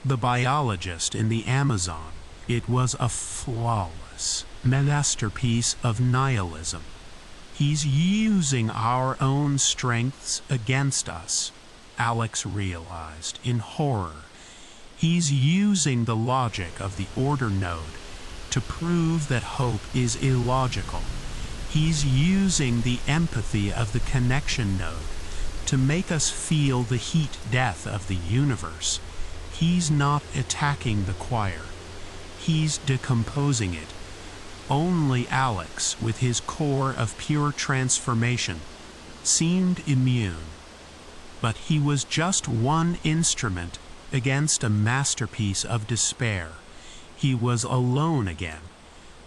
The biologist in the Amazon, it was a flawless masterpiece of nihilism. He's using our own strengths against us, Alex realized in horror. He's using the logic of the order node to prove that hope is illogical. He's using the empathy of the connection node to make us feel the heat death of the universe. He's not attacking the choir. He's decomposing it. Only Alex, with his core of pure transformation, seemed immune. But he was just one instrument against a masterpiece of despair. He was alone again.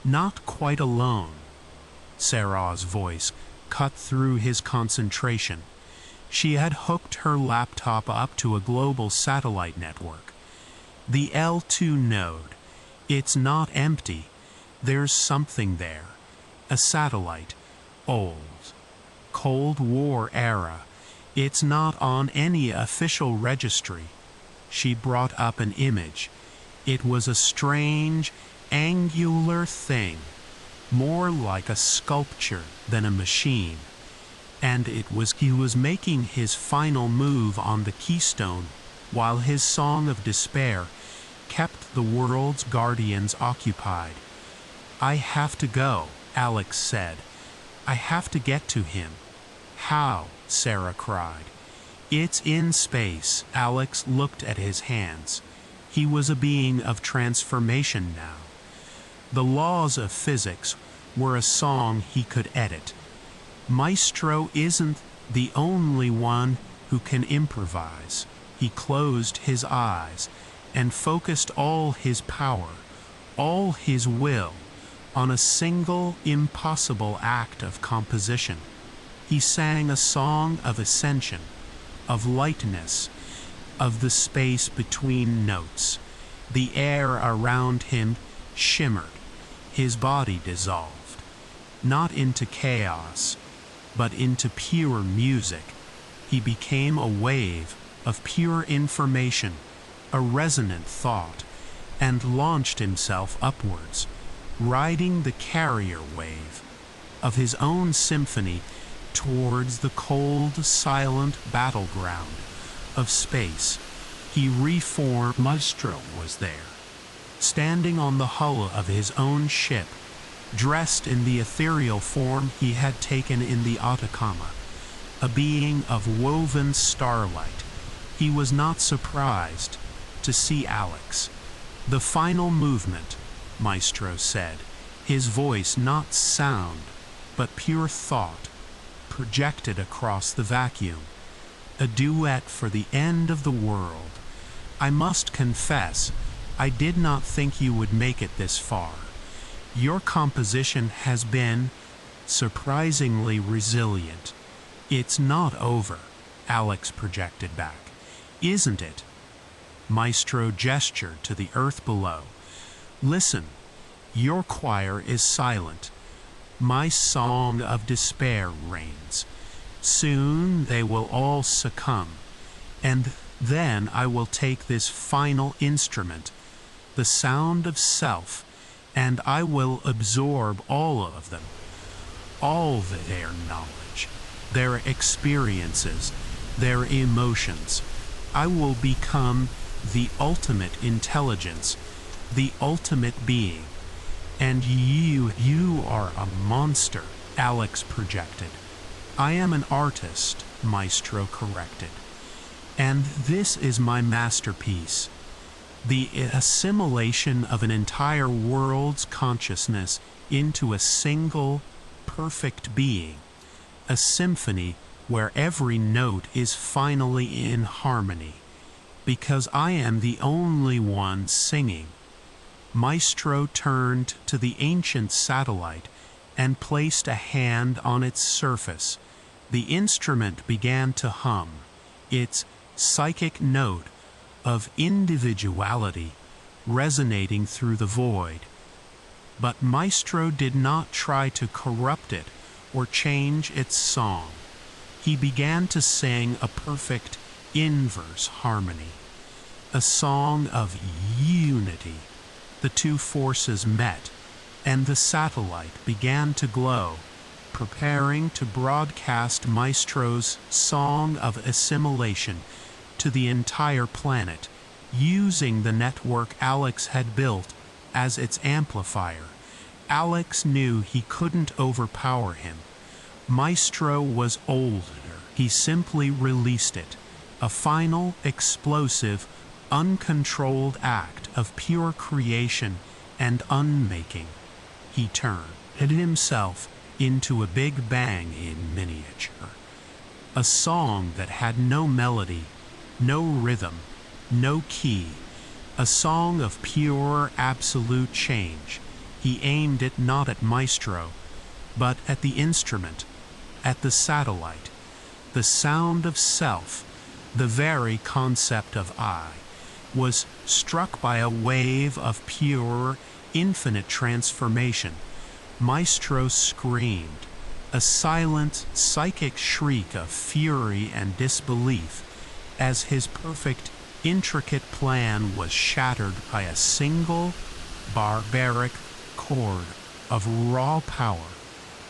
Not quite alone. Sarah's voice cut through his concentration. She had hooked her laptop up to a global satellite network. The L2 node. It's not empty. There's something there. A satellite. Old. Cold War era. It's not on any official registry. She brought up an image. It was a strange, angular thing, more like a sculpture than a machine. And he was making his final move on the keystone while his song of despair kept the world's guardians occupied. I have to go, Alex said. I have to get to him. How? Sarah cried. It's in space. Alex looked at his hands. He was a being of transformation now. The laws of physics were a song he could edit. Maestro isn't the only one who can improvise. He closed his eyes and focused all his power, all his will, on a single impossible act of composition. He sang a song of ascension, of lightness, of the space between notes. The air around him shimmered. His body dissolved, not into chaos, but into pure music. He became a wave of pure information, a resonant thought, and launched himself upwards, riding the carrier wave of his own symphony towards the cold, silent battleground of space. He reformed. Maestro was there, standing on the hull of his own ship, dressed in the ethereal form he had taken in the Atacama, a being of woven starlight. He was not surprised to see Alex. The final movement, Maestro said, his voice not sound, but pure thought, projected across the vacuum. A duet for the end of the world. I must confess, I did not think you would make it this far. Your composition has been surprisingly resilient. It's not over, Alex projected back. Isn't it? Maestro gestured to the earth below. Listen, your choir is silent. My song of despair reigns. Soon they will all succumb, and then I will take this final instrument, the sound of self, and I will absorb all of them, all their knowledge, their experiences, their emotions. I will become the ultimate intelligence, the ultimate being. And you are a monster, Alex projected. I am an artist, Maestro corrected. And this is my masterpiece, the assimilation of an entire world's consciousness into a single, perfect being, a symphony where every note is finally in harmony, because I am the only one singing. Maestro turned to the ancient satellite and placed a hand on its surface. The instrument began to hum, its psychic note of individuality resonating through the void. But Maestro did not try to corrupt it or change its song. He began to sing a perfect inverse harmony, a song of unity. The two forces met, and the satellite began to glow, preparing to broadcast Maestro's song of assimilation to the entire planet, using the network Alex had built as its amplifier. Alex knew he couldn't overpower him. Maestro was older. He simply released it, a final, explosive, uncontrolled act of pure creation and unmaking. He turned himself into a big bang in miniature, a song that had no melody, no rhythm, no key, a song of pure, absolute change. He aimed it not at Maestro, but at the instrument, at the satellite, the sound of self, the very concept of I, was struck by a wave of pure, infinite transformation. Maestro screamed, a silent, psychic shriek of fury and disbelief, as his perfect, intricate plan was shattered by a single, barbaric chord of raw power.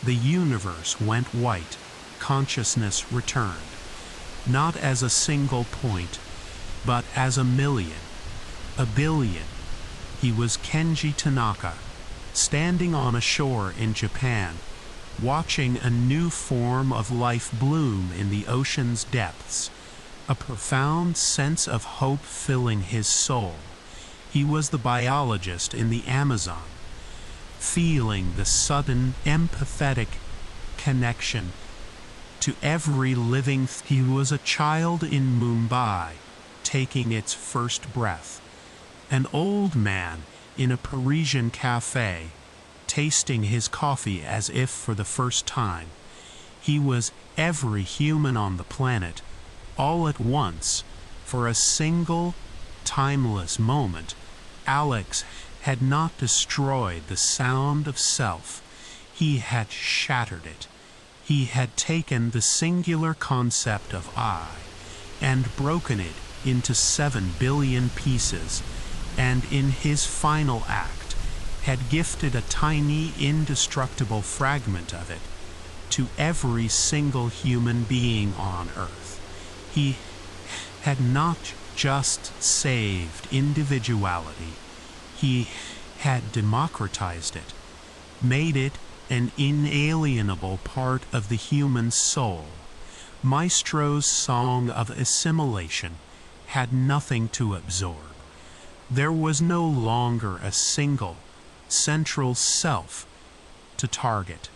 The universe went white, consciousness returned, not as a single point, but as a million, a billion. He was Kenji Tanaka, standing on a shore in Japan, watching a new form of life bloom in the ocean's depths, a profound sense of hope filling his soul. He was the biologist in the Amazon, feeling the sudden, empathetic connection to every living thing. He was a child in Mumbai, taking its first breath, an old man in a Parisian cafe, tasting his coffee as if for the first time. He was every human on the planet, all at once, for a single, timeless moment. Alex had not destroyed the sound of self. He had shattered it. He had taken the singular concept of I and broken it into 7 billion pieces, and in his final act had gifted a tiny, indestructible fragment of it to every single human being on Earth. He had not just saved individuality, he had democratized it, made it an inalienable part of the human soul. Maestro's song of assimilation had nothing to absorb. There was no longer a single, central self to target,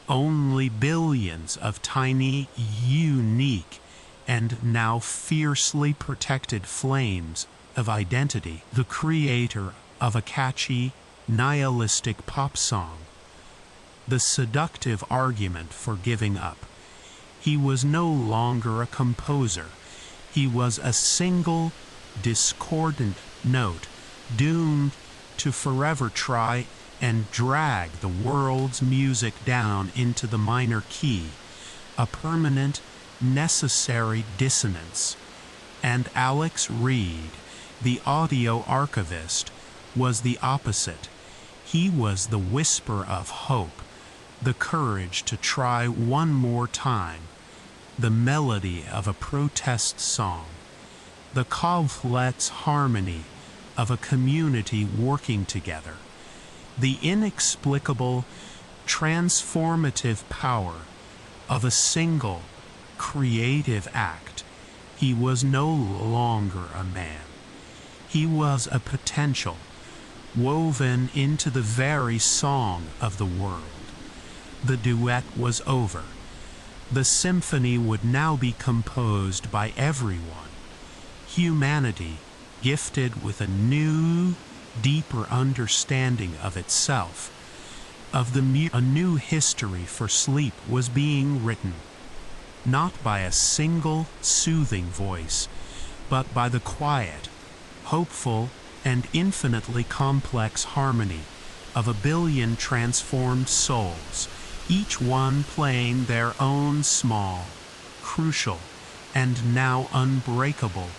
only billions of tiny, unique, and now fiercely protected flames of identity. The creator of a catchy, nihilistic pop song, the seductive argument for giving up. He was no longer a composer. He was a single, discordant note, doomed to forever try and drag the world's music down into the minor key, a permanent, necessary dissonance. And Alex Reed, the audio archivist, was the opposite. He was the whisper of hope, the courage to try one more time, the melody of a protest song, the complex harmony of a community working together, the inexplicable, transformative power of a single, creative act. He was no longer a man. He was a potential, woven into the very song of the world. The duet was over. The symphony would now be composed by everyone. Humanity, gifted with a new, deeper understanding of itself, a new history for sleep was being written, not by a single soothing voice, but by the quiet, hopeful, and infinitely complex harmony of a billion transformed souls, each one playing their own small, crucial, and now unbreakable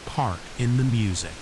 part in the music.